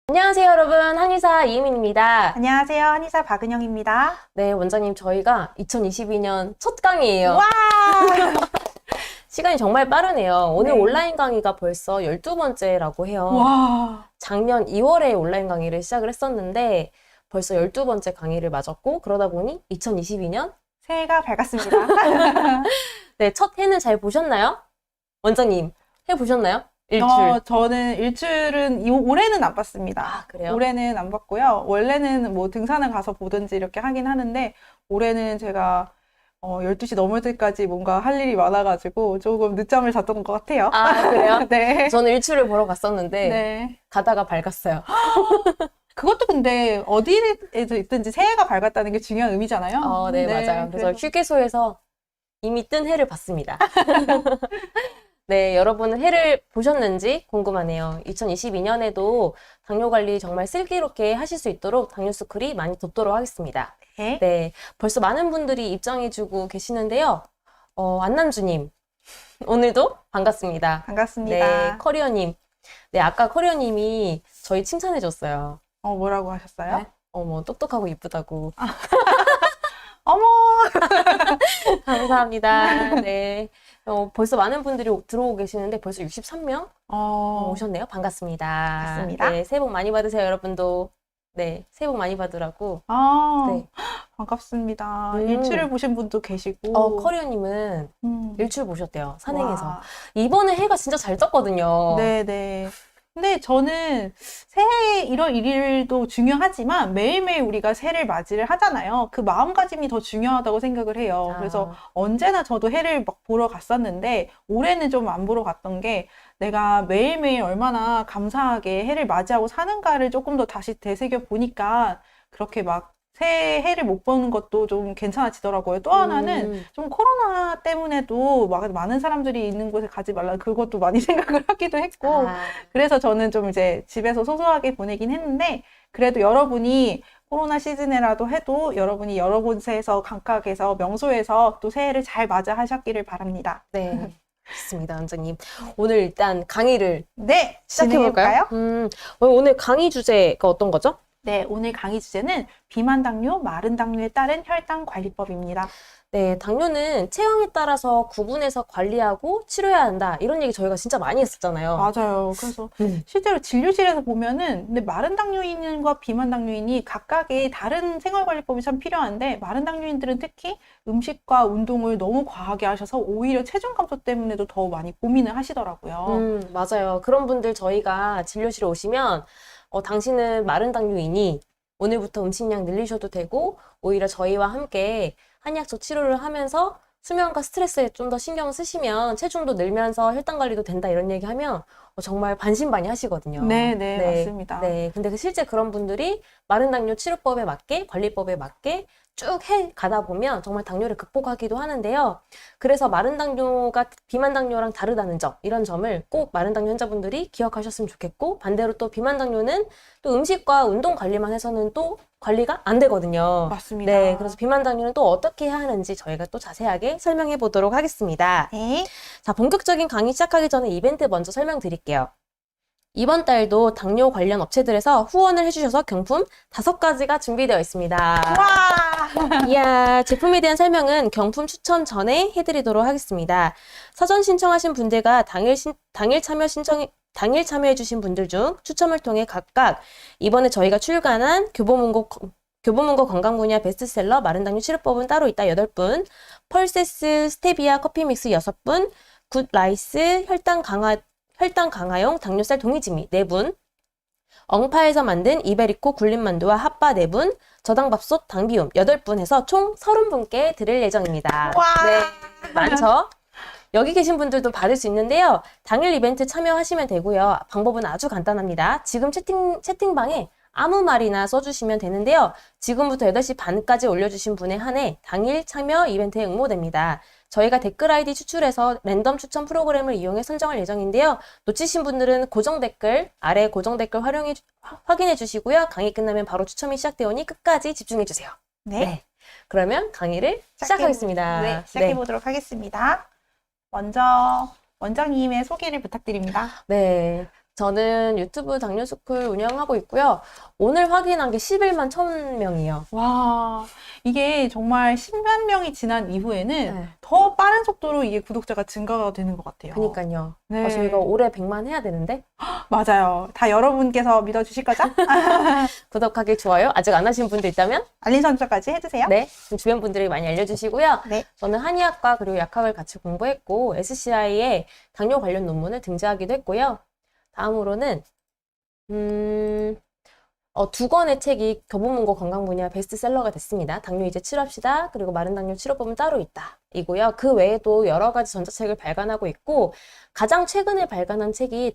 안녕하세요, 여러분. 한의사 이혜민입니다. 안녕하세요. 한의사 박은영입니다. 네, 원장님, 저희가 2022년 첫 강의예요. 와! 시간이 정말 빠르네요. 오늘 네. 온라인 강의가 벌써 12번째라고 해요. 와! 작년 2월에 온라인 강의를 시작을 했었는데 벌써 12번째 강의를 맞았고, 그러다 보니 2022년 새해가 밝았습니다. 네, 첫 해는 잘 보셨나요? 원장님, 해 보셨나요? 일출. 저는 일출은 올해는 안 봤습니다. 아, 그래요? 올해는 안 봤고요. 원래는 뭐 등산을 가서 보든지 이렇게 하긴 하는데 올해는 제가 12시 넘을 때까지 뭔가 할 일이 많아가지고 조금 늦잠을 잤던 것 같아요. 아, 그래요? 네. 저는 일출을 보러 갔었는데 네. 가다가 밝았어요. 그것도 근데 어디에서 있든지 새해가 밝았다는 게 중요한 의미잖아요. 네, 맞아요. 그래서 휴게소에서 이미 뜬 해를 봤습니다. 네, 여러분은 해를 보셨는지 궁금하네요. 2022년에도 당뇨 관리 정말 슬기롭게 하실 수 있도록 당뇨스쿨이 많이 돕도록 하겠습니다. 네. 네, 벌써 많은 분들이 입장해주고 계시는데요. 안남주님, 오늘도 반갑습니다. 반갑습니다. 네, 커리어님. 네, 아까 커리어님이 저희 칭찬해줬어요. 뭐라고 하셨어요? 네? 어머, 똑똑하고 이쁘다고. 어머! 감사합니다. 네. 벌써 많은 분들이 들어오고 계시는데 벌써 63명 오셨네요. 반갑습니다. 반갑습니다. 네, 새해 복 많이 받으세요, 여러분도. 네, 새해 복 많이 받으라고. 네. 반갑습니다. 일출을 보신 분도 계시고. 커리어님은 일출 보셨대요, 산행에서. 와. 이번에 해가 진짜 잘 떴거든요. 네네. 근데 저는 새해 1월 1일도 중요하지만 매일매일 우리가 새해를 맞이를 하잖아요. 그 마음가짐이 더 중요하다고 생각을 해요. 그래서 언제나 저도 해를 막 보러 갔었는데 올해는 좀 안 보러 갔던 게 내가 매일매일 얼마나 감사하게 해를 맞이하고 사는가를 조금 더 다시 되새겨 보니까 그렇게 막 새해를 못 보는 것도 좀 괜찮아지더라고요. 또 하나는 좀 코로나 때문에도 막 많은 사람들이 있는 곳에 가지 말라 그것도 많이 생각을 하기도 했고 그래서 저는 좀 이제 집에서 소소하게 보내긴 했는데 그래도 여러분이 코로나 시즌에라도 해도 여러분이 여러 곳에서 각각에서 명소에서 또 새해를 잘 맞아 하셨기를 바랍니다. 네. 좋습니다, 원장님. 오늘 일단 강의를 네, 시작해볼까요? 오늘 강의 주제가 어떤 거죠? 네, 오늘 강의 주제는 비만 당뇨, 마른 당뇨에 따른 혈당 관리법입니다. 네, 당뇨는 체형에 따라서 구분해서 관리하고 치료해야 한다. 이런 얘기 저희가 진짜 많이 했었잖아요. 맞아요. 그래서 실제로 진료실에서 보면은 근데 마른 당뇨인과 비만 당뇨인이 각각의 다른 생활관리법이 참 필요한데 마른 당뇨인들은 특히 음식과 운동을 너무 과하게 하셔서 오히려 체중 감소 때문에도 더 많이 고민을 하시더라고요. 맞아요. 그런 분들 저희가 진료실에 오시면 당신은 마른 당뇨이니 오늘부터 음식량 늘리셔도 되고 오히려 저희와 함께 한의학적 치료를 하면서 수면과 스트레스에 좀 더 신경을 쓰시면 체중도 늘면서 혈당 관리도 된다 이런 얘기하면 정말 반신반의하시거든요. 네, 맞습니다. 네, 근데 실제 그런 분들이 마른 당뇨 치료법에 맞게 관리법에 맞게 쭉 해 가다 보면 정말 당뇨를 극복하기도 하는데요. 그래서 마른 당뇨가 비만 당뇨랑 다르다는 점, 이런 점을 꼭 마른 당뇨 환자분들이 기억하셨으면 좋겠고 반대로 또 비만 당뇨는 또 음식과 운동 관리만 해서는 또 관리가 안 되거든요. 맞습니다. 네, 그래서 비만 당뇨는 또 어떻게 해야 하는지 저희가 또 자세하게 설명해 보도록 하겠습니다. 네. 자, 본격적인 강의 시작하기 전에 이벤트 먼저 설명드릴게요. 이번 달도 당뇨 관련 업체들에서 후원을 해주셔서 경품 5가지가 준비되어 있습니다. 와! 이야, 제품에 대한 설명은 경품 추첨 전에 해드리도록 하겠습니다. 사전 신청하신 분들과 당일 참여해주신 분들 중 추첨을 통해 각각 이번에 저희가 출간한 교보문고 건강 분야 베스트셀러 마른 당뇨 치료법은 따로 있다 8분, 펄세스 스테비아 커피 믹스 6분, 굿 라이스 혈당 강화용 당뇨쌀 동이지미 4분, 엉파에서 만든 이베리코 굴림만두와 핫바 4분, 저당밥솥 당비움 8분 해서 총 30분께 드릴 예정입니다. 와! 네, 많죠? 여기 계신 분들도 받을 수 있는데요. 당일 이벤트 참여하시면 되고요. 방법은 아주 간단합니다. 지금 채팅방에 아무 말이나 써주시면 되는데요. 지금부터 8시 반까지 올려주신 분에 한해 당일 참여 이벤트에 응모됩니다. 저희가 댓글 아이디 추출해서 랜덤 추천 프로그램을 이용해 선정할 예정인데요. 놓치신 분들은 아래 고정 댓글 확인해 주시고요. 강의 끝나면 바로 추첨이 시작되오니 끝까지 집중해 주세요. 네. 그러면 강의를 시작하겠습니다. 네, 시작해 보도록 하겠습니다. 먼저 원장님의 소개를 부탁드립니다. 네. 저는 유튜브 당뇨스쿨 운영하고 있고요. 오늘 확인한 게 11만 1,000명이요. 와, 이게 정말 10만 명이 지난 이후에는 네. 더 빠른 속도로 이게 구독자가 증가가 되는 것 같아요. 그니까요. 네. 저희가 올해 100만 해야 되는데 맞아요. 다 여러분께서 믿어주실 거죠? 구독하기, 좋아요 아직 안 하신 분들 있다면 알림 설정까지 해주세요. 네, 주변 분들이 많이 알려주시고요. 네. 저는 한의학과 그리고 약학을 같이 공부했고 SCI에 당뇨 관련 논문을 등재하기도 했고요. 다음으로는 2권의 책이 교보문고 건강 분야 베스트셀러가 됐습니다. 당뇨 이제 치료합시다. 그리고 마른 당뇨 치료법은 따로 있다. 이고요. 그 외에도 여러 가지 전자책을 발간하고 있고 가장 최근에 발간한 책이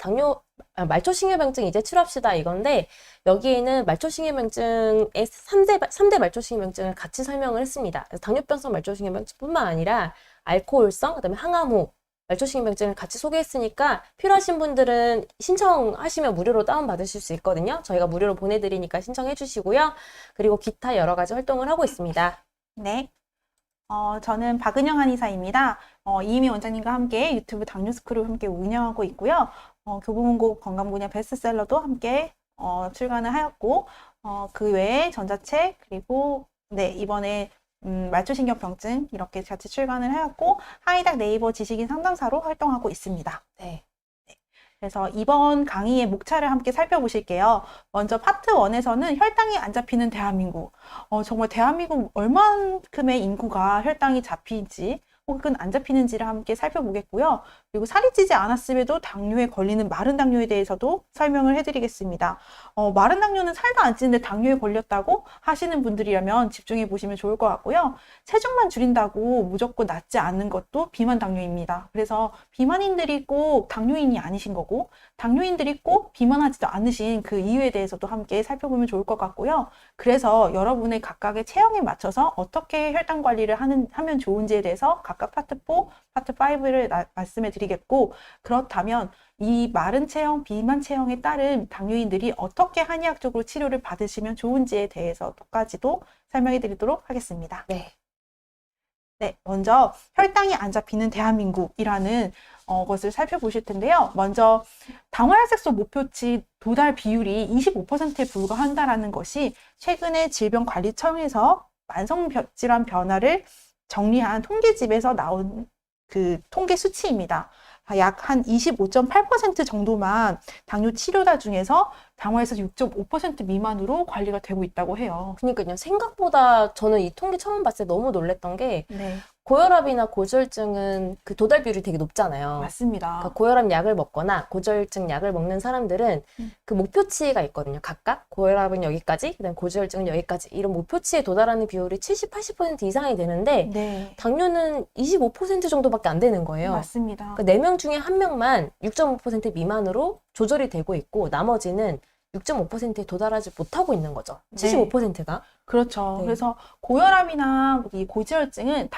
말초신경병증 이제 치료합시다 이건데 여기에는 말초신경병증의 3대 말초신경병증을 같이 설명을 했습니다. 그래서 당뇨병성 말초신경병증뿐만 아니라 알코올성, 그다음에 항암후 말초신경병증을 같이 소개했으니까 필요하신 분들은 신청하시면 무료로 다운받으실 수 있거든요. 저희가 무료로 보내드리니까 신청해 주시고요. 그리고 기타 여러 가지 활동을 하고 있습니다. 네. 저는 박은영 한의사입니다. 이희미 원장님과 함께 유튜브 당뇨스쿨을 함께 운영하고 있고요. 교보문고 건강 분야 베스트셀러도 함께 출간을 하였고, 그 외에 전자책, 그리고 네, 이번에 말초신경병증 이렇게 같이 출간을 하였고 하이닥 네이버 지식인 상담사로 활동하고 있습니다. 네. 그래서 이번 강의의 목차를 함께 살펴보실게요. 먼저 파트 1에서는 혈당이 안 잡히는 대한민국. 정말 대한민국 얼만큼의 인구가 혈당이 잡히지 혹은 안 잡히는지를 함께 살펴보겠고요. 그리고 살이 찌지 않았음에도 당뇨에 걸리는 마른 당뇨에 대해서도 설명을 해드리겠습니다. 마른 당뇨는 살도 안 찌는데 당뇨에 걸렸다고 하시는 분들이라면 집중해 보시면 좋을 것 같고요. 체중만 줄인다고 무조건 낫지 않는 것도 비만 당뇨입니다. 그래서 비만인들이 꼭 당뇨인이 아니신 거고 당뇨인들이 꼭 비만하지도 않으신 그 이유에 대해서도 함께 살펴보면 좋을 것 같고요. 그래서 여러분의 각각의 체형에 맞춰서 어떻게 혈당 관리를 하면 좋은지에 대해서 각각 파트 4, 파트 5를 말씀해 드리겠고 그렇다면 이 마른 체형, 비만 체형에 따른 당뇨인들이 어떻게 한의학적으로 치료를 받으시면 좋은지에 대해서까지도 설명해 드리도록 하겠습니다. 네. 네, 먼저 혈당이 안 잡히는 대한민국이라는 것을 살펴보실 텐데요. 먼저 당화혈색소 목표치 도달 비율이 25%에 불과한다라는 것이 최근에 질병관리청에서 만성질환 변화를 정리한 통계집에서 나온 그 통계 수치입니다. 약 한 25.8% 정도만 당뇨 치료자 중에서 당화혈색소 6.5% 미만으로 관리가 되고 있다고 해요. 그러니까요. 생각보다 저는 이 통계 처음 봤을 때 너무 놀랬던 게 네, 고혈압이나 고지혈증은 그 도달 비율이 되게 높잖아요. 맞습니다. 그러니까 고혈압 약을 먹거나 고지혈증 약을 먹는 사람들은 그 목표치가 있거든요. 각각 고혈압은 여기까지, 그다음 고지혈증은 여기까지 이런 목표치에 도달하는 비율이 70, 80% 이상이 되는데 네, 당뇨는 25% 정도밖에 안 되는 거예요. 맞습니다. 그러니까 4명 중에 1명만 6.5% 미만으로 조절이 되고 있고 나머지는 6.5%에 도달하지 못하고 있는 거죠. 75%가. 그렇죠. 네. 그래서 고혈압이나 이 고지혈증은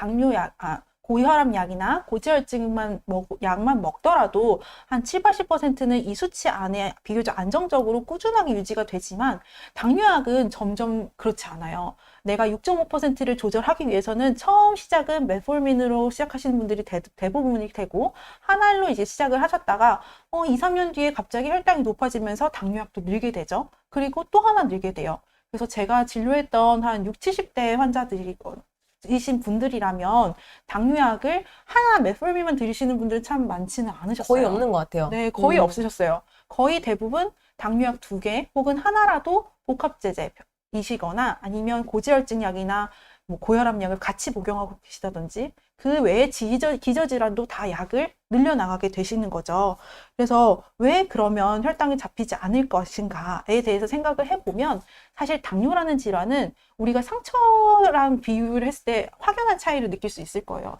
고혈압 약이나 고지혈증만 약만 먹더라도 한 7, 80%는 이 수치 안에 비교적 안정적으로 꾸준하게 유지가 되지만 당뇨약은 점점 그렇지 않아요. 내가 6.5%를 조절하기 위해서는 처음 시작은 메for민으로 시작하시는 분들이 대부분이 되고 한알로 이제 시작을 하셨다가 2, 3년 뒤에 갑자기 혈당이 높아지면서 당뇨약도 늘게 되죠. 그리고 또 하나 늘게 돼요. 그래서 제가 진료했던 한 60, 70대 환자들이신 분들이라면 당뇨약을 하나 메for민만 들이시는 분들은 참 많지는 않으셨어요. 거의 없는 것 같아요. 네, 거의 없으셨어요. 거의 대부분 당뇨약 2개 혹은 하나라도 복합제제이시거나 아니면 고지혈증 약이나 뭐 고혈압 약을 같이 복용하고 계시다든지 그 외에 기저질환도 다 약을 늘려나가게 되시는 거죠. 그래서 왜 그러면 혈당이 잡히지 않을 것인가에 대해서 생각을 해보면 사실 당뇨라는 질환은 우리가 상처랑 비유를 했을 때 확연한 차이를 느낄 수 있을 거예요.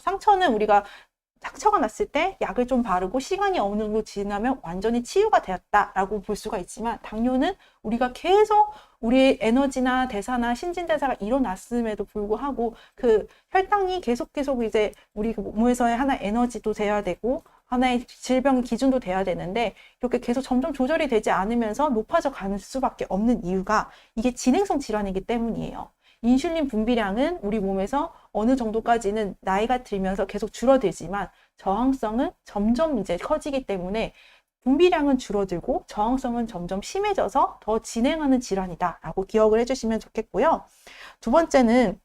상처가 났을 때 약을 좀 바르고 시간이 어느 정도 지나면 완전히 치유가 되었다라고 볼 수가 있지만 당뇨는 우리가 계속 우리의 에너지나 대사나 신진대사가 일어났음에도 불구하고 그 혈당이 계속 이제 우리 몸에서의 하나의 에너지도 돼야 되고 하나의 질병 기준도 돼야 되는데 이렇게 계속 점점 조절이 되지 않으면서 높아져 가는 수밖에 없는 이유가 이게 진행성 질환이기 때문이에요. 인슐린 분비량은 우리 몸에서 어느 정도까지는 나이가 들면서 계속 줄어들지만 저항성은 점점 이제 커지기 때문에 분비량은 줄어들고 저항성은 점점 심해져서 더 진행하는 질환이다라고 기억을 해주시면 좋겠고요. 두 번째는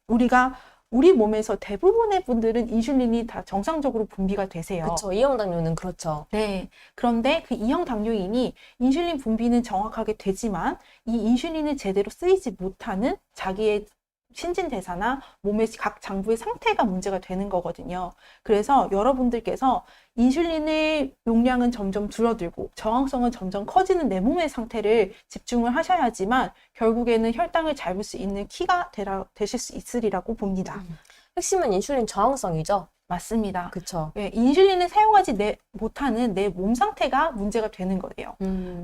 우리 몸에서 대부분의 분들은 인슐린이 다 정상적으로 분비가 되세요. 그렇죠. 이형 당뇨는 그렇죠. 네. 그런데 그 이형 당뇨인이 인슐린 분비는 정확하게 되지만 이 인슐린이 제대로 쓰이지 못하는 자기의 신진대사나 몸의 각 장부의 상태가 문제가 되는 거거든요. 그래서 여러분들께서 인슐린의 용량은 점점 줄어들고 저항성은 점점 커지는 내 몸의 상태를 집중을 하셔야지만 결국에는 혈당을 잡을 수 있는 키가 되실 수 있으리라고 봅니다. 핵심은 인슐린 저항성이죠. 맞습니다. 그렇죠. 예, 인슐린을 사용하지 못하는 내 몸 상태가 문제가 되는 거예요.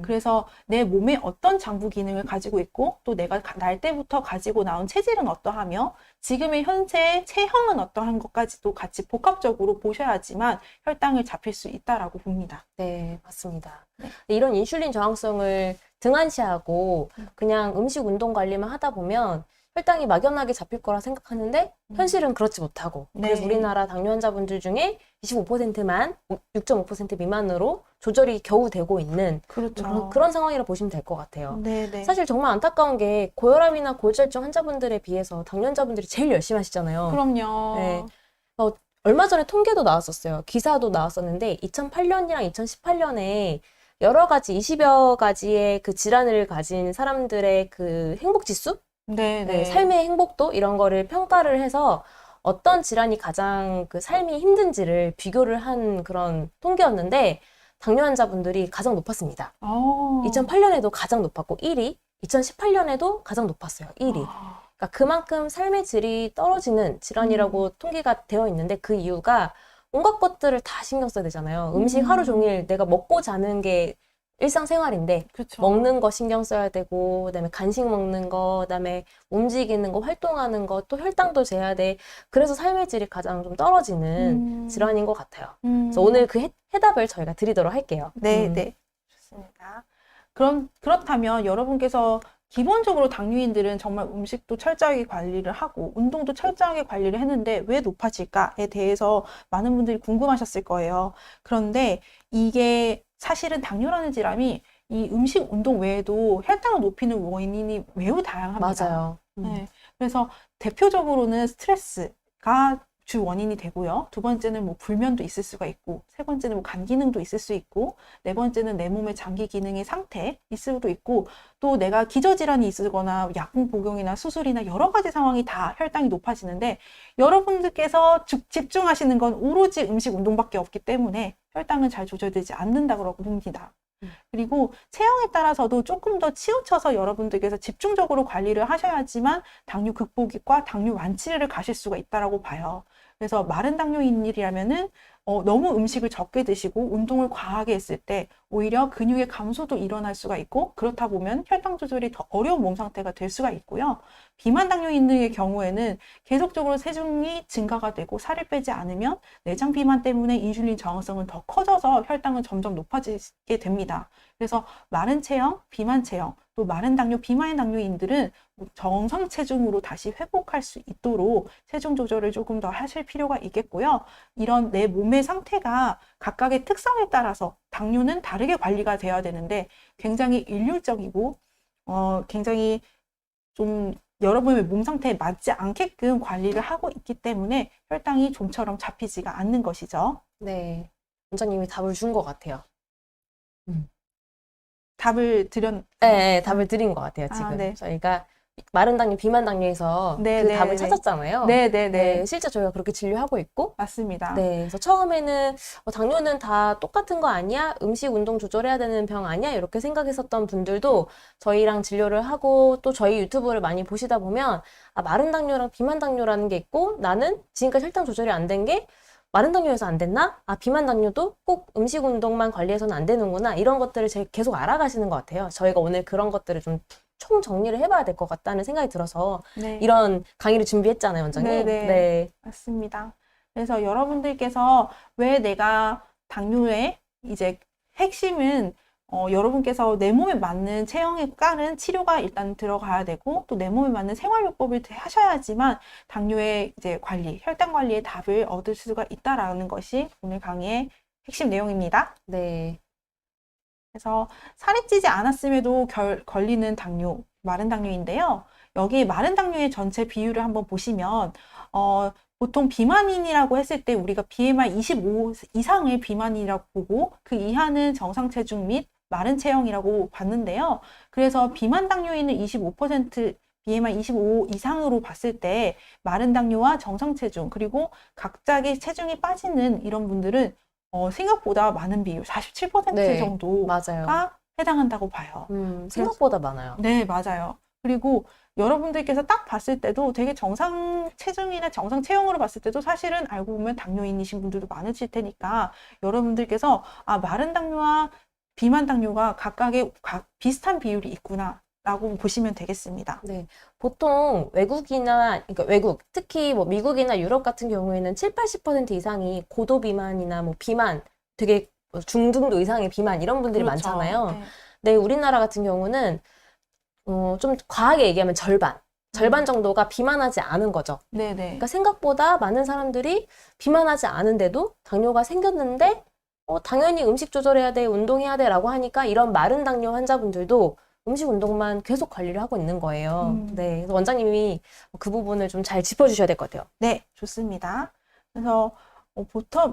그래서 내 몸에 어떤 장부 기능을 가지고 있고 또 내가 날 때부터 가지고 나온 체질은 어떠하며 지금의 현재 체형은 어떠한 것까지도 같이 복합적으로 보셔야지만 혈당을 잡힐 수 있다라고 봅니다. 네, 맞습니다. 네. 이런 인슐린 저항성을 등한시하고 그냥 음식 운동 관리만 하다 보면 혈당이 막연하게 잡힐 거라 생각하는데 현실은 그렇지 못하고 네. 그래서 우리나라 당뇨 환자분들 중에 25%만 6.5% 미만으로 조절이 겨우 되고 있는 그렇죠. 그런 상황이라 보시면 될 것 같아요. 네네. 사실 정말 안타까운 게 고혈압이나 고지혈증 환자분들에 비해서 당뇨 환자분들이 제일 열심히 하시잖아요. 그럼요. 네. 얼마 전에 통계도 나왔었어요. 기사도 나왔었는데 2008년이랑 2018년에 여러 가지 20여 가지의 그 질환을 가진 사람들의 그 행복 지수? 네네. 네, 삶의 행복도 이런 거를 평가를 해서 어떤 질환이 가장 그 삶이 힘든지를 비교를 한 그런 통계였는데 당뇨 환자분들이 가장 높았습니다. 2008년에도 가장 높았고 1위, 2018년에도 가장 높았어요. 1위. 그러니까 그만큼 삶의 질이 떨어지는 질환이라고 통계가 되어 있는데 그 이유가 온갖 것들을 다 신경 써야 되잖아요. 음식 하루 종일 내가 먹고 자는 게 일상생활인데 그쵸. 먹는 거 신경 써야 되고 그다음에 간식 먹는 거 그다음에 움직이는 거 활동하는 거 또 혈당도 재야 돼. 그래서 삶의 질이 가장 좀 떨어지는 질환인 것 같아요. 그래서 오늘 그 해답을 저희가 드리도록 할게요. 네, 네. 좋습니다. 그렇다면 여러분께서 기본적으로 당뇨인들은 정말 음식도 철저하게 관리를 하고 운동도 철저하게 관리를 했는데 왜 높아질까에 대해서 많은 분들이 궁금하셨을 거예요. 그런데 이게 사실은 당뇨라는 질환이 이 음식, 운동 외에도 혈당을 높이는 원인이 매우 다양합니다. 맞아요. 네. 그래서 대표적으로는 스트레스가 주 원인이 되고요. 두 번째는 뭐 불면도 있을 수가 있고, 세 번째는 뭐 간 기능도 있을 수 있고, 네 번째는 내 몸의 장기 기능의 상태 있을 수도 있고, 또 내가 기저질환이 있거나 약물 복용이나 수술이나 여러 가지 상황이 다 혈당이 높아지는데 여러분들께서 집중하시는 건 오로지 음식 운동밖에 없기 때문에 혈당은 잘 조절되지 않는다고 봅니다. 그리고 체형에 따라서도 조금 더 치우쳐서 여러분들께서 집중적으로 관리를 하셔야지만 당뇨 극복과 당뇨 완치를 가실 수가 있다고 봐요. 그래서 마른 당뇨인이라면은 너무 음식을 적게 드시고 운동을 과하게 했을 때 오히려 근육의 감소도 일어날 수가 있고 그렇다 보면 혈당 조절이 더 어려운 몸 상태가 될 수가 있고요. 비만 당뇨인의 경우에는 계속적으로 체중이 증가가 되고 살을 빼지 않으면 내장 비만 때문에 인슐린 저항성은 더 커져서 혈당은 점점 높아지게 됩니다. 그래서 마른 체형, 비만 체형, 또 마른 당뇨, 비만 당뇨인들은 정상 체중으로 다시 회복할 수 있도록 체중 조절을 조금 더 하실 필요가 있겠고요. 이런 내 몸의 상태가 각각의 특성에 따라서 당뇨는 다르게 관리가 되어야 되는데 굉장히 일률적이고 굉장히 좀 여러분의 몸 상태에 맞지 않게끔 관리를 하고 있기 때문에 혈당이 좀처럼 잡히지가 않는 것이죠. 네. 원장님이 답을 준 것 같아요. 답을 네, 답을 드린 것 같아요, 지금. 네. 저희가 마른 당뇨, 비만 당뇨에서 네, 그 네, 답을 네. 찾았잖아요. 네네네. 네, 실제 저희가 그렇게 진료하고 있고. 맞습니다. 네, 그래서 처음에는 당뇨는 다 똑같은 거 아니야? 음식, 운동 조절해야 되는 병 아니야? 이렇게 생각했었던 분들도 저희랑 진료를 하고 또 저희 유튜브를 많이 보시다 보면 마른 당뇨랑 비만 당뇨라는 게 있고 나는 지금까지 혈당 조절이 안 된 게 마른 당뇨에서 안 됐나? 비만 당뇨도 꼭 음식 운동만 관리해서는 안 되는구나. 이런 것들을 계속 알아가시는 것 같아요. 저희가 오늘 그런 것들을 좀 총 정리를 해봐야 될 것 같다는 생각이 들어서 네. 이런 강의를 준비했잖아요, 원장님. 네네. 네. 맞습니다. 그래서 여러분들께서 왜 내가 당뇨의 이제 핵심은 여러분께서 내 몸에 맞는 체형에 따른 치료가 일단 들어가야 되고 또 내 몸에 맞는 생활요법을 하셔야지만 당뇨의 이제 관리, 혈당 관리의 답을 얻을 수가 있다라는 것이 오늘 강의의 핵심 내용입니다. 네. 그래서 살이 찌지 않았음에도 걸리는 당뇨, 마른 당뇨인데요. 여기 마른 당뇨의 전체 비율을 한번 보시면 보통 비만인이라고 했을 때 우리가 BMI 25 이상을 비만이라고 보고 그 이하는 정상 체중 및 마른 체형이라고 봤는데요. 그래서 비만 당뇨인은 25%, BMI 25 이상으로 봤을 때 마른 당뇨와 정상 체중 그리고 갑자기 체중이 빠지는 이런 분들은 생각보다 많은 비율, 47% 네, 정도가 맞아요. 해당한다고 봐요. 생각보다 많아요. 네, 맞아요. 그리고 여러분들께서 딱 봤을 때도 되게 정상 체중이나 정상 체형으로 봤을 때도 사실은 알고 보면 당뇨인이신 분들도 많으실 테니까 여러분들께서 마른 당뇨와 비만 당뇨가 각각의 비슷한 비율이 있구나 라고 보시면 되겠습니다. 네. 보통 그러니까 외국, 특히 뭐 미국이나 유럽 같은 경우에는 7, 80% 이상이 고도 비만이나 뭐 비만, 되게 중등도 이상의 비만 이런 분들이 그렇죠. 많잖아요. 네. 네, 우리나라 같은 경우는 좀 과하게 얘기하면 절반 정도가 비만하지 않은 거죠. 네네. 그러니까 생각보다 많은 사람들이 비만하지 않은데도 당뇨가 생겼는데 당연히 음식 조절해야 돼, 운동해야 돼라고 하니까 이런 마른 당뇨 환자분들도 음식 운동만 계속 관리를 하고 있는 거예요. 네, 그래서 원장님이 그 부분을 좀 잘 짚어주셔야 될 것 같아요. 네, 좋습니다. 그래서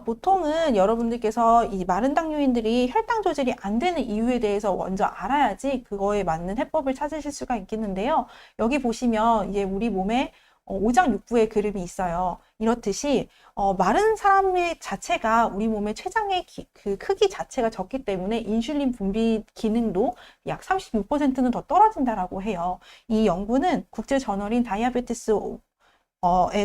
보통은 여러분들께서 이 마른 당뇨인들이 혈당 조절이 안 되는 이유에 대해서 먼저 알아야지 그거에 맞는 해법을 찾으실 수가 있겠는데요. 여기 보시면 이제 우리 몸에 오장육부의 그림이 있어요. 이렇듯이 마른 사람의 자체가 우리 몸의 췌장의 그 크기 자체가 적기 때문에 인슐린 분비 기능도 약 36%는 더 떨어진다라고 해요. 이 연구는 국제 저널인 다이아베티스에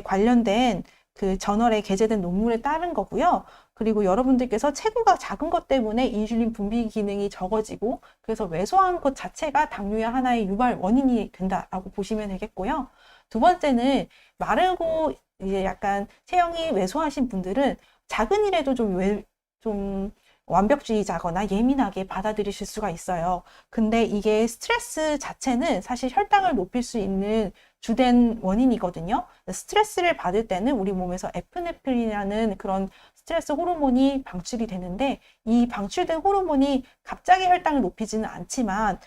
관련된 그 저널에 게재된 논문에 따른 거고요. 그리고 여러분들께서 체구가 작은 것 때문에 인슐린 분비 기능이 적어지고 그래서 왜소한 것 자체가 당뇨의 하나의 유발 원인이 된다라고 보시면 되겠고요. 두 번째는 마르고 이제 약간 체형이 왜소하신 분들은 작은 일에도 좀 완벽주의자거나 예민하게 받아들이실 수가 있어요. 근데 이게 스트레스 자체는 사실 혈당을 높일 수 있는 주된 원인이거든요. 스트레스를 받을 때는 우리 몸에서 에프네프린이라는 그런 스트레스 호르몬이 방출이 되는데 이 방출된 호르몬이 갑자기 혈당을 높이지는 않지만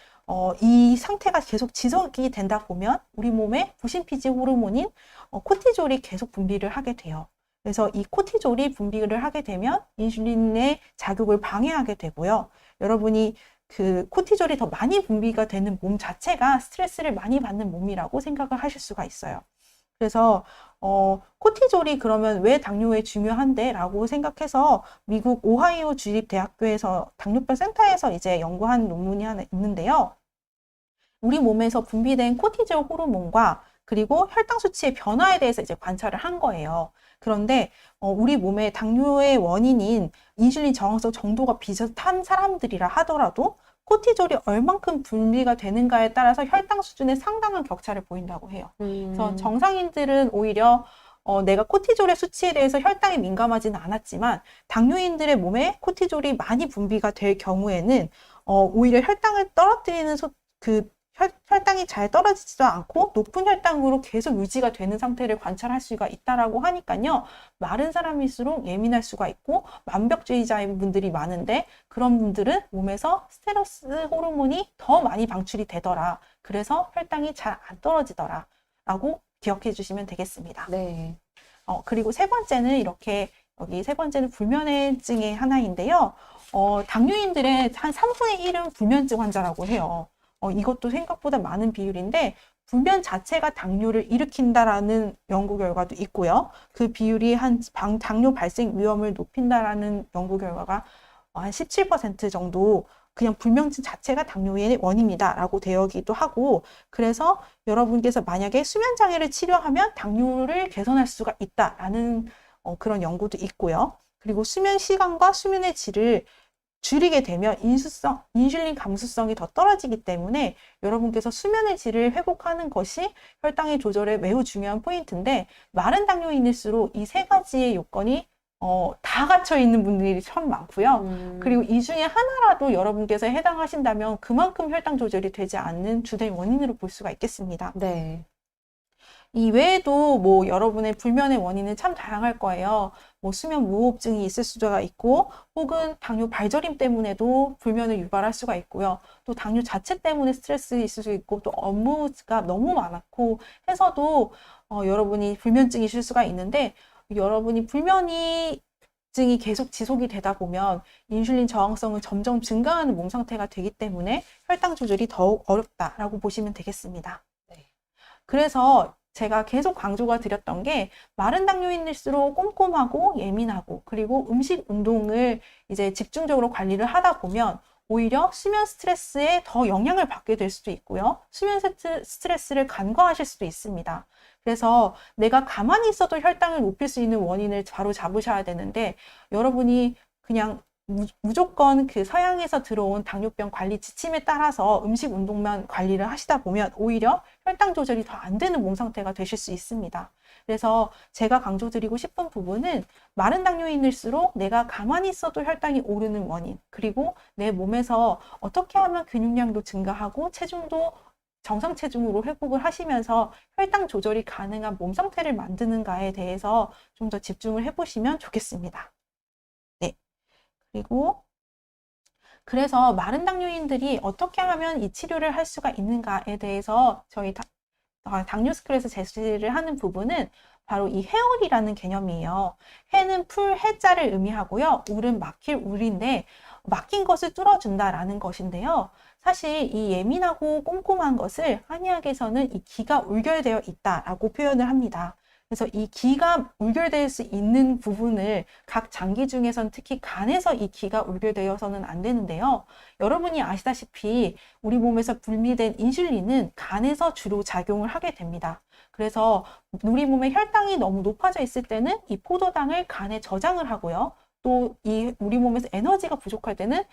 이 상태가 계속 지속이 된다 보면 우리 몸에 부신피지 호르몬인 코티졸이 계속 분비를 하게 돼요. 그래서 이 코티졸이 분비를 하게 되면 인슐린의 작용을 방해하게 되고요. 여러분이 그 코티졸이 더 많이 분비가 되는 몸 자체가 스트레스를 많이 받는 몸이라고 생각을 하실 수가 있어요. 그래서 코티졸이 그러면 왜 당뇨에 중요한데? 라고 생각해서 미국 오하이오 주립대학교에서 당뇨병 센터에서 이제 연구한 논문이 하나 있는데요. 우리 몸에서 분비된 코티졸 호르몬과 그리고 혈당 수치의 변화에 대해서 이제 관찰을 한 거예요. 그런데 우리 몸의 당뇨의 원인인 인슐린 저항성 정도가 비슷한 사람들이라 하더라도 코티졸이 얼만큼 분비가 되는가에 따라서 혈당 수준에 상당한 격차를 보인다고 해요. 그래서 정상인들은 오히려 내가 코티졸의 수치에 대해서 혈당에 민감하지는 않았지만 당뇨인들의 몸에 코티졸이 많이 분비가 될 경우에는 오히려 혈당을 떨어뜨리는 혈당이 잘 떨어지지도 않고 높은 혈당으로 계속 유지가 되는 상태를 관찰할 수가 있다라고 하니까요. 마른 사람일수록 예민할 수가 있고 완벽주의자인 분들이 많은데 그런 분들은 몸에서 스트레스 호르몬이 더 많이 방출이 되더라. 그래서 혈당이 잘 안 떨어지더라. 라고 기억해 주시면 되겠습니다. 네. 그리고 세 번째는 여기 세 번째는 불면증의 하나인데요. 당뇨인들의 한 3분의 1은 불면증 환자라고 해요. 이것도 생각보다 많은 비율인데 불면 자체가 당뇨를 일으킨다라는 연구 결과도 있고요. 그 비율이 당뇨 발생 위험을 높인다라는 연구 결과가 한 17% 정도 그냥 불면증 자체가 당뇨의 원인이다라고 되어기도 하고 그래서 여러분께서 만약에 수면 장애를 치료하면 당뇨를 개선할 수가 있다라는 그런 연구도 있고요. 그리고 수면 시간과 수면의 질을 줄이게 되면 인슐린 감수성이 더 떨어지기 때문에 여러분께서 수면의 질을 회복하는 것이 혈당의 조절에 매우 중요한 포인트인데 마른 당뇨인일수록 이 세 가지의 요건이 다 갖춰 있는 분들이 참 많고요. 그리고 이 중에 하나라도 여러분께서 해당하신다면 그만큼 혈당 조절이 되지 않는 주된 원인으로 볼 수가 있겠습니다. 네. 이 외에도 뭐 여러분의 불면의 원인은 참 다양할 거예요. 뭐 수면 무호흡증이 있을 수가 있고, 혹은 당뇨 발저림 때문에도 불면을 유발할 수가 있고요. 또 당뇨 자체 때문에 스트레스 있을 수 있고, 또 업무가 너무 많고 해서도 여러분이 불면증이 있을 수가 있는데, 여러분이 증이 계속 지속이 되다 보면 인슐린 저항성은 점점 증가하는 몸 상태가 되기 때문에 혈당 조절이 더욱 어렵다라고 보시면 되겠습니다. 네. 그래서 제가 계속 강조가 드렸던 게 마른 당뇨인일수록 꼼꼼하고 예민하고 그리고 음식 운동을 이제 집중적으로 관리를 하다 보면 오히려 수면 스트레스에 더 영향을 받게 될 수도 있고요. 수면 스트레스를 간과하실 수도 있습니다. 그래서 내가 가만히 있어도 혈당을 높일 수 있는 원인을 바로 잡으셔야 되는데 여러분이 그냥 무조건 그 서양에서 들어온 당뇨병 관리 지침에 따라서 음식 운동만 관리를 하시다 보면 오히려 혈당 조절이 더 안 되는 몸 상태가 되실 수 있습니다. 그래서 제가 강조드리고 싶은 부분은 마른 당뇨인일수록 내가 가만히 있어도 혈당이 오르는 원인, 그리고 내 몸에서 어떻게 하면 근육량도 증가하고 체중도 정상 체중으로 회복을 하시면서 혈당 조절이 가능한 몸 상태를 만드는가에 대해서 좀 더 집중을 해보시면 좋겠습니다. 네. 그리고 그래서 마른 당뇨인들이 어떻게 하면 이 치료를 할 수가 있는가에 대해서 저희 당뇨스쿨에서 제시를 하는 부분은 바로 이 해울이라는 개념이에요. 해는 풀 해자를 의미하고요. 울은 막힐 울인데 막힌 것을 뚫어준다라는 것인데요. 사실 이 예민하고 꼼꼼한 것을 한의학에서는 이 기가 울결되어 있다라고 표현을 합니다. 그래서 이 기가 울결될 수 있는 부분을 각 장기 중에선 특히 간에서 이 기가 울결되어서는 안 되는데요. 여러분이 아시다시피 우리 몸에서 분비된 인슐린은 간에서 주로 작용을 하게 됩니다. 그래서 우리 몸의 혈당이 너무 높아져 있을 때는 이 포도당을 간에 저장을 하고요. 또 이 우리 몸에서 에너지가 부족할 때는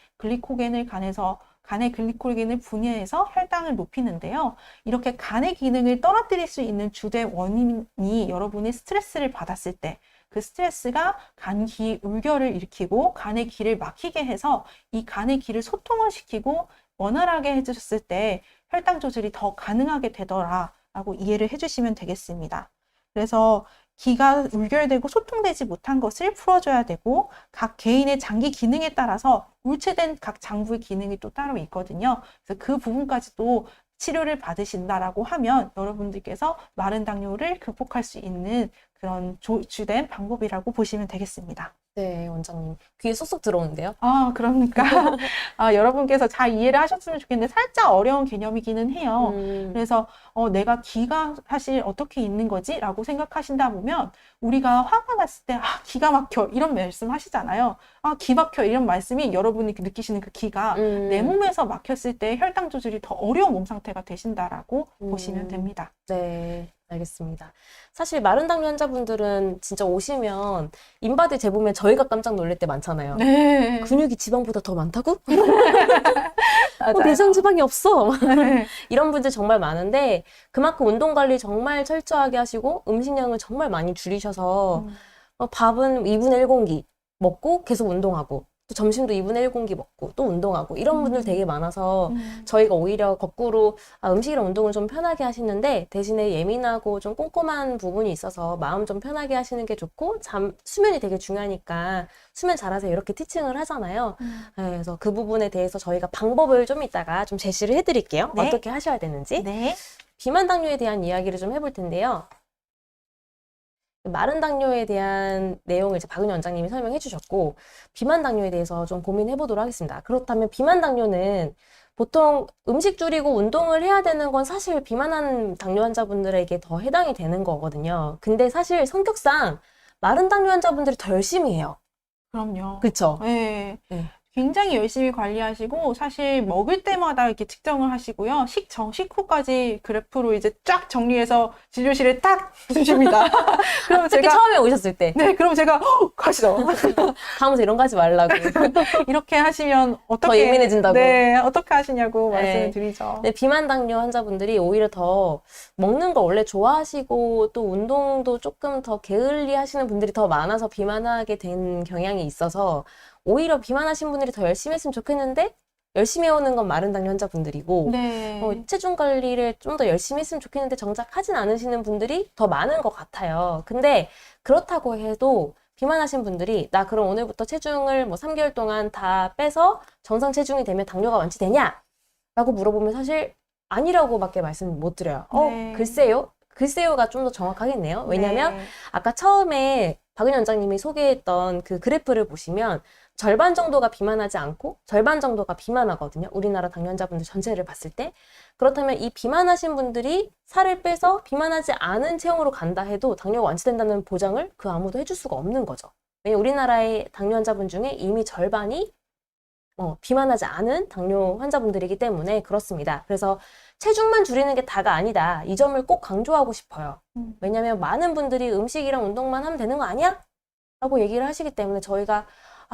간의 글리코겐을 분해해서 혈당을 높이는데요. 이렇게 간의 기능을 떨어뜨릴 수 있는 주된 원인이 여러분이 스트레스를 받았을 때 그 스트레스가 간기 울결을 일으키고 간의 기를 막히게 해서 이 간의 기를 소통을 시키고 원활하게 해주셨을 때 혈당 조절이 더 가능하게 되더라라고 이해를 해주시면 되겠습니다. 그래서 기가 울결되고 소통되지 못한 것을 풀어줘야 되고 각 개인의 장기 기능에 따라서 울체된 각 장부의 기능이 또 따로 있거든요. 그래서 그 부분까지도 치료를 받으신다라고 하면 여러분들께서 마른 당뇨를 극복할 수 있는 그런 주된 방법이라고 보시면 되겠습니다. 네, 원장님. 귀에 쏙쏙 들어오는데요? 그러니까 여러분께서 잘 이해를 하셨으면 좋겠는데 살짝 어려운 개념이기는 해요. 그래서 내가 기가 사실 어떻게 있는 거지? 라고 생각하신다 보면 우리가 화가 났을 때 기가 막혀 이런 말씀 하시잖아요. 기 막혀 이런 말씀이 여러분이 느끼시는 그 기가 내 몸에서 막혔을 때 혈당 조절이 더 어려운 몸 상태가 되신다라고 보시면 됩니다. 네, 알겠습니다. 사실 마른 당뇨 환자분들은 진짜 오시면 인바디 재보면 저희가 깜짝 놀랄 때 많잖아요. 네. 근육이 지방보다 더 많다고? 맞아요. 내장 지방이 없어. 네. 이런 분들 정말 많은데 그만큼 운동 관리 정말 철저하게 하시고 음식량을 정말 많이 줄이셔서 밥은 2분의 1공기 먹고 계속 운동하고 또 점심도 2분의 1공기 먹고 또 운동하고 이런 분들 되게 많아서 저희가 오히려 거꾸로 음식이랑 운동을 좀 편하게 하시는데 대신에 예민하고 좀 꼼꼼한 부분이 있어서 마음 좀 편하게 하시는 게 좋고 수면이 되게 중요하니까 수면 잘하세요 이렇게 티칭을 하잖아요. 네, 그래서 그 부분에 대해서 저희가 방법을 좀 이따가 좀 제시를 해드릴게요. 네. 어떻게 하셔야 되는지. 네. 비만 당뇨에 대한 이야기를 좀 해볼 텐데요. 마른 당뇨에 대한 내용을 이제 박은희 원장님이 설명해 주셨고 비만 당뇨에 대해서 좀 고민해 보도록 하겠습니다. 그렇다면 비만 당뇨는 보통 음식 줄이고 운동을 해야 되는 건 사실 비만한 당뇨 환자분들에게 더 해당이 되는 거거든요. 근데 사실 성격상 마른 당뇨 환자분들이 더 열심히 해요. 그럼요. 그쵸? 네. 네. 굉장히 열심히 관리하시고 사실 먹을 때마다 이렇게 측정을 하시고요. 식후까지 그래프로 이제 쫙 정리해서 진료실에 딱 주십니다. 그럼 특히 제가 처음에 오셨을 때 네, 그럼 제가 가시죠. 다음부터 이런 거 하지 말라고. 이렇게 하시면 어떻게 더 예민해진다고. 네, 어떻게 하시냐고 네. 말씀을 드리죠. 네, 비만 당뇨 환자분들이 오히려 더 먹는 거 원래 좋아하시고 또 운동도 조금 더 게을리 하시는 분들이 더 많아서 비만하게 된 경향이 있어서 오히려 비만하신 분들이 더 열심히 했으면 좋겠는데 열심히 해오는 건 마른 당뇨 환자분들이고 네. 체중 관리를 좀 더 열심히 했으면 좋겠는데 정작 하진 않으시는 분들이 더 많은 것 같아요. 근데 그렇다고 해도 비만하신 분들이 나 그럼 오늘부터 체중을 뭐 3개월 동안 다 빼서 정상 체중이 되면 당뇨가 완치되냐? 라고 물어보면 사실 아니라고밖에 말씀 못 드려요. 네. 글쎄요. 글쎄요가 좀 더 정확하겠네요. 왜냐면 네. 아까 처음에 박은 원장님이 소개했던 그 그래프를 보시면 절반 정도가 비만하지 않고 절반 정도가 비만하거든요. 우리나라 당뇨 환자분들 전체를 봤을 때. 그렇다면 이 비만하신 분들이 살을 빼서 비만하지 않은 체형으로 간다 해도 당뇨가 완치된다는 보장을 그 아무도 해줄 수가 없는 거죠. 왜냐면 우리나라의 당뇨 환자분 중에 이미 절반이 비만하지 않은 당뇨 환자분들이기 때문에 그렇습니다. 그래서 체중만 줄이는 게 다가 아니다. 이 점을 꼭 강조하고 싶어요. 왜냐면 많은 분들이 음식이랑 운동만 하면 되는 거 아니야? 라고 얘기를 하시기 때문에 저희가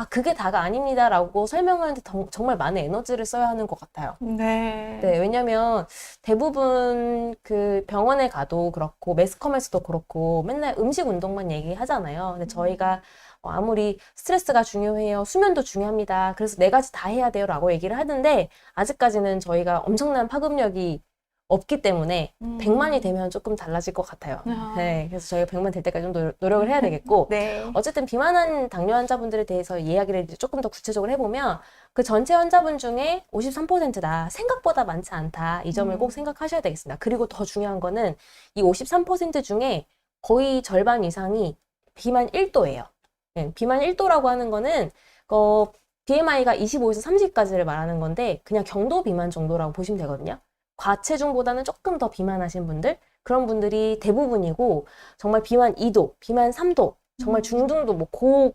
그게 다가 아닙니다. 라고 설명하는데 정말 많은 에너지를 써야 하는 것 같아요. 네. 네, 왜냐면 대부분 그 병원에 가도 그렇고 매스컴에서도 그렇고 맨날 음식 운동만 얘기하잖아요. 근데 저희가 아무리 스트레스가 중요해요. 수면도 중요합니다. 그래서 4가지 다 해야 돼요. 라고 얘기를 하는데 아직까지는 저희가 엄청난 파급력이 없기 때문에 100만이 되면 조금 달라질 것 같아요. 네, 그래서 저희가 100만 될 때까지 좀 노력을 해야 되겠고 네. 어쨌든 비만한 당뇨 환자분들에 대해서 이야기를 이제 조금 더 구체적으로 해보면 그 전체 환자분 중에 53%다. 생각보다 많지 않다. 이 점을 꼭 생각하셔야 되겠습니다. 그리고 더 중요한 거는 이 53% 중에 거의 절반 이상이 비만 1도예요. 네, 비만 1도라고 하는 거는 BMI가 25에서 30까지를 말하는 건데 그냥 경도 비만 정도라고 보시면 되거든요. 과체중보다는 조금 더 비만하신 분들, 그런 분들이 대부분이고 정말 비만 2도, 비만 3도, 정말 중등도 뭐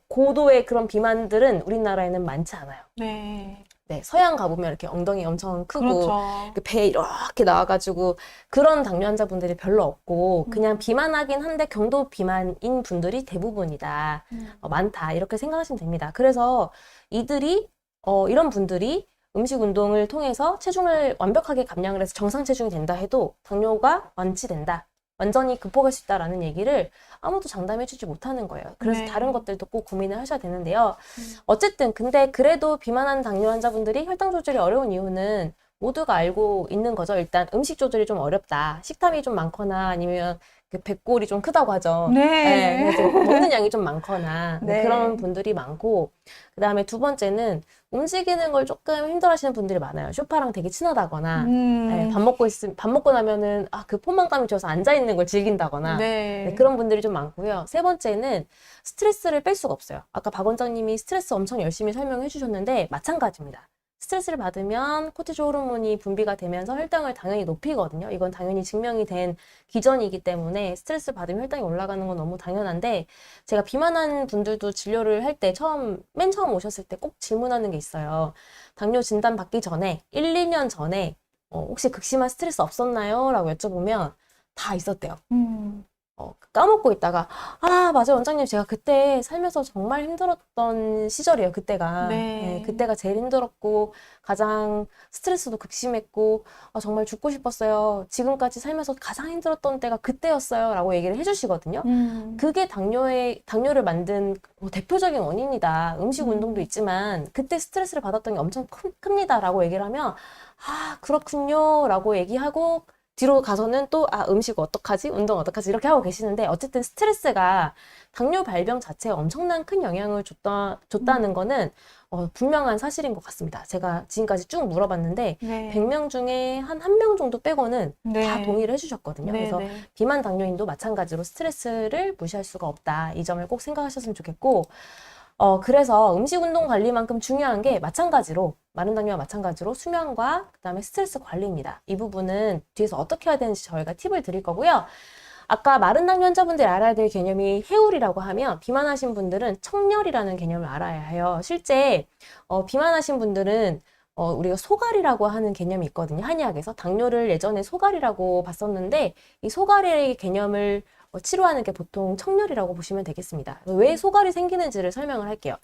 고도의 그런 비만들은 우리나라에는 많지 않아요. 네. 네, 서양 가보면 이렇게 엉덩이 엄청 크고 그렇죠. 배 이렇게 나와가지고 그런 당뇨 환자분들이 별로 없고 그냥 비만하긴 한데 경도 비만인 분들이 대부분이다. 많다. 이렇게 생각하시면 됩니다. 그래서 이런 분들이 음식 운동을 통해서 체중을 완벽하게 감량을 해서 정상 체중이 된다 해도 당뇨가 완치된다. 완전히 극복할 수 있다라는 얘기를 아무도 장담해주지 못하는 거예요. 그래서 네. 다른 것들도 꼭 고민을 하셔야 되는데요. 어쨌든 근데 그래도 비만한 당뇨 환자분들이 혈당 조절이 어려운 이유는 모두가 알고 있는 거죠. 일단 음식 조절이 좀 어렵다. 식탐이 좀 많거나 아니면 그 배꼴이 좀 크다고 하죠. 네. 그래서 먹는 양이 좀 많거나 네. 그런 분들이 많고 그 다음에 두 번째는 움직이는 걸 조금 힘들어하시는 분들이 많아요. 소파랑 되게 친하다거나 네, 밥 먹고 나면은 그 포만감이 좋아서 앉아 있는 걸 즐긴다거나 네. 그런 분들이 좀 많고요. 세 번째는 스트레스를 뺄 수가 없어요. 아까 박 원장님이 스트레스 엄청 열심히 설명해 주셨는데 마찬가지입니다. 스트레스를 받으면 코티졸 호르몬이 분비가 되면서 혈당을 당연히 높이거든요. 이건 당연히 증명이 된 기전이기 때문에 스트레스를 받으면 혈당이 올라가는 건 너무 당연한데 제가 비만한 분들도 진료를 할 때 맨 처음 오셨을 때 꼭 질문하는 게 있어요. 당뇨 진단 받기 전에 1, 2년 전에 혹시 극심한 스트레스 없었나요? 라고 여쭤보면 다 있었대요. 까먹고 있다가 맞아요 원장님 제가 그때 살면서 정말 힘들었던 시절이에요. 그때가 네. 그때가 제일 힘들었고 가장 스트레스도 극심했고 정말 죽고 싶었어요. 지금까지 살면서 가장 힘들었던 때가 그때였어요 라고 얘기를 해주시거든요. 그게 당뇨를 만든 대표적인 원인이다. 음식 운동도 있지만 그때 스트레스를 받았던 게 엄청 큽니다 라고 얘기를 하면 그렇군요 라고 얘기하고 뒤로 가서는 또 음식 어떡하지? 운동 어떡하지? 이렇게 하고 계시는데 어쨌든 스트레스가 당뇨 발병 자체에 엄청난 큰 영향을 줬다는 거는 분명한 사실인 것 같습니다. 제가 지금까지 쭉 물어봤는데 네. 100명 중에 한 1명 정도 빼고는 네. 다 동의를 해주셨거든요. 네, 그래서 네. 비만 당뇨인도 마찬가지로 스트레스를 무시할 수가 없다. 이 점을 꼭 생각하셨으면 좋겠고 그래서 음식 운동 관리만큼 중요한 게 마찬가지로 마른 당뇨와 마찬가지로 수면과 그다음에 스트레스 관리입니다. 이 부분은 뒤에서 어떻게 해야 되는지 저희가 팁을 드릴 거고요. 아까 마른 당뇨 환자분들이 알아야 될 개념이 해울이라고 하면 비만하신 분들은 청열이라는 개념을 알아야 해요. 실제 비만하신 분들은 우리가 소갈이라고 하는 개념이 있거든요. 한의학에서 당뇨를 예전에 소갈이라고 봤었는데 이 소갈의 개념을 치료하는 게 보통 청열이라고 보시면 되겠습니다. 왜 소갈이 생기는지를 설명을 할게요.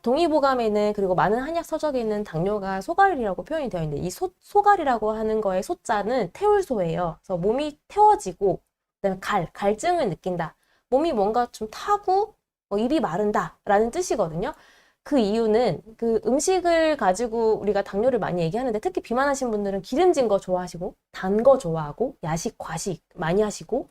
동의보감에는 그리고 많은 한약 서적에는 당뇨가 소갈이라고 표현이 되어 있는데 이 소갈이라고 하는 거의 소자는 태울소예요. 그래서 몸이 태워지고 그다음에 갈증을 느낀다. 몸이 뭔가 좀 타고 입이 마른다 라는 뜻이거든요. 그 이유는 그 음식을 가지고 우리가 당뇨를 많이 얘기하는데 특히 비만하신 분들은 기름진 거 좋아하시고 단 거 좋아하고 야식, 과식 많이 하시고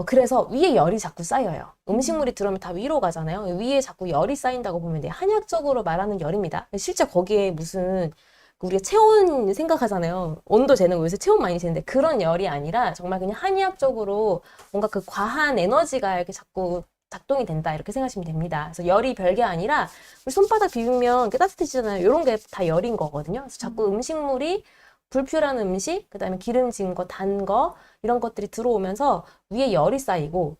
그래서 위에 열이 자꾸 쌓여요. 음식물이 들어오면 다 위로 가잖아요. 위에 자꾸 열이 쌓인다고 보면 돼요. 한의학적으로 말하는 열입니다. 실제 거기에 무슨 우리가 체온 생각하잖아요. 온도 재는 거 요새 체온 많이 재는데 그런 열이 아니라 정말 그냥 한의학적으로 뭔가 그 과한 에너지가 이렇게 자꾸 작동이 된다 이렇게 생각하시면 됩니다. 그래서 열이 별게 아니라 우리 손바닥 비비면 이렇게 따뜻해지잖아요. 이런 게 다 열인 거거든요. 그래서 자꾸 음식물이 불필요한 음식, 그다음에 기름진 거, 단 거 이런 것들이 들어오면서 위에 열이 쌓이고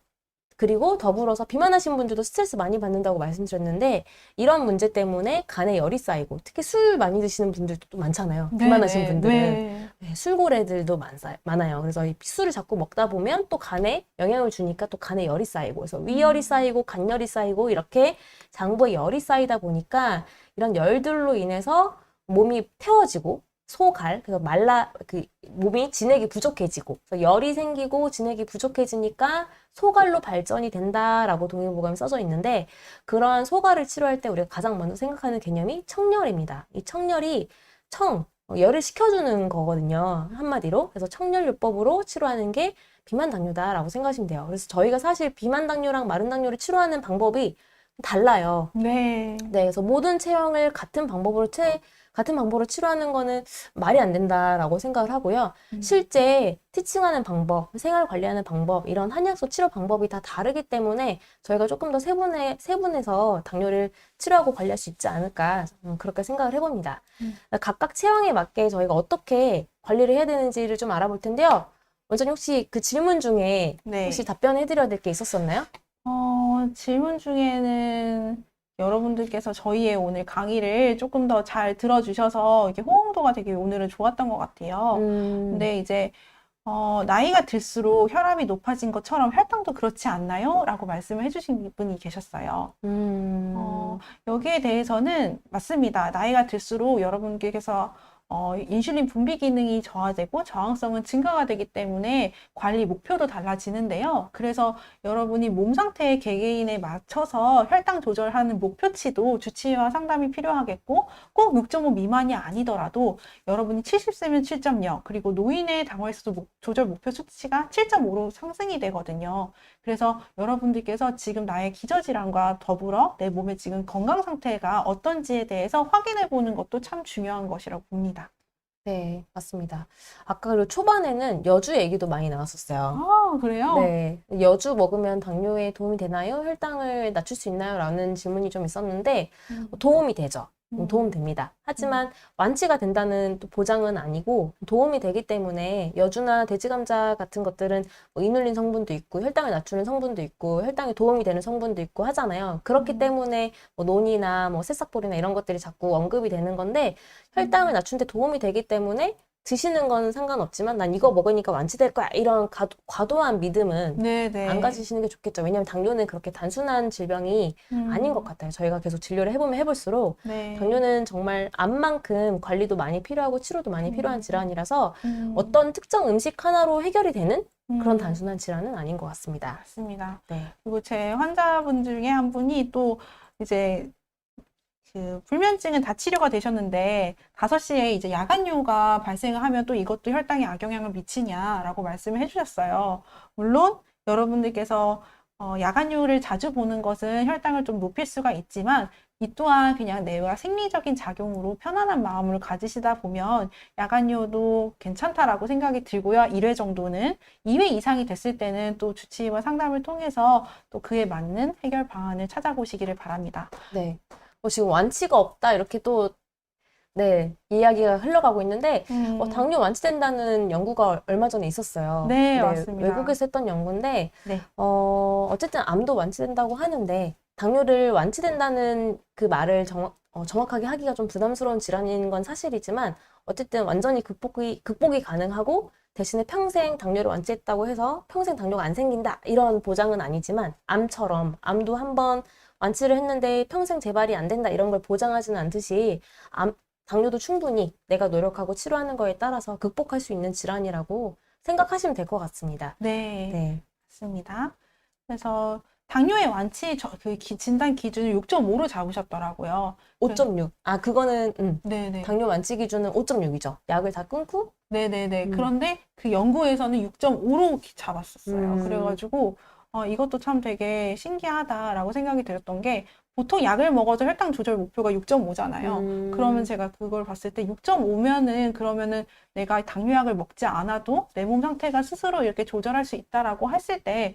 그리고 더불어서 비만하신 분들도 스트레스 많이 받는다고 말씀드렸는데 이런 문제 때문에 간에 열이 쌓이고 특히 술 많이 드시는 분들도 또 많잖아요. 비만하신 분들은. 네, 술고래들도 많아요. 그래서 이 술을 자꾸 먹다 보면 또 간에 영향을 주니까 또 간에 열이 쌓이고 그래서 위열이 쌓이고 간열이 쌓이고 이렇게 장부에 열이 쌓이다 보니까 이런 열들로 인해서 몸이 태워지고 소갈, 그래서 몸이 진액이 부족해지고, 그래서 열이 생기고 진액이 부족해지니까 소갈로 발전이 된다라고 동의보감에 써져 있는데, 그러한 소갈을 치료할 때 우리가 가장 먼저 생각하는 개념이 청열입니다. 이 청열이 열을 식혀주는 거거든요. 한마디로. 그래서 청열요법으로 치료하는 게 비만 당뇨다라고 생각하시면 돼요. 그래서 저희가 사실 비만 당뇨랑 마른 당뇨를 치료하는 방법이 달라요. 네. 그래서 모든 체형을 같은 방법으로 치료하는 거는 말이 안 된다라고 생각을 하고요. 실제 티칭하는 방법, 생활 관리하는 방법, 이런 한약소 치료 방법이 다 다르기 때문에 저희가 조금 더 세분해서 당뇨를 치료하고 관리할 수 있지 않을까 그렇게 생각을 해봅니다. 각각 체형에 맞게 저희가 어떻게 관리를 해야 되는지를 좀 알아볼 텐데요. 원장님 혹시 그 질문 중에 네. 혹시 답변해드려야 될 게 있었었나요? 질문 중에는 여러분들께서 저희의 오늘 강의를 조금 더 잘 들어주셔서 이렇게 호응도가 되게 오늘은 좋았던 것 같아요. 근데 이제 나이가 들수록 혈압이 높아진 것처럼 혈당도 그렇지 않나요? 라고 말씀을 해주신 분이 계셨어요. 여기에 대해서는 맞습니다. 나이가 들수록 여러분께서 인슐린 분비 기능이 저하되고 저항성은 증가가 되기 때문에 관리 목표도 달라지는데요. 그래서 여러분이 몸 상태의 개개인에 맞춰서 혈당 조절하는 목표치도 주치의와 상담이 필요하겠고 꼭 6.5 미만이 아니더라도 여러분이 70세면 7.0 그리고 노인의 당화에서도 조절 목표 수치가 7.5로 상승이 되거든요. 그래서 여러분들께서 지금 나의 기저질환과 더불어 내 몸의 지금 건강 상태가 어떤지에 대해서 확인해 보는 것도 참 중요한 것이라고 봅니다. 네, 맞습니다. 아까 그리고 초반에는 여주 얘기도 많이 나왔었어요. 아, 그래요? 네, 여주 먹으면 당뇨에 도움이 되나요? 혈당을 낮출 수 있나요? 라는 질문이 좀 있었는데 도움이 되죠. 도움됩니다. 하지만 완치가 된다는 또 보장은 아니고 도움이 되기 때문에 여주나 돼지감자 같은 것들은 뭐 이눌린 성분도 있고 혈당을 낮추는 성분도 있고 혈당에 도움이 되는 성분도 있고 하잖아요. 그렇기 때문에 뭐 논이나 뭐 새싹볼이나 이런 것들이 자꾸 언급이 되는 건데 혈당을 낮추는 데 도움이 되기 때문에 드시는 건 상관없지만 난 이거 먹으니까 완치될 거야 이런 과도한 믿음은 네네. 안 가지시는 게 좋겠죠. 왜냐하면 당뇨는 그렇게 단순한 질병이 아닌 것 같아요. 저희가 계속 진료를 해보면 해볼수록 네. 당뇨는 정말 암만큼 관리도 많이 필요하고 치료도 많이 필요한 질환이라서 어떤 특정 음식 하나로 해결이 되는 그런 단순한 질환은 아닌 것 같습니다. 맞습니다. 네. 그리고 제 환자분 중에 한 분이 또 이제 그 불면증은 다 치료가 되셨는데 5시에 이제 야간뇨가 발생을 하면 또 이것도 혈당에 악영향을 미치냐라고 말씀을 해주셨어요. 물론 여러분들께서 야간뇨를 자주 보는 것은 혈당을 좀 높일 수가 있지만 이 또한 그냥 내와 생리적인 작용으로 편안한 마음을 가지시다 보면 야간뇨도 괜찮다라고 생각이 들고요. 1회 정도는 2회 이상이 됐을 때는 또 주치의와 상담을 통해서 또 그에 맞는 해결 방안을 찾아보시기를 바랍니다. 네. 지금 완치가 없다 이렇게 또 네, 이야기가 흘러가고 있는데 당뇨 완치된다는 연구가 얼마 전에 있었어요. 네, 맞습니다. 외국에서 했던 연구인데 네. 어쨌든 암도 완치된다고 하는데 당뇨를 완치된다는 그 말을 정확하게 하기가 좀 부담스러운 질환인 건 사실이지만 어쨌든 완전히 극복이 가능하고 대신에 평생 당뇨를 완치했다고 해서 평생 당뇨가 안 생긴다 이런 보장은 아니지만 암처럼 암도 한번 완치를 했는데 평생 재발이 안 된다 이런 걸 보장하지는 않듯이 당뇨도 충분히 내가 노력하고 치료하는 거에 따라서 극복할 수 있는 질환이라고 생각하시면 될 것 같습니다. 네, 네. 맞습니다. 그래서 당뇨의 완치 진단 기준을 6.5로 잡으셨더라고요. 5.6. 아, 그거는 네네. 당뇨 완치 기준은 5.6이죠. 약을 다 끊고. 네네네. 그런데 그 연구에서는 6.5로 잡았었어요. 음. 그래가지고 이것도 참 되게 신기하다라고 생각이 들었던 게 보통 약을 먹어도 혈당 조절 목표가 6.5잖아요. 그러면 제가 그걸 봤을 때 6.5면은 그러면은 내가 당뇨약을 먹지 않아도 내 몸 상태가 스스로 이렇게 조절할 수 있다라고 했을 때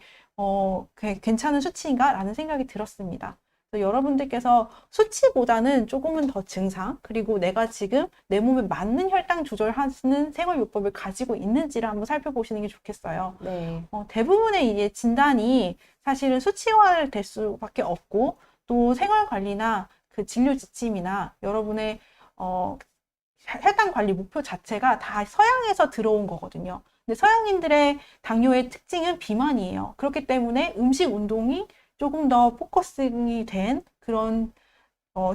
괜찮은 수치인가라는 생각이 들었습니다. 그래서 여러분들께서 수치보다는 조금은 더 증상, 그리고 내가 지금 내 몸에 맞는 혈당 조절하는 생활요법을 가지고 있는지를 한번 살펴보시는 게 좋겠어요. 네. 대부분의 이제 진단이 사실은 수치화될 수밖에 없고, 또 생활관리나 그 진료 지침이나 여러분의 혈당 관리 목표 자체가 다 서양에서 들어온 거거든요. 근데 서양인들의 당뇨의 특징은 비만이에요. 그렇기 때문에 음식 운동이 조금 더 포커싱이 된 그런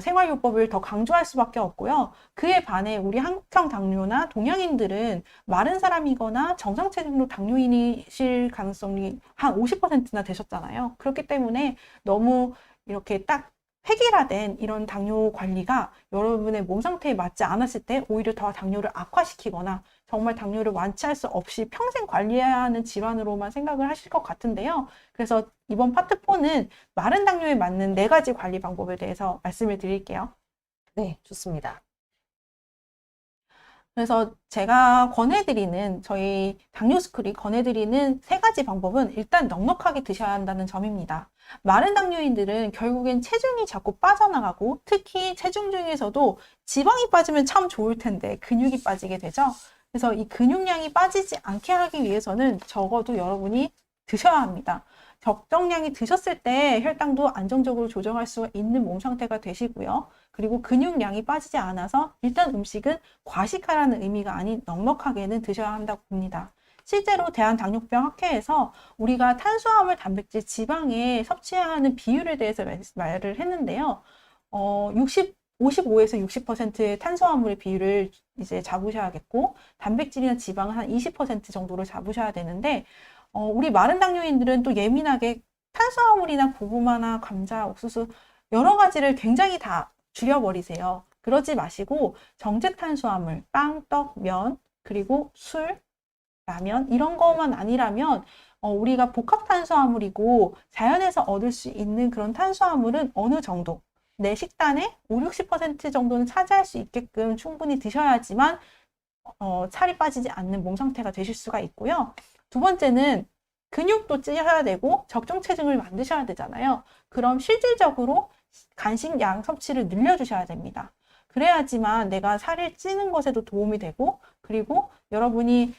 생활요법을 더 강조할 수밖에 없고요. 그에 반해 우리 한국형 당뇨나 동양인들은 마른 사람이거나 정상 체중로 당뇨인이실 가능성이 한 50%나 되셨잖아요. 그렇기 때문에 너무 이렇게 딱 획일화된 이런 당뇨 관리가 여러분의 몸 상태에 맞지 않았을 때 오히려 더 당뇨를 악화시키거나 정말 당뇨를 완치할 수 없이 평생 관리해야 하는 질환으로만 생각을 하실 것 같은데요. 그래서 이번 파트 4는 마른 당뇨에 맞는 4가지 관리 방법에 대해서 말씀을 드릴게요. 네, 좋습니다. 그래서 저희 당뇨스쿨이 권해드리는 3가지 방법은 일단 넉넉하게 드셔야 한다는 점입니다. 마른 당뇨인들은 결국엔 체중이 자꾸 빠져나가고, 특히 체중 중에서도 지방이 빠지면 참 좋을 텐데 근육이 빠지게 되죠. 그래서 이 근육량이 빠지지 않게 하기 위해서는 적어도 여러분이 드셔야 합니다. 적정량이 드셨을 때 혈당도 안정적으로 조정할 수 있는 몸 상태가 되시고요. 그리고 근육량이 빠지지 않아서 일단 음식은 과식하라는 의미가 아닌 넉넉하게는 드셔야 한다고 봅니다. 실제로 대한당뇨병 학회에서 우리가 탄수화물, 단백질, 지방에 섭취해야 하는 비율에 대해서 말을 했는데요. 55에서 60%의 탄수화물의 비율을 이제 잡으셔야겠고, 단백질이나 지방은 한 20% 정도로 잡으셔야 되는데, 우리 마른 당뇨인들은 또 예민하게 탄수화물이나 고구마나 감자, 옥수수 여러 가지를 굉장히 다 줄여버리세요. 그러지 마시고 정제 탄수화물, 빵, 떡, 면, 그리고 술, 라면 이런 것만 아니라면 우리가 복합 탄수화물이고 자연에서 얻을 수 있는 그런 탄수화물은 어느 정도 내 식단의 5, 60% 정도는 차지할 수 있게끔 충분히 드셔야지만 살이 빠지지 않는 몸 상태가 되실 수가 있고요. 두 번째는 근육도 찌셔야 되고 적정 체중을 만드셔야 되잖아요. 그럼 실질적으로 간식 양 섭취를 늘려주셔야 됩니다. 그래야지만 내가 살을 찌는 것에도 도움이 되고, 그리고 여러분이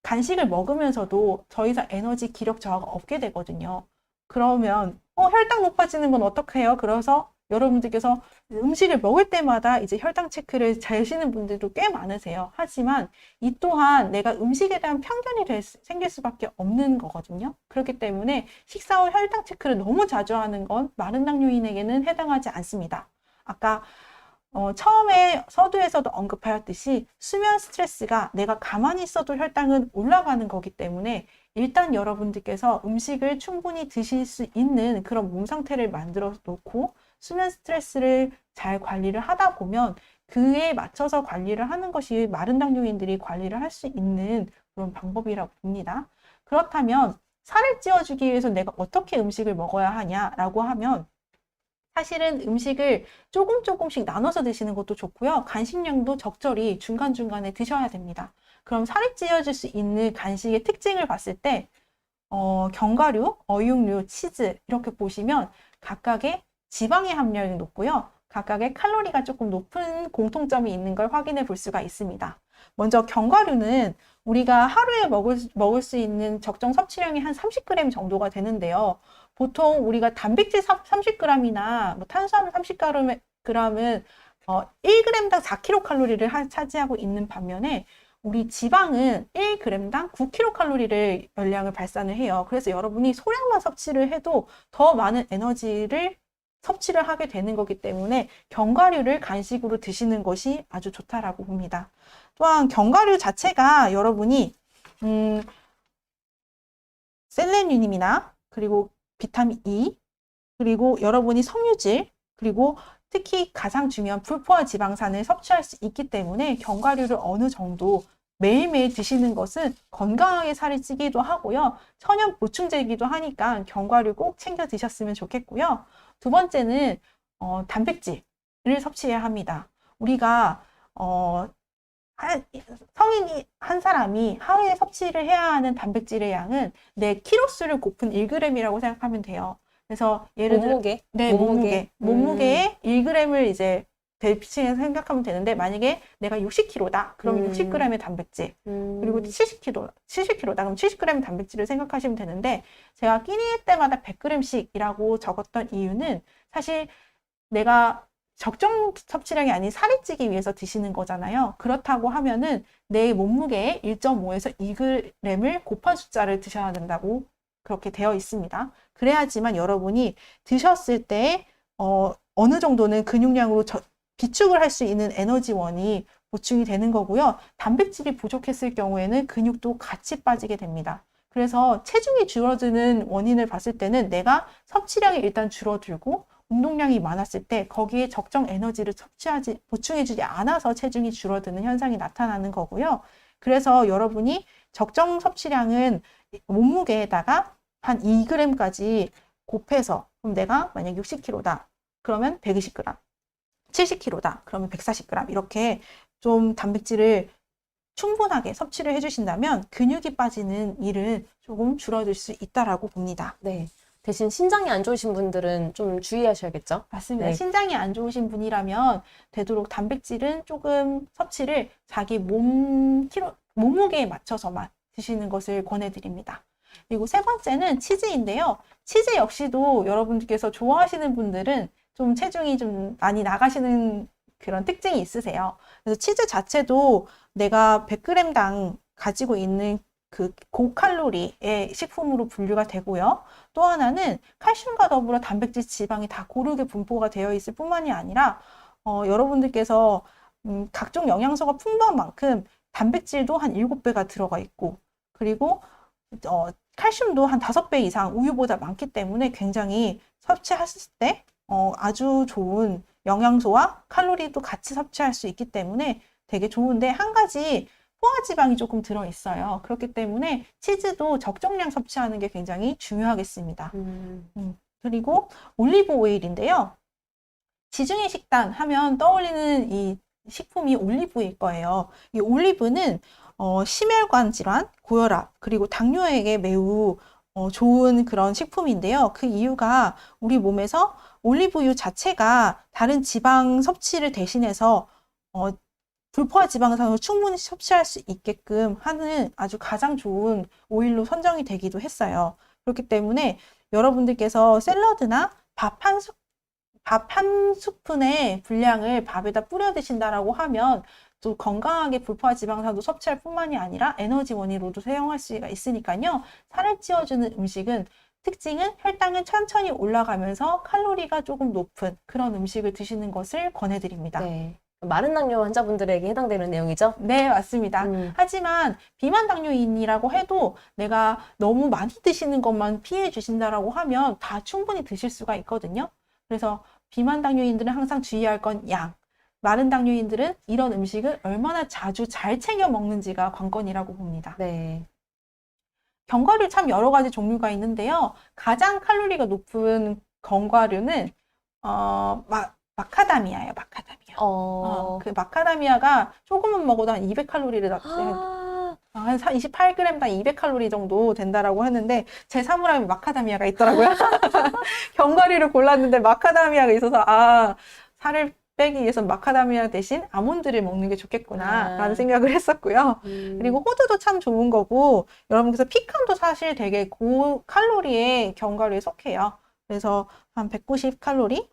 간식을 먹으면서도 더 이상 에너지, 기력 저하가 없게 되거든요. 그러면 혈당 높아지는 건 어떡해요? 그래서 여러분들께서 음식을 먹을 때마다 이제 혈당 체크를 재시는 분들도 꽤 많으세요. 하지만 이 또한 내가 음식에 대한 편견이 생길 수밖에 없는 거거든요. 그렇기 때문에 식사 후 혈당 체크를 너무 자주 하는 건 마른 당뇨인에게는 해당하지 않습니다. 아까 처음에 서두에서도 언급하였듯이 수면 스트레스가 내가 가만히 있어도 혈당은 올라가는 거기 때문에 일단 여러분들께서 음식을 충분히 드실 수 있는 그런 몸 상태를 만들어 놓고 수면 스트레스를 잘 관리를 하다 보면 그에 맞춰서 관리를 하는 것이 마른 당뇨인들이 관리를 할 수 있는 그런 방법이라고 봅니다. 그렇다면 살을 찌워주기 위해서 내가 어떻게 음식을 먹어야 하냐라고 하면 사실은 음식을 조금씩 나눠서 드시는 것도 좋고요. 간식량도 적절히 중간중간에 드셔야 됩니다. 그럼 살이 찌워질 수 있는 간식의 특징을 봤을 때 견과류, 어육류, 치즈 이렇게 보시면 각각의 지방의 함량이 높고요. 각각의 칼로리가 조금 높은 공통점이 있는 걸 확인해 볼 수가 있습니다. 먼저 견과류는 우리가 하루에 먹을 수 있는 적정 섭취량이 한 30g 정도가 되는데요. 보통 우리가 단백질 30g이나 탄수화물 30g은 1g당 4kcal를 차지하고 있는 반면에 우리 지방은 1g당 9kcal를 열량을 발산을 해요. 그래서 여러분이 소량만 섭취를 해도 더 많은 에너지를 섭취를 하게 되는 거기 때문에 견과류를 간식으로 드시는 것이 아주 좋다라고 봅니다. 또한 견과류 자체가 여러분이 셀레늄이나 그리고 비타민 E, 그리고 여러분이 섬유질, 그리고 특히 가장 중요한 불포화 지방산을 섭취할 수 있기 때문에 견과류를 어느 정도 매일매일 드시는 것은 건강하게 살이 찌기도 하고요. 천연 보충제이기도 하니까 견과류 꼭 챙겨 드셨으면 좋겠고요. 두 번째는 단백질을 섭취해야 합니다. 우리가 성인이 한 사람이 하루에 섭취를 해야 하는 단백질의 양은 내 키로수를 곱한 1g이라고 생각하면 돼요. 그래서 예를 들어 몸무게? 네, 몸무게에 1g을 이제 대비층에서 생각하면 되는데, 만약에 내가 60kg다. 그럼 60g의 단백질. 그리고 70kg다. 그럼 70g의 단백질을 생각하시면 되는데, 제가 끼니 때마다 100g씩이라고 적었던 이유는 사실 내가 적정 섭취량이 아닌 살이 찌기 위해서 드시는 거잖아요. 그렇다고 하면은 내 몸무게의 1.5에서 2g을 곱한 숫자를 드셔야 된다고 그렇게 되어 있습니다. 그래야지만 여러분이 드셨을 때 어느 정도는 근육량으로 비축을 할 수 있는 에너지원이 보충이 되는 거고요. 단백질이 부족했을 경우에는 근육도 같이 빠지게 됩니다. 그래서 체중이 줄어드는 원인을 봤을 때는 내가 섭취량이 일단 줄어들고 운동량이 많았을 때 거기에 적정 에너지를 보충해주지 않아서 체중이 줄어드는 현상이 나타나는 거고요. 그래서 여러분이 적정 섭취량은 몸무게에다가 한 2g까지 곱해서, 그럼 내가 만약 60kg다. 그러면 120g. 70kg다. 그러면 140g. 이렇게 좀 단백질을 충분하게 섭취를 해주신다면 근육이 빠지는 일은 조금 줄어들 수 있다라고 봅니다. 네. 대신 신장이 안 좋으신 분들은 좀 주의하셔야겠죠? 맞습니다. 네. 신장이 안 좋으신 분이라면 되도록 단백질은 조금 섭취를 자기 몸무게에 맞춰서만 드시는 것을 권해드립니다. 그리고 세 번째는 치즈인데요. 치즈 역시도 여러분들께서 좋아하시는 분들은 좀 체중이 좀 많이 나가시는 그런 특징이 있으세요. 그래서 치즈 자체도 내가 100g당 가지고 있는 그 고칼로리의 식품으로 분류가 되고요. 또 하나는 칼슘과 더불어 단백질, 지방이 다 고르게 분포가 되어 있을 뿐만이 아니라 여러분들께서 각종 영양소가 풍부한 만큼 단백질도 한 7배가 들어가 있고, 그리고 칼슘도 한 5배 이상 우유보다 많기 때문에 굉장히 섭취했을 때 아주 좋은 영양소와 칼로리도 같이 섭취할 수 있기 때문에 되게 좋은데, 한 가지 포화지방이 조금 들어있어요. 그렇기 때문에 치즈도 적정량 섭취하는 게 굉장히 중요하겠습니다. 그리고 올리브 오일인데요. 지중해 식단 하면 떠올리는 이 식품이 올리브일 거예요. 이 올리브는 심혈관 질환, 고혈압, 그리고 당뇨에게 매우 좋은 그런 식품인데요. 그 이유가 우리 몸에서 올리브유 자체가 다른 지방 섭취를 대신해서 불포화 지방산을 충분히 섭취할 수 있게끔 하는 아주 가장 좋은 오일로 선정이 되기도 했어요. 그렇기 때문에 여러분들께서 샐러드나 밥 한 스푼의 분량을 밥에다 뿌려 드신다라고 하면 또 건강하게 불포화 지방산도 섭취할 뿐만이 아니라 에너지원으로도 사용할 수가 있으니까요. 살을 찌워주는 음식은 특징은 혈당은 천천히 올라가면서 칼로리가 조금 높은 그런 음식을 드시는 것을 권해드립니다. 네. 마른 당뇨 환자분들에게 해당되는 내용이죠? 네, 맞습니다. 하지만 비만 당뇨인이라고 해도 내가 너무 많이 드시는 것만 피해 주신다라고 하면 다 충분히 드실 수가 있거든요. 그래서 비만 당뇨인들은 항상 주의할 건 양. 마른 당뇨인들은 이런 음식을 얼마나 자주 잘 챙겨 먹는지가 관건이라고 봅니다. 네. 견과류 참 여러 가지 종류가 있는데요. 가장 칼로리가 높은 견과류는 마카다미아예요. 마카다미아. 그 마카다미아가 조금만 먹어도 한 200칼로리를 한 28g당 200칼로리 정도 된다라고 했는데, 제 사물함에 마카다미아가 있더라고요. 견과류를 골랐는데 마카다미아가 있어서 살을 빼기 위해서 마카다미아 대신 아몬드를 먹는 게 좋겠구나 라는 생각을 했었고요. 그리고 호두도 참 좋은 거고, 여러분께서 피칸도 사실 되게 고칼로리의 견과류에 속해요. 그래서 한 190칼로리?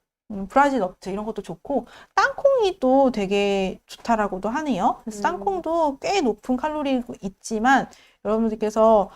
브라질 너트 이런 것도 좋고, 땅콩이 또 되게 좋다라고도 하네요. 그래서 땅콩도 꽤 높은 칼로리가 있지만, 여러분들께서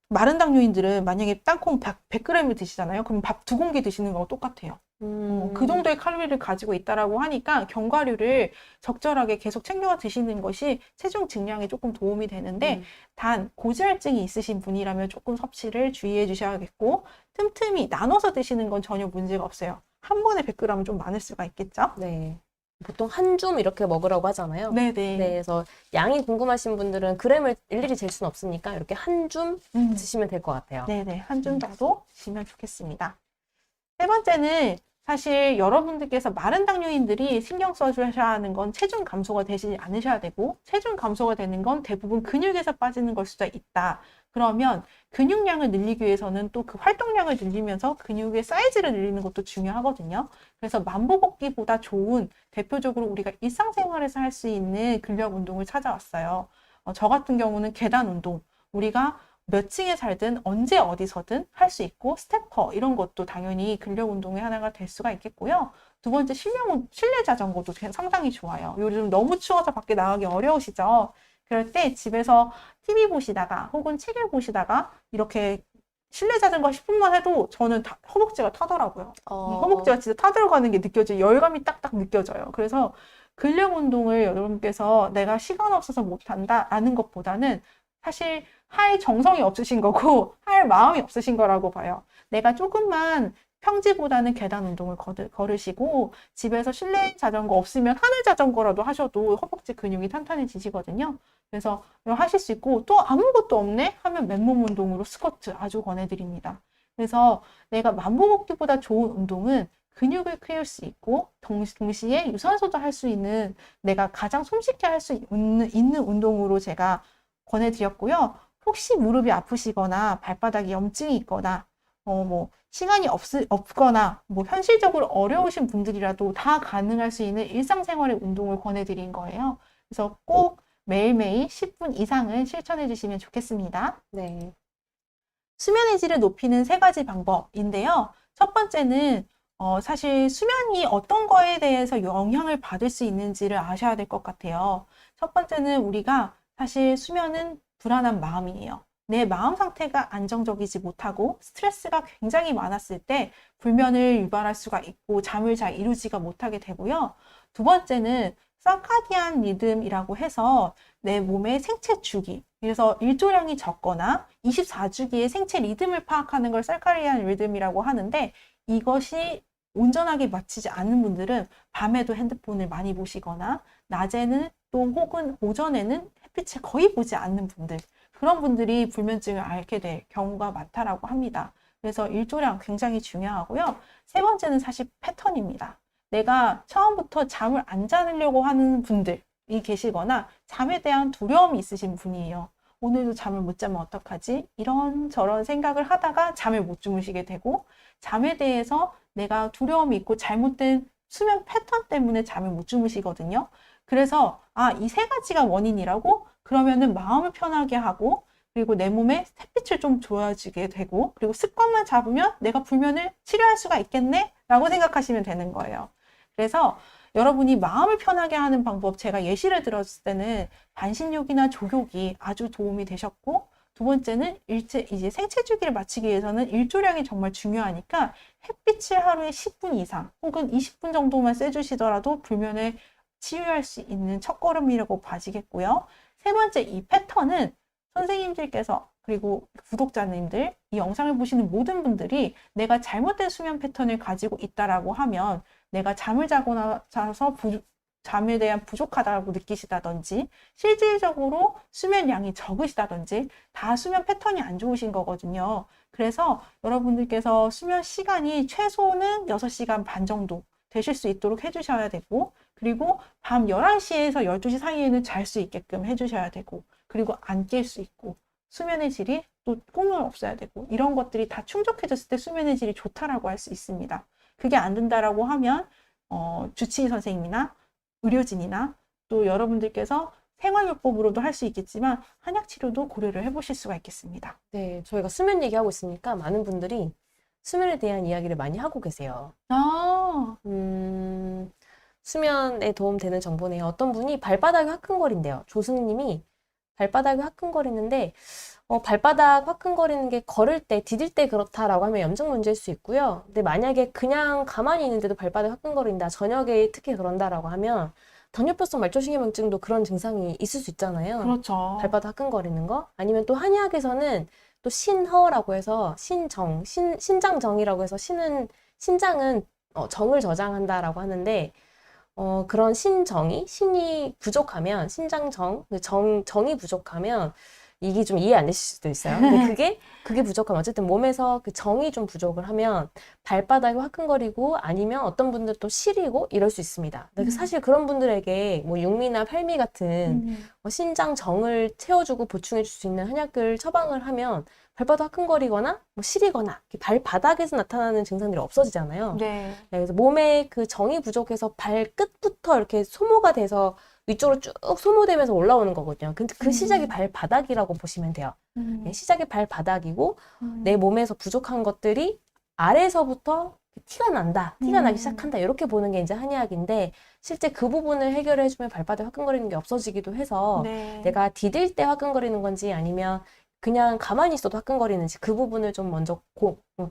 마른 당뇨인들은 만약에 땅콩 100g을 드시잖아요. 그럼 밥 2공기 드시는 거랑 똑같아요. 그 정도의 칼로리를 가지고 있다라고 하니까 견과류를 적절하게 계속 챙겨 드시는 것이 체중 증량에 조금 도움이 되는데 단 고지혈증이 있으신 분이라면 조금 섭취를 주의해 주셔야겠고 틈틈이 나눠서 드시는 건 전혀 문제가 없어요. 한 번에 100g은 좀 많을 수가 있겠죠? 네. 보통 한 줌 이렇게 먹으라고 하잖아요. 네네. 네, 그래서 양이 궁금하신 분들은 그램을 일일이 잴 수는 없으니까 이렇게 한 줌 드시면 될 것 같아요. 네네. 한 줌 정도 드시면 좋겠습니다. 세 번째는 사실 여러분들께서 마른 당뇨인들이 신경 써주셔야 하는 건 체중 감소가 되지 않으셔야 되고 체중 감소가 되는 건 대부분 근육에서 빠지는 걸 수도 있다. 그러면 근육량을 늘리기 위해서는 또 그 활동량을 늘리면서 근육의 사이즈를 늘리는 것도 중요하거든요. 그래서 만보걷기보다 좋은 대표적으로 우리가 일상생활에서 할 수 있는 근력 운동을 찾아왔어요. 저 같은 경우는 계단 운동. 우리가 몇 층에 살든 언제 어디서든 할 수 있고 스태퍼 이런 것도 당연히 근력 운동의 하나가 될 수가 있겠고요. 두 번째 실내 자전거도 상당히 좋아요. 요즘 너무 추워서 밖에 나가기 어려우시죠? 그럴 때 집에서 TV 보시다가 혹은 책을 보시다가 이렇게 실내 자전거 10분만 해도 저는 허벅지가 타더라고요. 허벅지가 진짜 타들어가는 게 느껴져요. 열감이 딱딱 느껴져요. 그래서 근력 운동을 여러분께서 내가 시간 없어서 못한다 라는 것보다는 사실 할 정성이 없으신 거고 할 마음이 없으신 거라고 봐요. 내가 조금만 평지보다는 계단 운동을 걸으시고 집에서 실내 자전거 없으면 하늘 자전거라도 하셔도 허벅지 근육이 탄탄해지시거든요. 그래서 하실 수 있고 또 아무것도 없네 하면 맨몸 운동으로 스쿼트 아주 권해드립니다. 그래서 내가 만보걷기보다 좋은 운동은 근육을 키울 수 있고 동시에 유산소도 할 수 있는 내가 가장 손쉽게 할 수 있는 운동으로 제가 권해드렸고요. 혹시 무릎이 아프시거나 발바닥에 염증이 있거나 시간이 없거나 현실적으로 어려우신 분들이라도 다 가능할 수 있는 일상생활의 운동을 권해드린 거예요. 그래서 꼭 매일매일 10분 이상은 실천해 주시면 좋겠습니다. 네. 수면의 질을 높이는 3가지 방법인데요. 첫 번째는 사실 수면이 어떤 거에 대해서 영향을 받을 수 있는지를 아셔야 될 것 같아요. 첫 번째는 우리가 사실 수면은 불안한 마음이에요. 내 마음 상태가 안정적이지 못하고 스트레스가 굉장히 많았을 때 불면을 유발할 수가 있고 잠을 잘 이루지가 못하게 되고요. 두 번째는 서카디안 리듬이라고 해서 내 몸의 생체 주기, 그래서 일조량이 적거나 24주기의 생체 리듬을 파악하는 걸 서카디안 리듬이라고 하는데 이것이 온전하게 맞추지 않는 분들은 밤에도 핸드폰을 많이 보시거나 낮에는 또 혹은 오전에는 햇빛을 거의 보지 않는 분들, 그런 분들이 불면증을 앓게 될 경우가 많다라고 합니다. 그래서 일조량 굉장히 중요하고요. 세 번째는 사실 패턴입니다. 내가 처음부터 잠을 안 자려고 하는 분들이 계시거나 잠에 대한 두려움이 있으신 분이에요. 오늘도 잠을 못 자면 어떡하지? 이런저런 생각을 하다가 잠을 못 주무시게 되고 잠에 대해서 내가 두려움이 있고 잘못된 수면 패턴 때문에 잠을 못 주무시거든요. 그래서 이 3가지가 원인이라고? 그러면은 마음을 편하게 하고 그리고 내 몸에 햇빛을 좀 줘야지게 되고 그리고 습관만 잡으면 내가 불면을 치료할 수가 있겠네? 라고 생각하시면 되는 거예요. 그래서 여러분이 마음을 편하게 하는 방법 제가 예시를 들었을 때는 반신욕이나 족욕이 아주 도움이 되셨고 두 번째는 이제 생체 주기를 맞추기 위해서는 일조량이 정말 중요하니까 햇빛을 하루에 10분 이상 혹은 20분 정도만 쐬주시더라도 불면을 치유할 수 있는 첫걸음이라고 봐지겠고요. 세 번째, 이 패턴은 선생님들께서 그리고 구독자님들, 이 영상을 보시는 모든 분들이 내가 잘못된 수면 패턴을 가지고 있다라고 하면 내가 잠을 자서 잠에 대한 부족하다고 느끼시다든지 실질적으로 수면량이 적으시다든지 다 수면 패턴이 안 좋으신 거거든요. 그래서 여러분들께서 수면 시간이 최소는 6시간 반 정도 되실 수 있도록 해주셔야 되고 그리고 밤 11시에서 12시 사이에는 잘 수 있게끔 해주셔야 되고 그리고 안 깰 수 있고 수면의 질이 또 꿈은 없어야 되고 이런 것들이 다 충족해졌을 때 수면의 질이 좋다라고 할 수 있습니다. 그게 안 된다라고 하면 주치의 선생님이나 의료진이나 또 여러분들께서 생활요법으로도 할 수 있겠지만 한약 치료도 고려를 해보실 수가 있겠습니다. 네, 저희가 수면 얘기하고 있으니까 많은 분들이 수면에 대한 이야기를 많이 하고 계세요. 수면에 도움되는 정보네요. 어떤 분이 발바닥이 화끈거린대요. 조승님이 발바닥이 화끈거리는데 발바닥 화끈거리는 게 걸을 때, 디딜 때 그렇다라고 하면 염증 문제일 수 있고요. 근데 만약에 그냥 가만히 있는데도 발바닥이 화끈거린다, 저녁에 특히 그런다라고 하면 당뇨병성 말초신경염증도 그런 증상이 있을 수 있잖아요. 그렇죠. 발바닥 화끈거리는 거. 아니면 또 한의학에서는 또 신허라고 해서 신장정이라고 해서 신장은 정을 저장한다라고 하는데 그런 신이 부족하면, 정이 부족하면, 이게 좀 이해 안 되실 수도 있어요. 근데 그게 부족하면, 어쨌든 몸에서 그 정이 좀 부족을 하면, 발바닥이 화끈거리고, 아니면 어떤 분들 또 시리고, 이럴 수 있습니다. 근데 사실 그런 분들에게 뭐 육미나 팔미 같은 신장 정을 채워주고 보충해줄 수 있는 한약을 처방을 하면, 발바닥 화끈거리거나, 뭐 시리거나, 발바닥에서 나타나는 증상들이 없어지잖아요. 네. 그래서 몸에 그 정이 부족해서 발끝부터 이렇게 소모가 돼서 위쪽으로 쭉 소모되면서 올라오는 거거든요. 근데 그 시작이 발바닥이라고 보시면 돼요. 시작이 발바닥이고 내 몸에서 부족한 것들이 아래서부터 티가 난다, 티가 나기 시작한다, 이렇게 보는 게 이제 한의학인데, 실제 그 부분을 해결을 해주면 발바닥 화끈거리는 게 없어지기도 해서 네. 내가 디딜 때 화끈거리는 건지 아니면 그냥 가만히 있어도 화끈거리는지 그 부분을 좀 먼저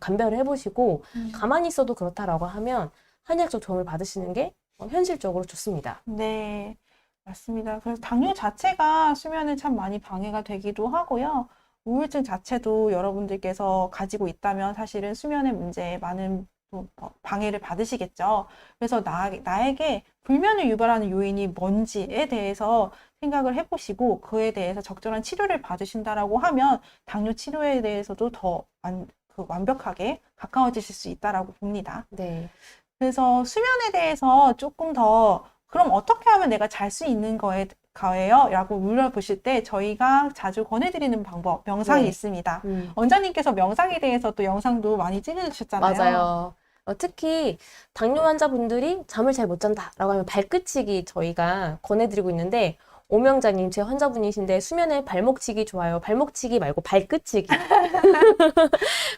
감별을 해보시고 가만히 있어도 그렇다라고 하면 한의학적 도움을 받으시는 게 현실적으로 좋습니다. 네, 맞습니다. 그래서 당뇨 자체가 수면에 참 많이 방해가 되기도 하고요. 우울증 자체도 여러분들께서 가지고 있다면 사실은 수면의 문제에 많은 또 방해를 받으시겠죠. 그래서 나에게 불면을 유발하는 요인이 뭔지에 대해서 생각을 해보시고 그에 대해서 적절한 치료를 받으신다라고 하면 당뇨 치료에 대해서도 더 완벽하게 가까워지실 수 있다라고 봅니다. 네. 그래서 수면에 대해서 조금 더 그럼 어떻게 하면 내가 잘 수 있는 거예요? 라고 물어보실 때 저희가 자주 권해드리는 방법, 명상이 네. 있습니다. 원장님께서 명상에 대해서 또 영상도 많이 찍으셨잖아요. 맞아요. 특히 당뇨 환자분들이 잠을 잘 못 잔다라고 하면 발끝치기 저희가 권해드리고 있는데, 오명자님 제 환자분이신데 수면에 발목치기 좋아요. 발목치기 말고 발끝치기.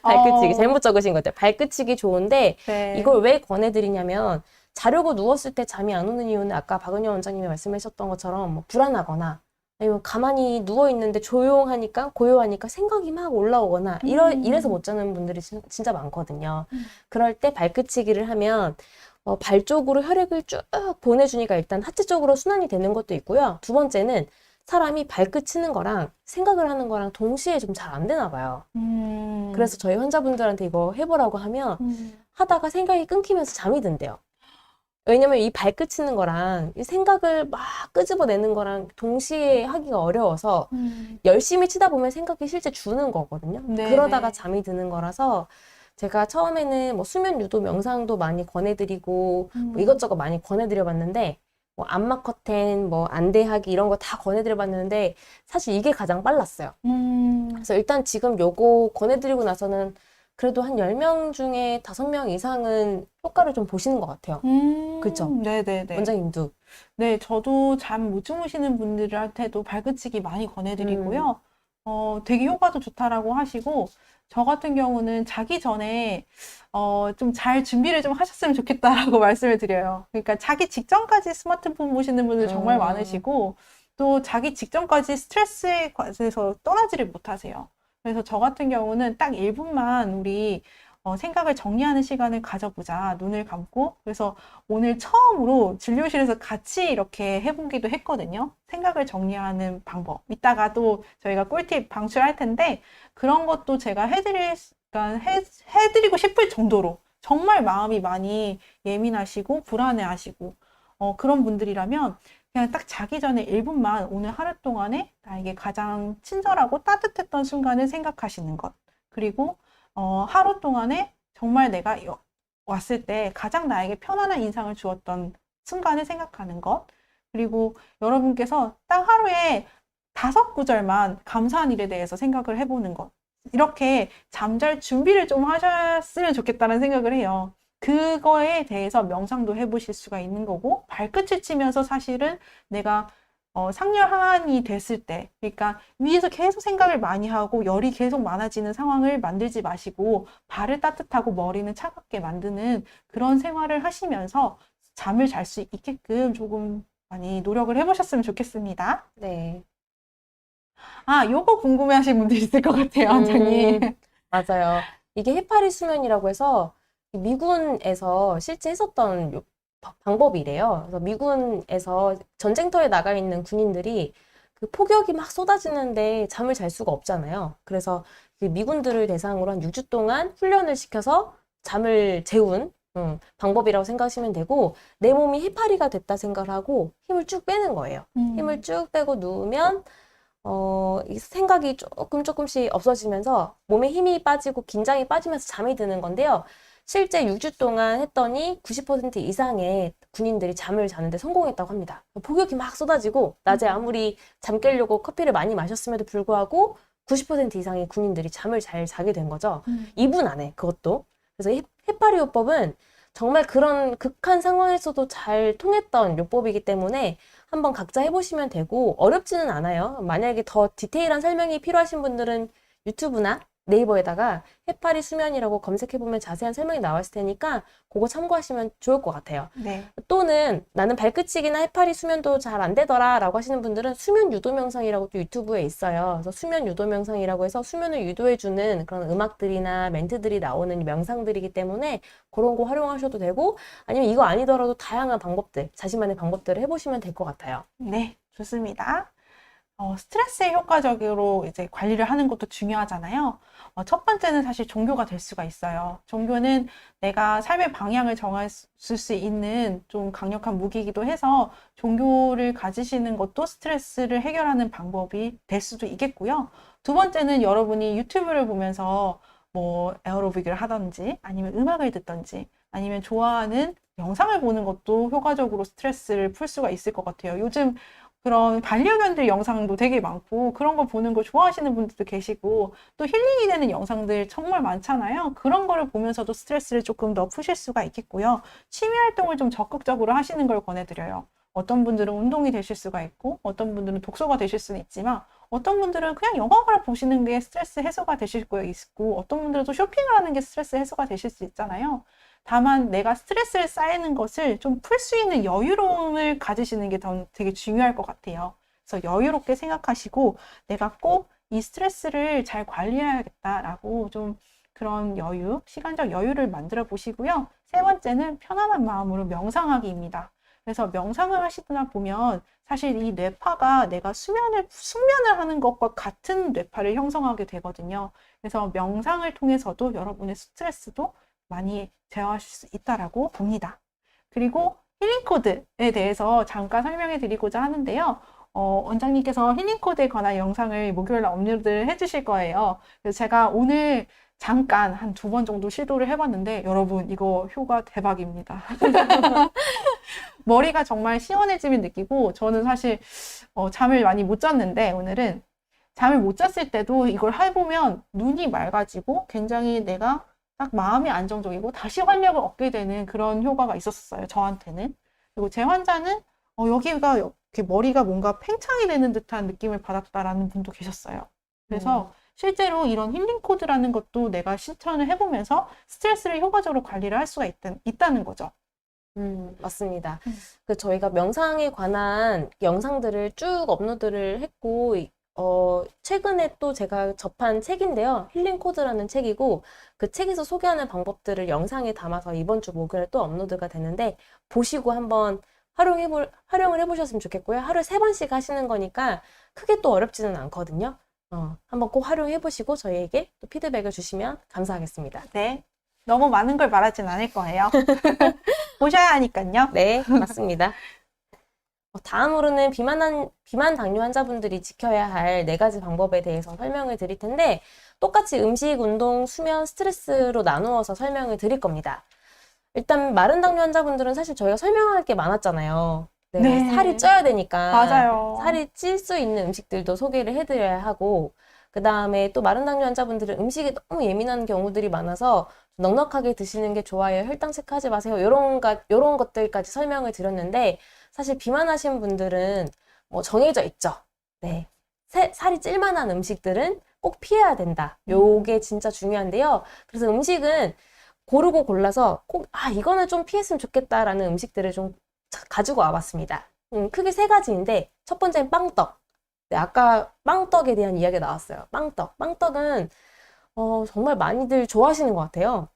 발끝치기 잘못 적으신 것 같아요. 발끝치기 좋은데 네. 이걸 왜 권해드리냐면, 자려고 누웠을 때 잠이 안 오는 이유는 아까 박은영 원장님이 말씀하셨던 것처럼 뭐 불안하거나, 아니면 가만히 누워있는데 조용하니까, 고요하니까 생각이 막 올라오거나, 이래서 못 자는 분들이 진짜 많거든요. 그럴 때 발끝치기를 하면 발 쪽으로 혈액을 쭉 보내주니까 일단 하체 쪽으로 순환이 되는 것도 있고요. 두 번째는 사람이 발끝 치는 거랑 생각을 하는 거랑 동시에 좀 잘 안 되나 봐요. 그래서 저희 환자분들한테 이거 해보라고 하면 하다가 생각이 끊기면서 잠이 든대요. 왜냐면 이 발끝 치는 거랑 이 생각을 막 끄집어내는 거랑 동시에 하기가 어려워서 열심히 치다 보면 생각이 실제 주는 거거든요. 네, 그러다가 네. 잠이 드는 거라서 제가 처음에는 뭐 수면 유도 명상도 많이 권해드리고 뭐 이것저것 많이 권해드려봤는데, 뭐 안마 커튼, 뭐 안대하기 이런 거 다 권해드려봤는데 사실 이게 가장 빨랐어요. 그래서 일단 지금 요거 권해드리고 나서는 그래도 한 10명 중에 5명 이상은 효과를 좀 보시는 것 같아요. 그쵸? 네네네. 원장님도. 네, 저도 잠 못 주무시는 분들한테도 발끝치기 많이 권해드리고요. 되게 효과도 좋다라고 하시고, 저 같은 경우는 자기 전에 좀 잘 준비를 좀 하셨으면 좋겠다라고 말씀을 드려요. 그러니까 자기 직전까지 스마트폰 보시는 분들 정말 많으시고, 또 자기 직전까지 스트레스에 관해서 떠나지를 못하세요. 그래서 저 같은 경우는 딱 1분만 우리 생각을 정리하는 시간을 가져보자. 눈을 감고. 그래서 오늘 처음으로 진료실에서 같이 이렇게 해보기도 했거든요. 생각을 정리하는 방법. 이따가 또 저희가 꿀팁 방출할 텐데, 그런 것도 제가 해드리고 싶을 정도로 정말 마음이 많이 예민하시고 불안해하시고 그런 분들이라면 그냥 딱 자기 전에 1분만 오늘 하루 동안에 나에게 가장 친절하고 따뜻했던 순간을 생각하시는 것. 그리고 하루 동안에 정말 내가 왔을 때 가장 나에게 편안한 인상을 주었던 순간을 생각하는 것. 그리고 여러분께서 딱 하루에 5구절만 감사한 일에 대해서 생각을 해보는 것. 이렇게 잠잘 준비를 좀 하셨으면 좋겠다는 생각을 해요. 그거에 대해서 명상도 해보실 수가 있는 거고, 발끝을 치면서 사실은 내가 상렬한이 됐을 때, 그러니까 위에서 계속 생각을 많이 하고 열이 계속 많아지는 상황을 만들지 마시고 발을 따뜻하고 머리는 차갑게 만드는 그런 생활을 하시면서 잠을 잘 수 있게끔 조금 많이 노력을 해보셨으면 좋겠습니다. 네. 요거 궁금해하시는 분들 있을 것 같아요, 원장님. 맞아요. 이게 해파리 수면이라고 해서 미군에서 실제 했었던 방법이래요. 그래서 미군에서 전쟁터에 나가 있는 군인들이 그 폭격이 막 쏟아지는데 잠을 잘 수가 없잖아요. 그래서 그 미군들을 대상으로 한 6주 동안 훈련을 시켜서 잠을 재운 방법이라고 생각하시면 되고, 내 몸이 해파리가 됐다 생각을 하고 힘을 쭉 빼는 거예요. 힘을 쭉 빼고 누우면 이 생각이 조금씩 없어지면서 몸에 힘이 빠지고 긴장이 빠지면서 잠이 드는 건데요. 실제 6주 동안 했더니 90% 이상의 군인들이 잠을 자는데 성공했다고 합니다. 폭격이 막 쏟아지고 낮에 아무리 잠 깨려고 커피를 많이 마셨음에도 불구하고 90% 이상의 군인들이 잠을 잘 자게 된 거죠. 2분 안에 그것도. 그래서 해파리 요법은 정말 그런 극한 상황에서도 잘 통했던 요법이기 때문에 한번 각자 해보시면 되고, 어렵지는 않아요. 만약에 더 디테일한 설명이 필요하신 분들은 유튜브나 네이버에다가 해파리 수면이라고 검색해보면 자세한 설명이 나와 있을 테니까 그거 참고하시면 좋을 것 같아요. 네. 또는 나는 발끝치기나 해파리 수면도 잘 안 되더라 라고 하시는 분들은 수면 유도 명상이라고 또 유튜브에 있어요. 그래서 수면 유도 명상이라고 해서 수면을 유도해주는 그런 음악들이나 멘트들이 나오는 명상들이기 때문에 그런 거 활용하셔도 되고, 아니면 이거 아니더라도 다양한 방법들, 자신만의 방법들을 해보시면 될 것 같아요. 네, 좋습니다. 스트레스에 효과적으로 이제 관리를 하는 것도 중요하잖아요. 첫 번째는 사실 종교가 될 수가 있어요. 종교는 내가 삶의 방향을 정할 수 있는 좀 강력한 무기이기도 해서 종교를 가지시는 것도 스트레스를 해결하는 방법이 될 수도 있겠고요. 두 번째는 여러분이 유튜브를 보면서 뭐 에어로빅을 하든지 아니면 음악을 듣든지 아니면 좋아하는 영상을 보는 것도 효과적으로 스트레스를 풀 수가 있을 것 같아요. 요즘 그런 반려견들 영상도 되게 많고 그런 거 보는 거 좋아하시는 분들도 계시고 또 힐링이 되는 영상들 정말 많잖아요. 그런 거를 보면서도 스트레스를 조금 더 푸실 수가 있겠고요. 취미 활동을 좀 적극적으로 하시는 걸 권해드려요. 어떤 분들은 운동이 되실 수가 있고 어떤 분들은 독서가 되실 수는 있지만 어떤 분들은 그냥 영화를 보시는 게 스트레스 해소가 되실 거 있고 어떤 분들은 또 쇼핑을 하는 게 스트레스 해소가 되실 수 있잖아요. 다만 내가 스트레스를 쌓이는 것을 좀 풀 수 있는 여유로움을 가지시는 게 되게 중요할 것 같아요. 그래서 여유롭게 생각하시고 내가 꼭 이 스트레스를 잘 관리해야겠다라고 좀 그런 여유, 시간적 여유를 만들어 보시고요. 세 번째는 편안한 마음으로 명상하기입니다. 그래서 명상을 하시다 보면 사실 이 뇌파가 내가 숙면을 하는 것과 같은 뇌파를 형성하게 되거든요. 그래서 명상을 통해서도 여러분의 스트레스도 많이 제어하실 수 있다라고 봅니다. 그리고 힐링 코드에 대해서 잠깐 설명해 드리고자 하는데요. 원장님께서 힐링 코드에 관한 영상을 목요일날 업로드를 해주실 거예요. 그래서 제가 오늘 잠깐 한 2번 정도 시도를 해봤는데 여러분 이거 효과 대박입니다. 머리가 정말 시원해짐을 느끼고 저는 사실 잠을 많이 못 잤는데 오늘은 잠을 못 잤을 때도 이걸 해보면 눈이 맑아지고 굉장히 내가 딱 마음이 안정적이고 다시 활력을 얻게 되는 그런 효과가 있었어요. 저한테는. 그리고 제 환자는 여기가 이렇게 머리가 뭔가 팽창이 되는 듯한 느낌을 받았다라는 분도 계셨어요. 그래서 실제로 이런 힐링 코드라는 것도 내가 실천을 해보면서 스트레스를 효과적으로 관리를 할 수가 있다는 거죠. 맞습니다. 저희가 명상에 관한 영상들을 쭉 업로드를 했고, 최근에 또 제가 접한 책인데요. 힐링 코드라는 책이고, 그 책에서 소개하는 방법들을 영상에 담아서 이번 주 목요일에 또 업로드가 되는데, 보시고 한번 활용을 해보셨으면 좋겠고요. 하루에 3번씩 하시는 거니까 크게 또 어렵지는 않거든요. 한번 꼭 활용해보시고 저희에게 또 피드백을 주시면 감사하겠습니다. 네. 너무 많은 걸 말하진 않을 거예요. 보셔야 하니까요. 네, 맞습니다. 다음으로는 비만 당뇨 환자분들이 지켜야 할 4가지 방법에 대해서 설명을 드릴 텐데, 똑같이 음식, 운동, 수면, 스트레스로 나누어서 설명을 드릴 겁니다. 일단 마른 당뇨 환자분들은 사실 저희가 설명할 게 많았잖아요. 네, 살이 쪄야 되니까 맞아요. 살이 찔 수 있는 음식들도 소개를 해드려야 하고, 그 다음에 또 마른 당뇨 환자분들은 음식에 너무 예민한 경우들이 많아서 넉넉하게 드시는 게 좋아요. 혈당 체크하지 마세요. 요런 것들까지 설명을 드렸는데, 사실 비만하신 분들은 뭐 정해져 있죠. 네. 살이 찔만한 음식들은 꼭 피해야 된다. 요게 진짜 중요한데요. 그래서 음식은 고르고 골라서 꼭, 이거는 좀 피했으면 좋겠다라는 음식들을 좀 가지고 와봤습니다. 크게 3가지인데, 첫 번째는 빵떡. 네, 아까 빵떡에 대한 이야기가 나왔어요. 빵떡. 빵떡은 정말 많이들 좋아하시는 것 같아요.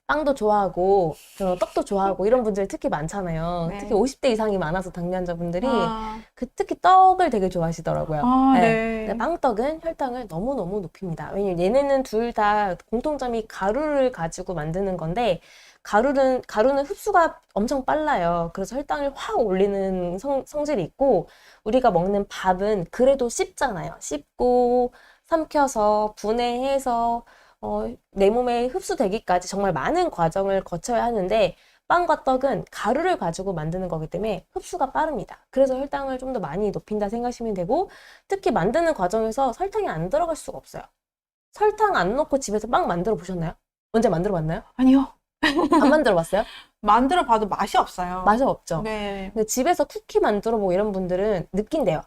빵도 좋아하고 떡도 좋아하고 이런 분들이 특히 많잖아요. 네. 특히 50대 이상이 많아서 당뇨 환자분들이 아, 특히 떡을 되게 좋아하시더라고요. 아, 네. 네. 근데 빵떡은 혈당을 너무너무 높입니다. 왜냐면 얘네는 둘 다 공통점이 가루를 가지고 만드는 건데 가루는 흡수가 엄청 빨라요. 그래서 혈당을 확 올리는 성질이 있고 우리가 먹는 밥은 그래도 씹잖아요. 씹고 삼켜서 분해해서 내 몸에 흡수되기까지 정말 많은 과정을 거쳐야 하는데 빵과 떡은 가루를 가지고 만드는 거기 때문에 흡수가 빠릅니다. 그래서 혈당을 좀 더 많이 높인다 생각하시면 되고 특히 만드는 과정에서 설탕이 안 들어갈 수가 없어요. 설탕 안 넣고 집에서 빵 만들어 보셨나요? 언제 만들어 봤나요? 아니요. 안 만들어 봤어요? 만들어 봐도 맛이 없어요. 맛이 없죠. 네. 근데 집에서 쿠키 만들어 보고 이런 분들은 느낀대요.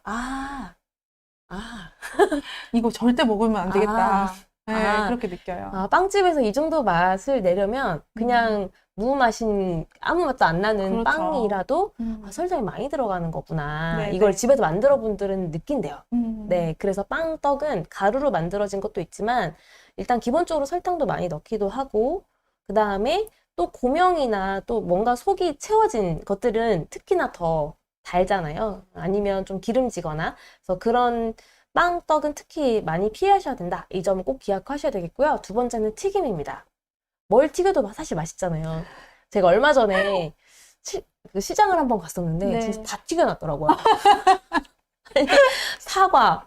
이거 절대 먹으면 안 되겠다. 네, 아. 그렇게 느껴요. 빵집에서 이 정도 맛을 내려면 그냥 무맛인 아무 맛도 안 나는 그렇죠. 빵이라도 음. 설탕이 많이 들어가는 거구나. 네네. 이걸 집에서 만들어 분들은 느낀대요. 음. 네, 그래서 빵, 떡은 가루로 만들어진 것도 있지만 일단 기본적으로 설탕도 많이 넣기도 하고 그 다음에 또 고명이나 또 뭔가 속이 채워진 것들은 특히나 더 달잖아요. 아니면 좀 기름지거나 그래서 그런 빵, 떡은 특히 많이 피하셔야 된다. 이 점을 꼭 기억하셔야 되겠고요. 두 번째는 튀김입니다. 뭘 튀겨도 사실 맛있잖아요. 제가 얼마 전에 그 시장을 한번 갔었는데 네. 진짜 다 튀겨놨더라고요. 사과,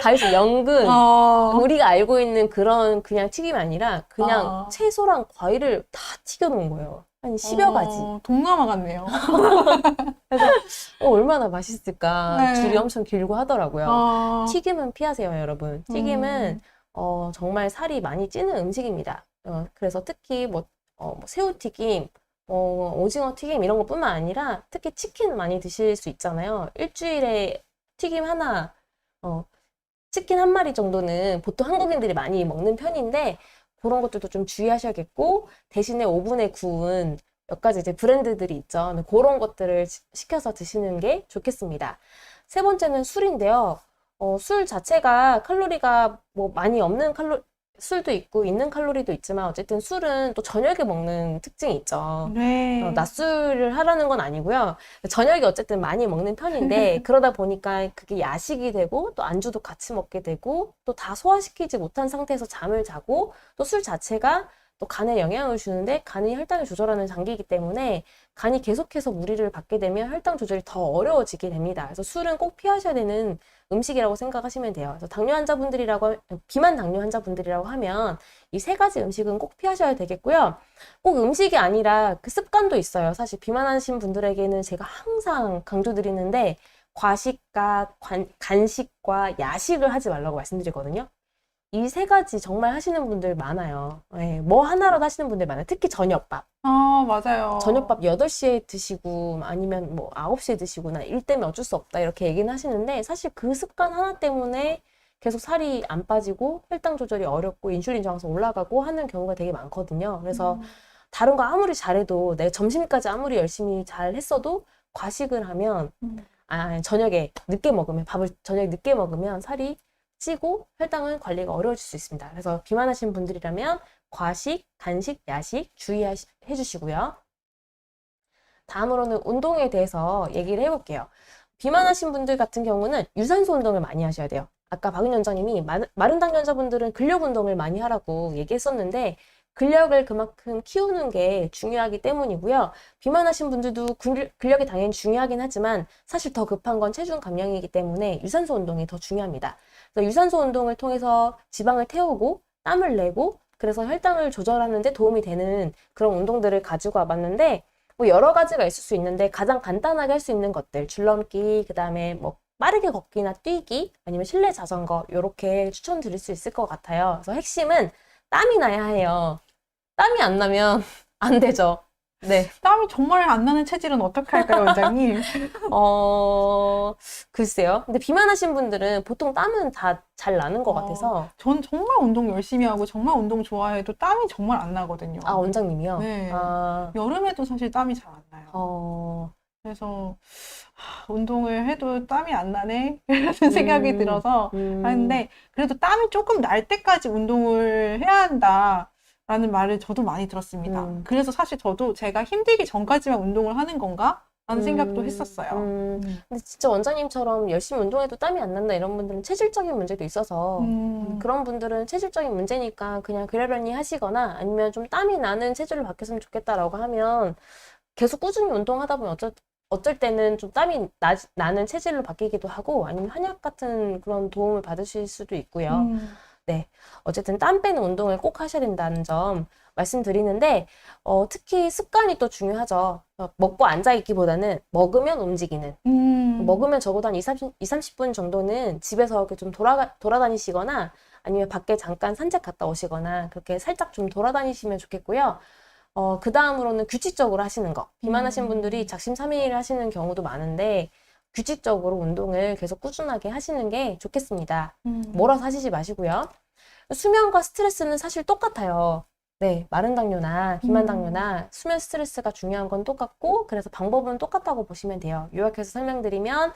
다이소 연근, 우리가 알고 있는 그런 그냥 튀김이 아니라 그냥 채소랑 과일을 다 튀겨놓은 거예요. 한 10여 가지. 동남아 같네요. 그래서 얼마나 맛있을까. 네. 줄이 엄청 길고 하더라고요. 튀... 튀김은 피하세요, 여러분. 튀김은 정말 살이 많이 찌는 음식입니다. 그래서 특히 뭐 새우튀김, 오징어 튀김 이런 것뿐만 아니라 특히 치킨 많이 드실 수 있잖아요. 일주일에 튀김 하나, 치킨 한 마리 정도는 보통 한국인들이 많이 먹는 편인데 그런 것들도 좀 주의하셔야겠고 대신에 오븐에 구운 몇 가지 이제 브랜드들이 있죠. 그런 것들을 시켜서 드시는 게 좋겠습니다. 세 번째는 술인데요. 술 자체가 칼로리가 뭐 많이 없는 술도 있고 있는 칼로리도 있지만 어쨌든 술은 또 저녁에 먹는 특징이 있죠. 네. 낮술을 하라는 건 아니고요. 저녁에 어쨌든 많이 먹는 편인데 그러다 보니까 그게 야식이 되고 또 안주도 같이 먹게 되고 또 다 소화시키지 못한 상태에서 잠을 자고 또 술 자체가 또 간에 영향을 주는데 간이 혈당을 조절하는 장기이기 때문에 간이 계속해서 무리를 받게 되면 혈당 조절이 더 어려워지게 됩니다. 그래서 술은 꼭 피하셔야 되는 음식이라고 생각하시면 돼요. 그래서 비만 당뇨 환자분들이라고 하면 이 세 가지 음식은 꼭 피하셔야 되겠고요. 꼭 음식이 아니라 그 습관도 있어요. 사실 비만하신 분들에게는 제가 항상 강조드리는데 과식과 간식과 야식을 하지 말라고 말씀드리거든요. 이 세 가지 정말 하시는 분들 많아요. 네, 뭐 하나라도 하시는 분들 많아요. 특히 저녁밥. 맞아요. 저녁밥 8시에 드시고 아니면 뭐 9시에 드시고 나 일 때문에 어쩔 수 없다 이렇게 얘기는 하시는데 사실 그 습관 하나 때문에 계속 살이 안 빠지고 혈당 조절이 어렵고 인슐린 저항서 올라가고 하는 경우가 되게 많거든요. 그래서 다른 거 아무리 잘해도 내가 점심까지 아무리 열심히 잘 했어도 과식을 하면 저녁에 늦게 먹으면 밥을 저녁에 늦게 먹으면 살이 찌고 혈당은 관리가 어려워질 수 있습니다. 그래서 비만하신 분들이라면 과식, 간식, 야식 주의해 주시고요. 다음으로는 운동에 대해서 얘기를 해볼게요. 비만하신 분들 같은 경우는 유산소 운동을 많이 하셔야 돼요. 아까 박은 원장님이 마른 당뇨 환자분들은 근력 운동을 많이 하라고 얘기했었는데 근력을 그만큼 키우는 게 중요하기 때문이고요. 비만하신 분들도 근력이 당연히 중요하긴 하지만 사실 더 급한 건 체중 감량이기 때문에 유산소 운동이 더 중요합니다. 그래서 유산소 운동을 통해서 지방을 태우고 땀을 내고 그래서 혈당을 조절하는 데 도움이 되는 그런 운동들을 가지고 와봤는데 뭐 여러 가지가 있을 수 있는데 가장 간단하게 할 수 있는 것들 줄넘기, 그 다음에 뭐 빠르게 걷기나 뛰기 아니면 실내 자전거 이렇게 추천드릴 수 있을 것 같아요. 그래서 핵심은 땀이 나야 해요. 땀이 안 나면 안 되죠. 네. 땀이 정말 안 나는 체질은 어떻게 할까요, 원장님? 글쎄요. 근데 비만하신 분들은 보통 땀은 다 잘 나는 것 같아서. 전 정말 운동 열심히 하고 정말 운동 좋아해도 땀이 정말 안 나거든요. 원장님이요? 네. 여름에도 사실 땀이 잘 안 나요. 그래서 운동을 해도 땀이 안 나네? 이런 생각이 들어서 하는데, 그래도 땀이 조금 날 때까지 운동을 해야 한다라는 말을 저도 많이 들었습니다. 그래서 사실 저도 제가 힘들기 전까지만 운동을 하는 건가? 라는 생각도 했었어요. 근데 진짜 원장님처럼 열심히 운동해도 땀이 안 난다 이런 분들은 체질적인 문제도 있어서 그런 분들은 체질적인 문제니까 그냥 그러려니 하시거나 아니면 좀 땀이 나는 체질로 바뀌었으면 좋겠다라고 하면 계속 꾸준히 운동하다 보면 어쩔 때는 좀 땀이 나는 체질로 바뀌기도 하고 아니면 한약 같은 그런 도움을 받으실 수도 있고요. 네. 어쨌든 땀 빼는 운동을 꼭 하셔야 된다는 점 말씀드리는데, 특히 습관이 또 중요하죠. 먹고 앉아있기보다는 먹으면 움직이는. 먹으면 적어도 한 30분 정도는 집에서 이렇게 좀 돌아다니시거나 아니면 밖에 잠깐 산책 갔다 오시거나 그렇게 살짝 좀 돌아다니시면 좋겠고요. 그 다음으로는 규칙적으로 하시는 거. 비만하신 분들이 작심삼일 하시는 경우도 많은데, 규칙적으로 운동을 계속 꾸준하게 하시는 게 좋겠습니다. 몰아서 하시지 마시고요. 수면과 스트레스는 사실 똑같아요. 네, 마른 당뇨나 비만 당뇨나 수면 스트레스가 중요한 건 똑같고, 그래서 방법은 똑같다고 보시면 돼요. 요약해서 설명드리면,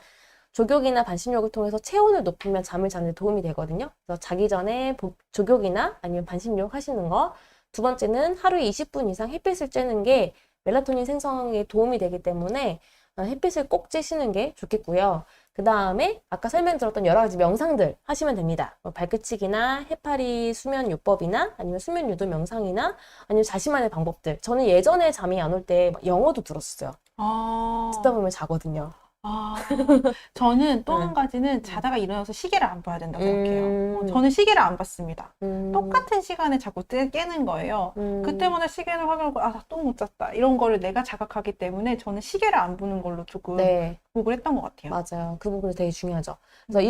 족욕이나 반신욕을 통해서 체온을 높이면 잠을 자는 데 도움이 되거든요. 그래서 자기 전에 족욕이나 아니면 반신욕 하시는 거. 두 번째는 하루에 20분 이상 햇빛을 쬐는 게 멜라토닌 생성에 도움이 되기 때문에 햇빛을 꼭 쬐시는 게 좋겠고요. 그 다음에 아까 설명드렸던 여러 가지 명상들 하시면 됩니다. 발끝치기나 해파리 수면 요법이나 아니면 수면 유도 명상이나 아니면 자신만의 방법들. 저는 예전에 잠이 안 올 때 영어도 들었어요. 듣다 보면 자거든요. 저는 또 한 가지는 자다가 일어나서 시계를 안 봐야 된다고 생각해요. 저는 시계를 안 봤습니다. 똑같은 시간에 자꾸 깨는 거예요. 그때마다 시계를 확인하고, 나 또 못 잤다. 이런 거를 내가 자각하기 때문에 저는 시계를 안 보는 걸로 조금 극복을 했던 것 같아요. 맞아요. 그 부분이 되게 중요하죠. 그래서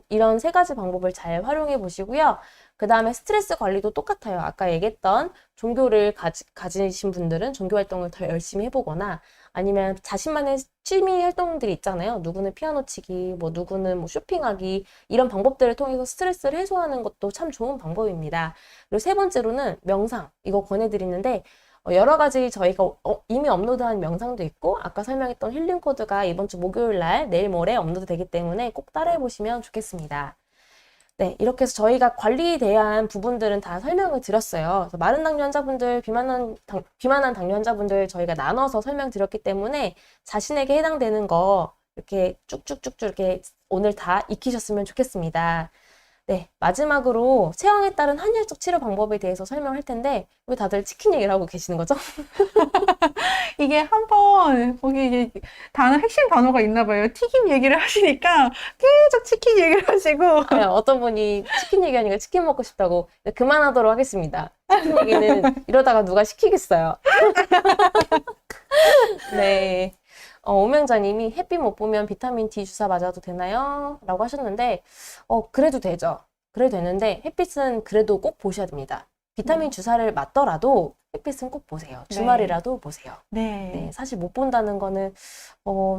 이런 세 가지 방법을 잘 활용해 보시고요. 그 다음에 스트레스 관리도 똑같아요. 아까 얘기했던 종교를 가지신 분들은 종교 활동을 더 열심히 해보거나 아니면 자신만의 취미 활동들이 있잖아요. 누구는 피아노 치기, 누구는 쇼핑하기 이런 방법들을 통해서 스트레스를 해소하는 것도 참 좋은 방법입니다. 그리고 세 번째로는 명상. 이거 권해드리는데 여러 가지 저희가 이미 업로드한 명상도 있고 아까 설명했던 힐링 코드가 이번 주 목요일 날 내일 모레 업로드 되기 때문에 꼭 따라해 보시면 좋겠습니다. 네, 이렇게 해서 저희가 관리에 대한 부분들은 다 설명을 드렸어요. 그래서 마른 당뇨 환자분들, 비만한 당뇨 환자분들 저희가 나눠서 설명드렸기 때문에 자신에게 해당되는 거 이렇게 쭉쭉쭉쭉 이렇게 오늘 다 익히셨으면 좋겠습니다. 네, 마지막으로 체형에 따른 한의학적 치료 방법에 대해서 설명할 텐데 왜 다들 치킨 얘기를 하고 계시는 거죠? 이게 한번 거기 이게 핵심 단어가 있나 봐요. 튀김 얘기를 하시니까 계속 치킨 얘기를 하시고 아니, 어떤 분이 치킨 얘기하니까 치킨 먹고 싶다고 그만하도록 하겠습니다. 치킨 얘기는 이러다가 누가 시키겠어요. 네. 오명자님이 햇빛 못 보면 비타민 D 주사 맞아도 되나요? 라고 하셨는데 그래도 되죠. 그래도 되는데 햇빛은 그래도 꼭 보셔야 됩니다. 비타민 주사를 맞더라도 햇빛은 꼭 보세요. 주말이라도 보세요. 네, 사실 못 본다는 거는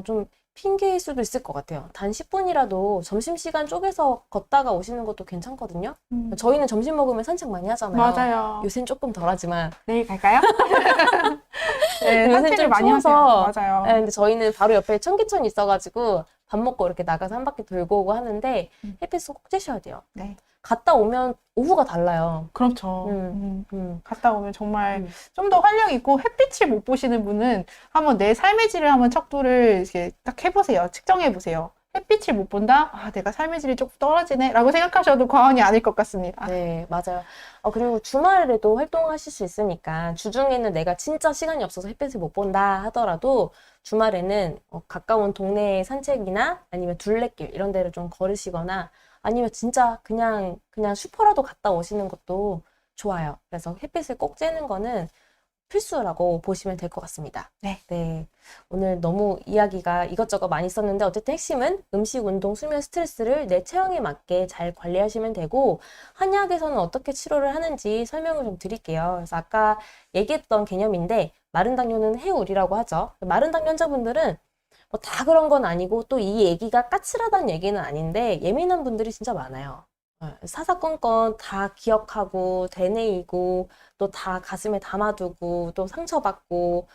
좀 핑계일 수도 있을 것 같아요. 단 10분이라도 점심시간 쪼개서 걷다가 오시는 것도 괜찮거든요. 저희는 점심 먹으면 산책 많이 하잖아요. 맞아요. 요새는 조금 덜하지만 내일 갈까요? 네, 요새는 산책을 좀 많이 추워서 하세요. 맞아요. 네, 근데 저희는 바로 옆에 청계천이 있어가지고 밥 먹고 이렇게 나가서 한 바퀴 돌고 오고 하는데 햇빛을 꼭 쬐셔야 돼요. 네. 갔다 오면 오후가 달라요. 그렇죠. 갔다 오면 정말 좀 더 활력 있고 햇빛을 못 보시는 분은 한번 내 삶의 질을 한번 척도를 이렇게 딱 해보세요. 측정해 보세요. 햇빛을 못 본다? 내가 삶의 질이 조금 떨어지네? 라고 생각하셔도 과언이 아닐 것 같습니다. 네, 맞아요. 그리고 주말에도 활동하실 수 있으니까 주중에는 내가 진짜 시간이 없어서 햇빛을 못 본다 하더라도 주말에는 가까운 동네 산책이나 아니면 둘레길 이런 데를 좀 걸으시거나 아니면 진짜 그냥 슈퍼라도 갔다 오시는 것도 좋아요. 그래서 햇빛을 꼭 쬐는 거는 필수라고 보시면 될 것 같습니다. 네. 오늘 너무 이야기가 이것저것 많이 있었는데 어쨌든 핵심은 음식, 운동, 수면, 스트레스를 내 체형에 맞게 잘 관리하시면 되고 한의학에서는 어떻게 치료를 하는지 설명을 좀 드릴게요. 그래서 아까 얘기했던 개념인데 마른 당뇨는 해울이라고 하죠. 마른 당뇨 환자분들은 다 그런 건 아니고 또 이 얘기가 까칠하다는 얘기는 아닌데 예민한 분들이 진짜 많아요. 사사건건 다 기억하고 되뇌이고 또 다 가슴에 담아두고 또 상처받고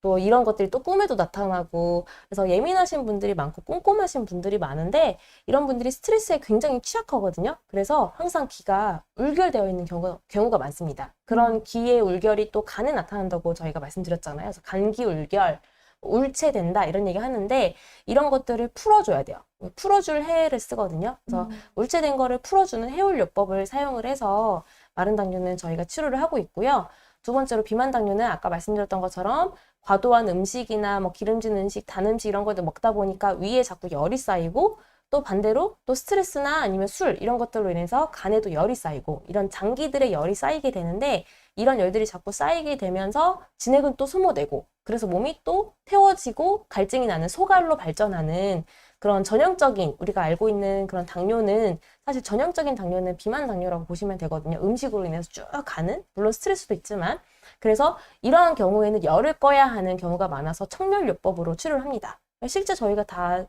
또 이런 것들이 또 꿈에도 나타나고 그래서 예민하신 분들이 많고 꼼꼼하신 분들이 많은데 이런 분들이 스트레스에 굉장히 취약하거든요. 그래서 항상 기가 울결되어 있는 경우가 많습니다. 그런 기의 울결이 또 간에 나타난다고 저희가 말씀드렸잖아요. 그래서 간기 울결, 울체된다 이런 얘기 하는데 이런 것들을 풀어줘야 돼요. 풀어줄 해를 쓰거든요. 그래서 울체된 거를 풀어주는 해울요법을 사용을 해서 마른 당뇨는 저희가 치료를 하고 있고요. 두 번째로 비만 당뇨는 아까 말씀드렸던 것처럼 과도한 음식이나 뭐 기름진 음식, 단 음식 이런 것들 먹다 보니까 위에 자꾸 열이 쌓이고 또 반대로 또 스트레스나 아니면 술 이런 것들로 인해서 간에도 열이 쌓이고 이런 장기들의 열이 쌓이게 되는데 이런 열들이 자꾸 쌓이게 되면서 진액은 또 소모되고 그래서 몸이 또 태워지고 갈증이 나는 소갈로 발전하는 그런 전형적인 우리가 알고 있는 그런 당뇨는 사실 전형적인 당뇨는 비만 당뇨라고 보시면 되거든요. 음식으로 인해서 쭉 가는 물론 스트레스도 있지만 그래서 이러한 경우에는 열을 꺼야 하는 경우가 많아서 청열요법으로 치료를 합니다. 실제 저희가 다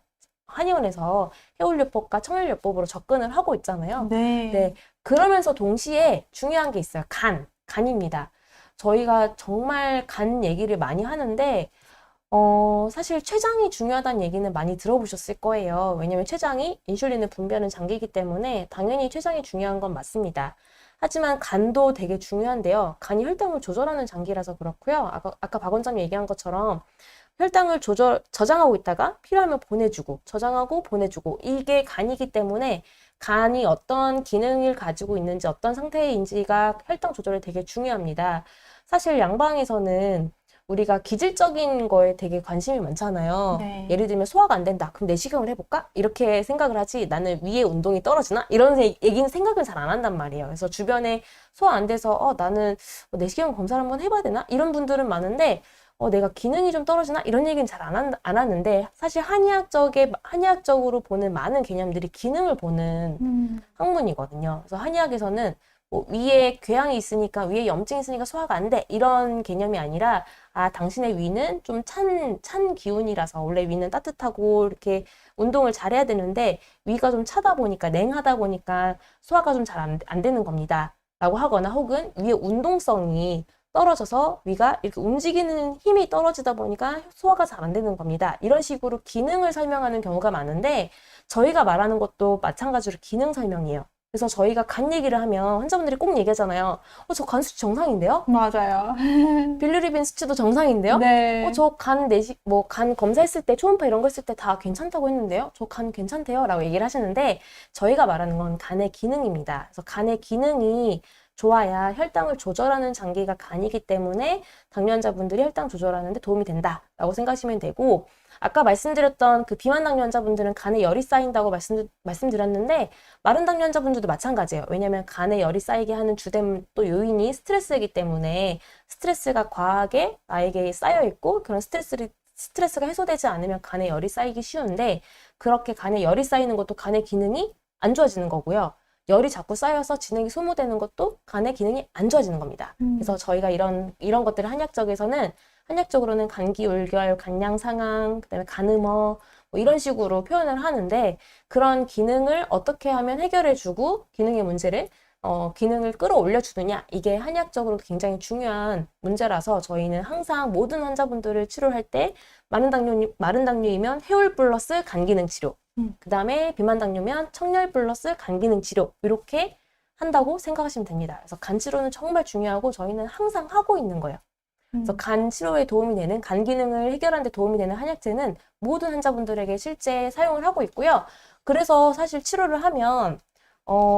한의원에서 해울요법과 청열요법으로 접근을 하고 있잖아요. 네. 네. 그러면서 동시에 중요한 게 있어요. 간입니다. 저희가 정말 간 얘기를 많이 하는데 사실 췌장이 중요하다는 얘기는 많이 들어보셨을 거예요. 왜냐면 췌장이 인슐린을 분비하는 장기이기 때문에 당연히 췌장이 중요한 건 맞습니다. 하지만 간도 되게 중요한데요. 간이 혈당을 조절하는 장기라서 그렇고요. 아까 박 원장님 얘기한 것처럼 혈당을 저장하고 있다가 필요하면 보내주고 저장하고 보내주고 이게 간이기 때문에 간이 어떤 기능을 가지고 있는지 어떤 상태인지가 혈당 조절에 되게 중요합니다. 사실 양방에서는 우리가 기질적인 거에 되게 관심이 많잖아요. 네. 예를 들면 소화가 안 된다. 그럼 내시경을 해볼까? 이렇게 생각을 하지 나는 위에 운동이 떨어지나? 이런 얘기는 생각을 잘 안 한단 말이에요. 그래서 주변에 소화 안 돼서 나는 내시경 검사를 한번 해봐야 되나? 이런 분들은 많은데 내가 기능이 좀 떨어지나? 이런 얘기는 잘 안 하는데 사실 한의학적으로 보는 많은 개념들이 기능을 보는 학문이거든요. 그래서 한의학에서는 뭐 위에 궤양이 있으니까 위에 염증이 있으니까 소화가 안 돼. 이런 개념이 아니라 당신의 위는 좀 찬 기운이라서 원래 위는 따뜻하고 이렇게 운동을 잘해야 되는데 위가 좀 차다 보니까 냉하다 보니까 소화가 좀 잘 안 되는 겁니다. 라고 하거나 혹은 위의 운동성이 떨어져서 위가 이렇게 움직이는 힘이 떨어지다 보니까 소화가 잘 안 되는 겁니다. 이런 식으로 기능을 설명하는 경우가 많은데 저희가 말하는 것도 마찬가지로 기능 설명이에요. 그래서 저희가 간 얘기를 하면 환자분들이 꼭 얘기하잖아요. 저 간 수치 정상인데요? 맞아요. 빌리루빈 수치도 정상인데요? 네. 저 간 검사했을 때, 초음파 이런 거 했을 때 다 괜찮다고 했는데요? 저 간 괜찮대요? 라고 얘기를 하시는데, 저희가 말하는 건 간의 기능입니다. 그래서 간의 기능이 좋아야 혈당을 조절하는 장기가 간이기 때문에 당뇨 환자분들이 혈당 조절하는데 도움이 된다라고 생각하시면 되고, 아까 말씀드렸던 그 비만 당뇨 환자분들은 간에 열이 쌓인다고 말씀드렸는데 마른 당뇨 환자분들도 마찬가지예요. 왜냐하면 간에 열이 쌓이게 하는 주된 또 요인이 스트레스이기 때문에 스트레스가 과하게 나에게 쌓여 있고 그런 스트레스가 해소되지 않으면 간에 열이 쌓이기 쉬운데 그렇게 간에 열이 쌓이는 것도 간의 기능이 안 좋아지는 거고요. 열이 자꾸 쌓여서 진액이 소모되는 것도 간의 기능이 안 좋아지는 겁니다. 그래서 저희가 이런 것들을 한약적으로는 간기울결, 간양상항, 그다음에 간음어 뭐 이런 식으로 표현을 하는데 그런 기능을 어떻게 하면 해결해주고 기능의 문제를 기능을 끌어올려 주느냐 이게 한의학적으로 굉장히 중요한 문제라서 저희는 항상 모든 환자분들을 치료할 때 마른 당뇨이면 해울 플러스 간기능 치료 그 다음에 비만 당뇨면 청열 플러스 간기능 치료 이렇게 한다고 생각하시면 됩니다. 그래서 간 치료는 정말 중요하고 저희는 항상 하고 있는 거예요. 그래서 간 치료에 도움이 되는 간 기능을 해결하는 데 도움이 되는 한약재는 모든 환자분들에게 실제 사용을 하고 있고요. 그래서 사실 치료를 하면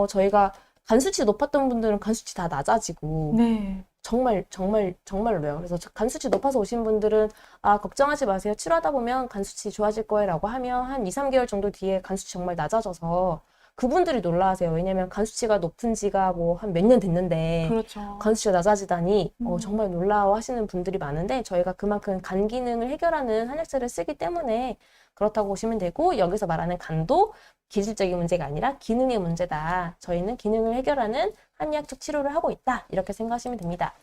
저희가 간 수치 높았던 분들은 간 수치 다 낮아지고 네. 정말로요. 그래서 간 수치 높아서 오신 분들은 걱정하지 마세요. 치료하다 보면 간 수치 좋아질 거예요 라고 하면 한 2, 3개월 정도 뒤에 간 수치 정말 낮아져서 그분들이 놀라세요. 왜냐면 간 수치가 높은 지가 뭐 한 몇 년 됐는데 그렇죠. 간 수치가 낮아지다니 정말 놀라워하시는 분들이 많은데 저희가 그만큼 간 기능을 해결하는 한약재를 쓰기 때문에 그렇다고 보시면 되고 여기서 말하는 간도 기질적인 문제가 아니라 기능의 문제다. 저희는 기능을 해결하는 한의학적 치료를 하고 있다. 이렇게 생각하시면 됩니다.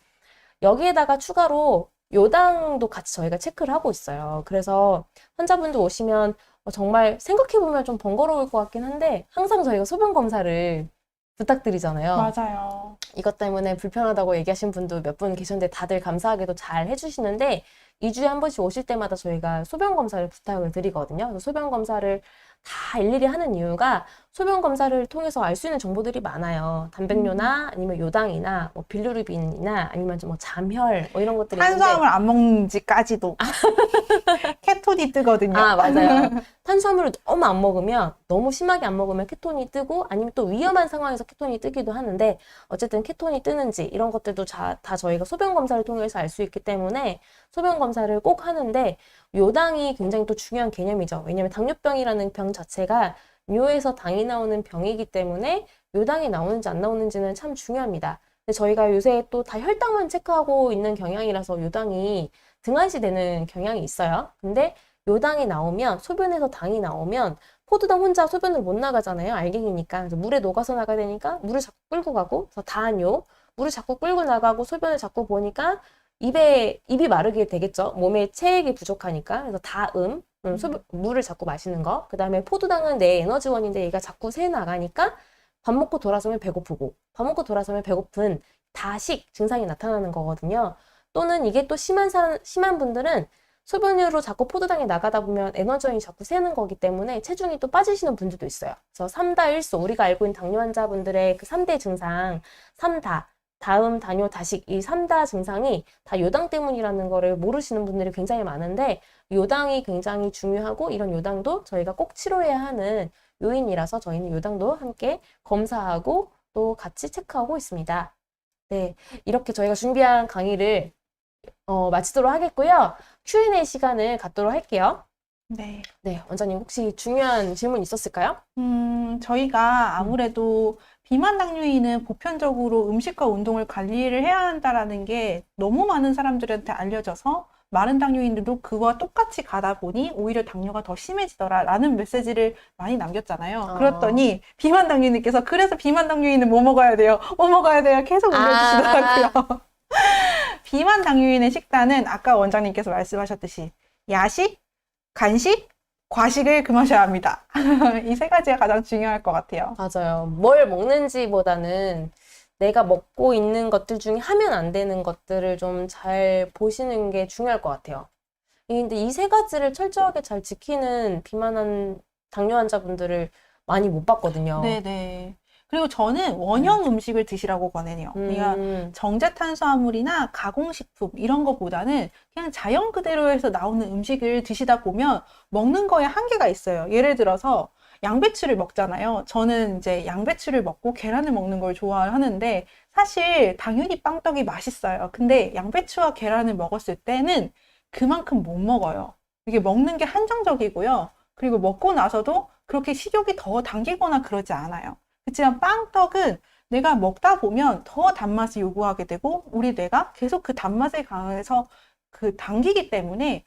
여기에다가 추가로 요당도 같이 저희가 체크를 하고 있어요. 그래서 환자분들 오시면 정말 생각해보면 좀 번거로울 것 같긴 한데 항상 저희가 소변 검사를 부탁드리잖아요. 맞아요. 이것 때문에 불편하다고 얘기하신 분도 몇 분 계셨는데 다들 감사하게도 잘 해주시는데 2주에 한 번씩 오실 때마다 저희가 소변 검사를 부탁을 드리거든요. 그래서 소변 검사를 다 일일이 하는 이유가 소변 검사를 통해서 알 수 있는 정보들이 많아요. 단백뇨나 아니면 요당이나 뭐 빌루르빈이나 아니면 좀 뭐 잠혈 뭐 이런 것들이 있는데 탄수화물 안 먹는지까지도 케톤이 뜨거든요. 아, 맞아요. 탄수화물을 너무 안 먹으면, 너무 심하게 안 먹으면 케톤이 뜨고, 아니면 또 위험한 상황에서 케톤이 뜨기도 하는데, 어쨌든 케톤이 뜨는지, 이런 것들도 다 저희가 소변 검사를 통해서 알 수 있기 때문에, 소변 검사를 꼭 하는데, 요당이 굉장히 또 중요한 개념이죠. 왜냐면 당뇨병이라는 병 자체가 뇨에서 당이 나오는 병이기 때문에, 요당이 나오는지 안 나오는지는 참 중요합니다. 근데 저희가 요새 또 다 혈당만 체크하고 있는 경향이라서 요당이 등한시 되는 경향이 있어요. 근데 요당이 나오면 소변에서 당이 나오면 포도당 혼자 소변을 못 나가잖아요. 알갱이니까. 그래서 물에 녹아서 나가야 되니까 물을 자꾸 끌고 가고 그래서 다한요. 물을 자꾸 끌고 나가고 소변을 자꾸 보니까 입이 마르게 되겠죠. 몸에 체액이 부족하니까. 그래서 물을 자꾸 마시는 거. 그다음에 포도당은 내 에너지원인데 얘가 자꾸 새 나가니까 밥 먹고 돌아서면 배고프고 밥 먹고 돌아서면 배고픈 다식 증상이 나타나는 거거든요. 또는 이게 또 심한 분들은 소변으로 자꾸 포도당이 나가다 보면 에너지원이 자꾸 새는 거기 때문에 체중이 또 빠지시는 분들도 있어요. 그래서 삼다일소, 우리가 알고 있는 당뇨 환자분들의 그 3대 증상, 삼다, 다음, 다뇨, 다식, 이 3다 증상이 다 요당 때문이라는 거를 모르시는 분들이 굉장히 많은데 요당이 굉장히 중요하고 이런 요당도 저희가 꼭 치료해야 하는 요인이라서 저희는 요당도 함께 검사하고 또 같이 체크하고 있습니다. 네, 이렇게 저희가 준비한 강의를 마치도록 하겠고요. Q&A 시간을 갖도록 할게요. 네. 네, 원장님 혹시 중요한 질문 있었을까요? 저희가 아무래도 비만 당뇨인은 보편적으로 음식과 운동을 관리를 해야 한다라는 게 너무 많은 사람들한테 알려져서 마른 당뇨인들도 그와 똑같이 가다 보니 오히려 당뇨가 더 심해지더라라는 메시지를 많이 남겼잖아요. 그랬더니 비만 당뇨인님께서 그래서 비만 당뇨인은 뭐 먹어야 돼요? 뭐 먹어야 돼요? 계속 올려주시더라고요. 비만 당뇨인의 식단은 아까 원장님께서 말씀하셨듯이 야식, 간식, 과식을 금하셔야 합니다. 이 세 가지가 가장 중요할 것 같아요. 맞아요. 뭘 먹는지보다는 내가 먹고 있는 것들 중에 하면 안 되는 것들을 좀 잘 보시는 게 중요할 것 같아요. 근데 이 세 가지를 철저하게 잘 지키는 비만한 당뇨 환자분들을 많이 못 봤거든요. 네네. 그리고 저는 원형 음식을 드시라고 권해요. 그러니까 정제 탄수화물이나 가공식품 이런 거보다는 그냥 자연 그대로에서 나오는 음식을 드시다 보면 먹는 거에 한계가 있어요. 예를 들어서 양배추를 먹잖아요. 저는 이제 양배추를 먹고 계란을 먹는 걸 좋아하는데 사실 당연히 빵떡이 맛있어요. 근데 양배추와 계란을 먹었을 때는 그만큼 못 먹어요. 이게 먹는 게 한정적이고요. 그리고 먹고 나서도 그렇게 식욕이 더 당기거나 그러지 않아요. 그렇지만 빵떡은 내가 먹다 보면 더 단맛을 요구하게 되고 우리 뇌가 계속 그 단맛에 강해서 그 당기기 때문에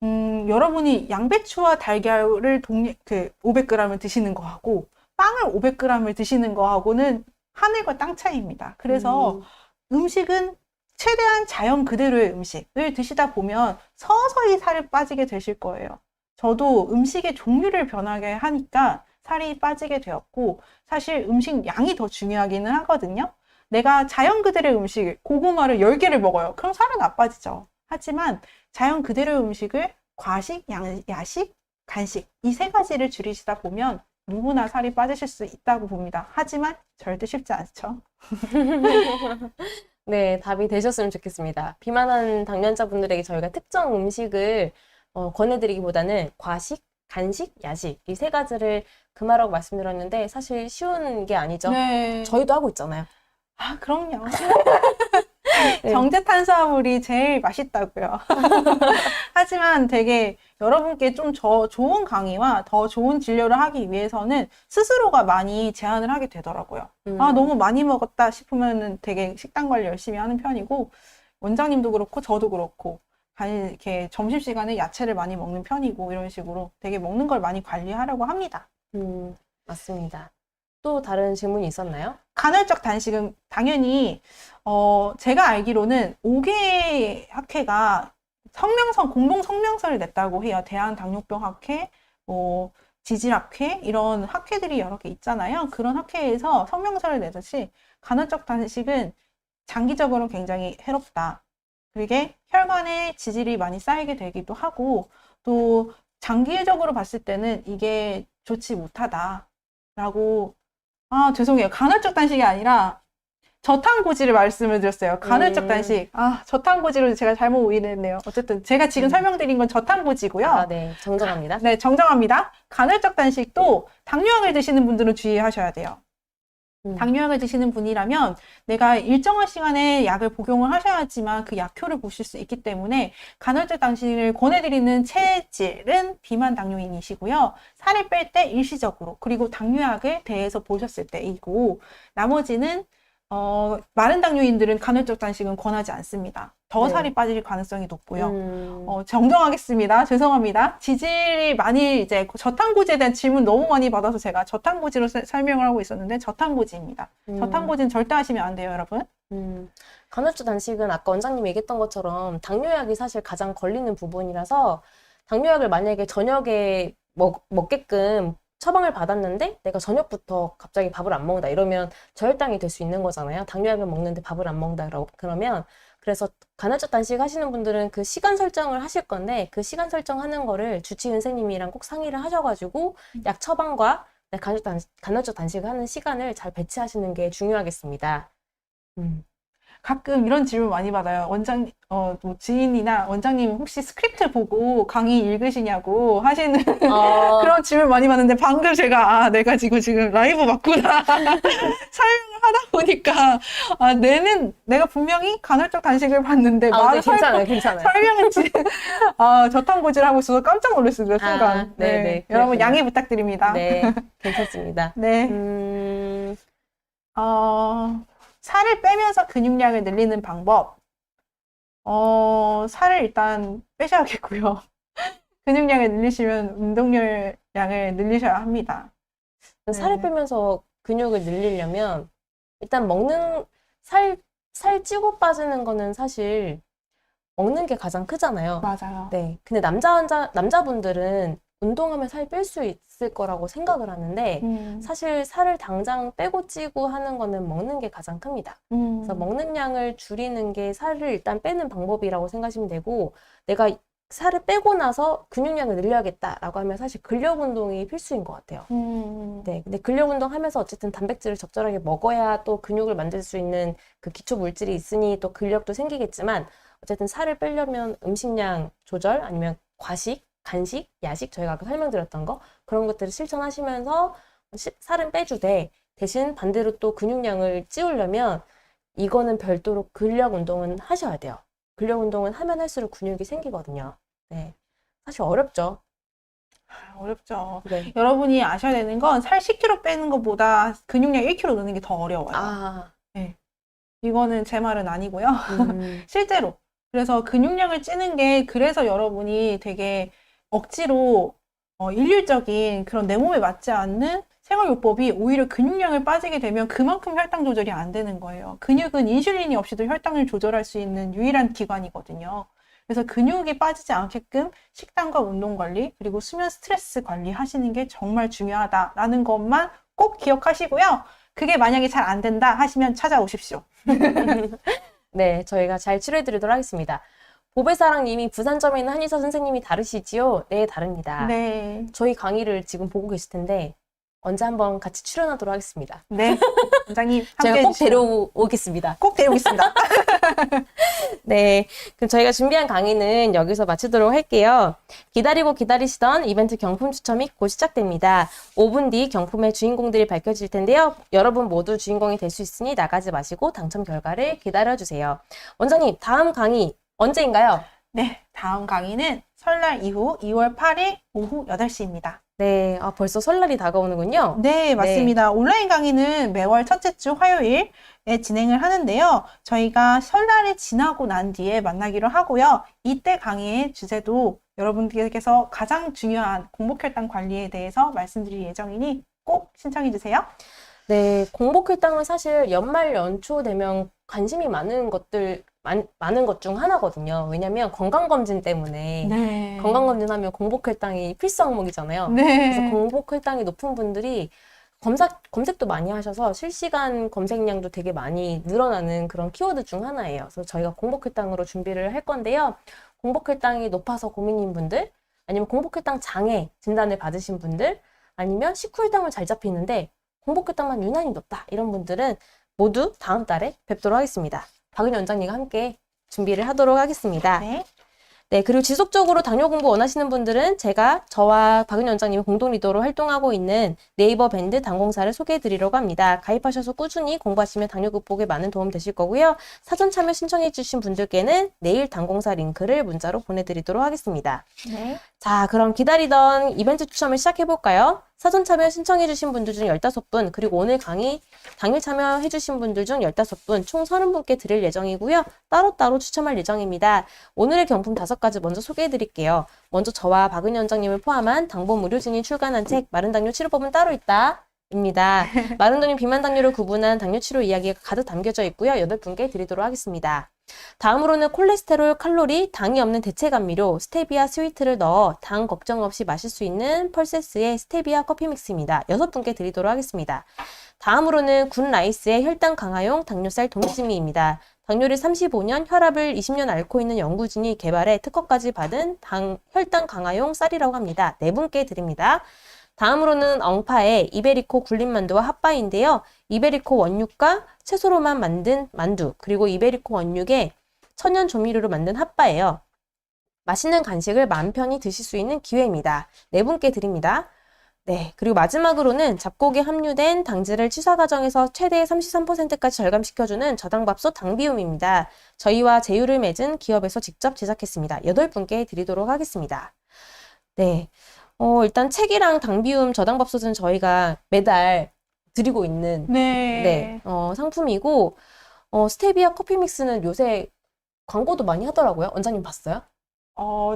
여러분이 양배추와 달걀을 500g을 드시는 거하고 빵을 500g을 드시는 거하고는 하늘과 땅 차이입니다. 그래서 음식은 최대한 자연 그대로의 음식을 드시다 보면 서서히 살이 빠지게 되실 거예요. 저도 음식의 종류를 변하게 하니까 살이 빠지게 되었고 사실 음식 양이 더 중요하기는 하거든요. 내가 자연 그대로의 음식, 고구마를 10개를 먹어요. 그럼 살은 안 빠지죠. 하지만 자연 그대로의 음식을 과식, 야식, 간식 이 세 가지를 줄이시다 보면 누구나 살이 빠지실 수 있다고 봅니다. 하지만 절대 쉽지 않죠. 네, 답이 되셨으면 좋겠습니다. 비만한 당뇨자분들에게 저희가 특정 음식을 권해드리기보다는 과식, 간식, 야식 이 세 가지를 금하라고 말씀드렸는데 사실 쉬운 게 아니죠. 네. 저희도 하고 있잖아요. 아, 그럼요. 네. 정제 탄수화물이 제일 맛있다고요. 하지만 되게 여러분께 좀 좋은 강의와 더 좋은 진료를 하기 위해서는 스스로가 많이 제한을 하게 되더라고요. 아, 너무 많이 먹었다 싶으면은 되게 식단 관리 열심히 하는 편이고, 원장님도 그렇고, 저도 그렇고, 이렇게 점심시간에 야채를 많이 먹는 편이고, 이런 식으로 되게 먹는 걸 많이 관리하려고 합니다. 맞습니다. 또 다른 질문이 있었나요? 간헐적 단식은 당연히 제가 알기로는 5개 학회가 공동 성명서를 냈다고 해요. 대한당뇨병학회, 지질학회 이런 학회들이 여러 개 있잖아요. 그런 학회에서 성명서를 내듯이 간헐적 단식은 장기적으로 굉장히 해롭다. 그게 혈관에 지질이 많이 쌓이게 되기도 하고 또 장기적으로 봤을 때는 이게 좋지 못하다라고 죄송해요. 간헐적 단식이 아니라 저탄고지를 말씀을 드렸어요. 간헐적 단식. 저탄고지로 제가 잘못 오해했네요. 어쨌든 제가 지금 설명드린 건 저탄고지고요. 네, 정정합니다. 네, 정정합니다. 간헐적 단식도 당뇨약을 드시는 분들은 주의하셔야 돼요. 당뇨약을 드시는 분이라면 내가 일정한 시간에 약을 복용을 하셔야지만 그 약효를 보실 수 있기 때문에 간헐적 단식을 권해드리는 체질은 비만 당뇨인이시고요. 살을 뺄 때 일시적으로 그리고 당뇨약을 대해서 보셨을 때이고 나머지는 마른 당뇨인들은 간헐적 단식은 권하지 않습니다. 더 네. 살이 빠질 가능성이 높고요. 정정하겠습니다. 죄송합니다. 지질이 많이 이제 저탄고지에 대한 질문 너무 많이 받아서 제가 저탄고지로 설명을 하고 있었는데 저탄고지입니다. 저탄고지는 절대 하시면 안 돼요, 여러분. 간헐적 단식은 아까 원장님이 얘기했던 것처럼 당뇨약이 사실 가장 걸리는 부분이라서 당뇨약을 만약에 저녁에 먹게끔 처방을 받았는데 내가 저녁부터 갑자기 밥을 안 먹는다 이러면 저혈당이 될 수 있는 거잖아요. 당뇨약을 먹는데 밥을 안 먹는다 그러면 그래서 간헐적 단식 하시는 분들은 그 시간 설정을 하실 건데 그 시간 설정하는 거를 주치의 선생님이랑 꼭 상의를 하셔가지고 약 처방과 간헐적 단식을 하는 시간을 잘 배치하시는 게 중요하겠습니다. 가끔 이런 질문 많이 받아요. 뭐 지인이나 원장님 혹시 스크립트 보고 강의 읽으시냐고 하시는 그런 질문 많이 받는데 방금 제가 내가 지금 라이브 맞구나 설명을 하다 보니까 내가 분명히 간헐적 단식을 봤는데 네, 괜찮아요. 설명은 저탄고지를 하고 있어서 깜짝 놀랐습니다. 순간. 네. 여러분 양해 부탁드립니다. 네, 괜찮습니다. 네. 살을 빼면서 근육량을 늘리는 방법. 살을 일단 빼셔야겠고요. 근육량을 늘리시면 운동량을 늘리셔야 합니다. 살을 빼면서 근육을 늘리려면 일단 살 찌고 빠지는 거는 사실 먹는 게 가장 크잖아요. 맞아요. 네. 근데 남자분들은 운동하면 살 뺄 수 있을 거라고 생각을 하는데 사실 살을 당장 빼고 찌고 하는 거는 먹는 게 가장 큽니다. 그래서 먹는 양을 줄이는 게 살을 일단 빼는 방법이라고 생각하시면 되고 내가 살을 빼고 나서 근육량을 늘려야겠다라고 하면 사실 근력 운동이 필수인 것 같아요. 네, 근데 근력 운동 하면서 어쨌든 단백질을 적절하게 먹어야 또 근육을 만들 수 있는 그 기초 물질이 있으니 또 근력도 생기겠지만 어쨌든 살을 빼려면 음식량 조절 아니면 과식, 간식, 야식 저희가 아까 설명드렸던 거 그런 것들을 실천하시면서 살은 빼주되 대신 반대로 또 근육량을 찌우려면 이거는 별도로 근력 운동은 하셔야 돼요. 근력 운동은 하면 할수록 근육이 생기거든요. 네, 사실 어렵죠. 어렵죠. 네. 여러분이 아셔야 되는 건 살 10kg 빼는 것보다 근육량 1kg 느는 게 더 어려워요. 네. 이거는 제 말은 아니고요. 실제로. 그래서 근육량을 찌는 게 그래서 여러분이 되게 억지로 일률적인 그런 내 몸에 맞지 않는 생활요법이 오히려 근육량을 빠지게 되면 그만큼 혈당 조절이 안 되는 거예요. 근육은 인슐린이 없이도 혈당을 조절할 수 있는 유일한 기관이거든요. 그래서 근육이 빠지지 않게끔 식단과 운동 관리 그리고 수면 스트레스 관리 하시는 게 정말 중요하다라는 것만 꼭 기억하시고요. 그게 만약에 잘 안 된다 하시면 찾아오십시오. 네, 저희가 잘 치료해드리도록 하겠습니다. 보배사랑님이 부산점에 있는 한의사 선생님이 다르시지요? 네, 다릅니다. 네. 저희 강의를 지금 보고 계실 텐데 언제 한번 같이 출연하도록 하겠습니다. 네, 원장님 제가 꼭 데려오겠습니다. 꼭 데려오겠습니다. 네, 그럼 저희가 준비한 강의는 여기서 마치도록 할게요. 기다리고 기다리시던 이벤트 경품 추첨이 곧 시작됩니다. 5분 뒤 경품의 주인공들이 밝혀질 텐데요. 여러분 모두 주인공이 될 수 있으니 나가지 마시고 당첨 결과를 기다려주세요. 원장님, 다음 강의 언제인가요? 네, 다음 강의는 설날 이후 2월 8일 오후 8시입니다. 네, 벌써 설날이 다가오는군요. 네, 맞습니다. 네. 온라인 강의는 매월 첫째 주 화요일에 진행을 하는데요. 저희가 설날이 지나고 난 뒤에 만나기로 하고요. 이때 강의의 주제도 여러분들께서 가장 중요한 공복혈당 관리에 대해서 말씀드릴 예정이니 꼭 신청해 주세요. 네, 공복혈당은 사실 연말 연초 되면 관심이 많은 것들 많은 것 중 하나거든요. 왜냐면 건강검진 때문에 네. 건강검진하면 공복혈당이 필수 항목이잖아요. 네. 그래서 공복혈당이 높은 분들이 검색도 많이 하셔서 실시간 검색량도 되게 많이 늘어나는 그런 키워드 중 하나예요. 그래서 저희가 공복혈당으로 준비를 할 건데요. 공복혈당이 높아서 고민인 분들, 아니면 공복혈당 장애 진단을 받으신 분들, 아니면 식후혈당을 잘 잡히는데 공복혈당만 유난히 높다. 이런 분들은 모두 다음 달에 뵙도록 하겠습니다. 박은희 원장님과 함께 준비를 하도록 하겠습니다. 네. 네, 그리고 지속적으로 당뇨 공부 원하시는 분들은 저와 박은희 원장님이 공동 리더로 활동하고 있는 네이버 밴드 당공사를 소개해 드리려고 합니다. 가입하셔서 꾸준히 공부하시면 당뇨 극복에 많은 도움 되실 거고요. 사전 참여 신청해 주신 분들께는 내일 당공사 링크를 문자로 보내드리도록 하겠습니다. 네. 자, 그럼 기다리던 이벤트 추첨을 시작해 볼까요? 사전 참여 신청해 주신 분들 중 15분, 그리고 오늘 강의 당일 참여해 주신 분들 중 15분, 총 30분께 드릴 예정이고요. 따로따로 추첨할 예정입니다. 오늘의 경품 5가지 먼저 소개해 드릴게요. 먼저 저와 박은희 원장님을 포함한 당본 무료진이 출간한 책 마른 당뇨 치료법은 따로 있다. 입니다. 마른 당뇨, 비만 당뇨를 구분한 당뇨 치료 이야기가 가득 담겨져 있고요. 8분께 드리도록 하겠습니다. 다음으로는 콜레스테롤, 칼로리, 당이 없는 대체 감미료 스테비아 스위트를 넣어 당 걱정 없이 마실 수 있는 펄세스의 스테비아 커피 믹스입니다. 6분께 드리도록 하겠습니다. 다음으로는 굿라이스의 혈당 강화용 당뇨쌀 동치미입니다. 당뇨를 35년, 혈압을 20년 앓고 있는 연구진이 개발해 특허까지 받은 혈당 강화용 쌀이라고 합니다. 4분께 드립니다. 다음으로는 엉파의 이베리코 굴림만두와 핫바인데요. 이베리코 원육과 채소로만 만든 만두, 그리고 이베리코 원육에 천연 조미료로 만든 핫바예요. 맛있는 간식을 마음 편히 드실 수 있는 기회입니다. 4분께 드립니다. 네, 그리고 마지막으로는 잡곡에 함유된 당질을 취사 과정에서 최대 33%까지 절감시켜주는 저당밥솥 당비움입니다. 저희와 제휴를 맺은 기업에서 직접 제작했습니다. 8분께 드리도록 하겠습니다. 네. 일단 책이랑 당비움 저당밥솥은 저희가 매달 드리고 있는 네. 상품이고, 스테비아 커피 믹스는 요새 광고도 많이 하더라고요. 원장님 봤어요?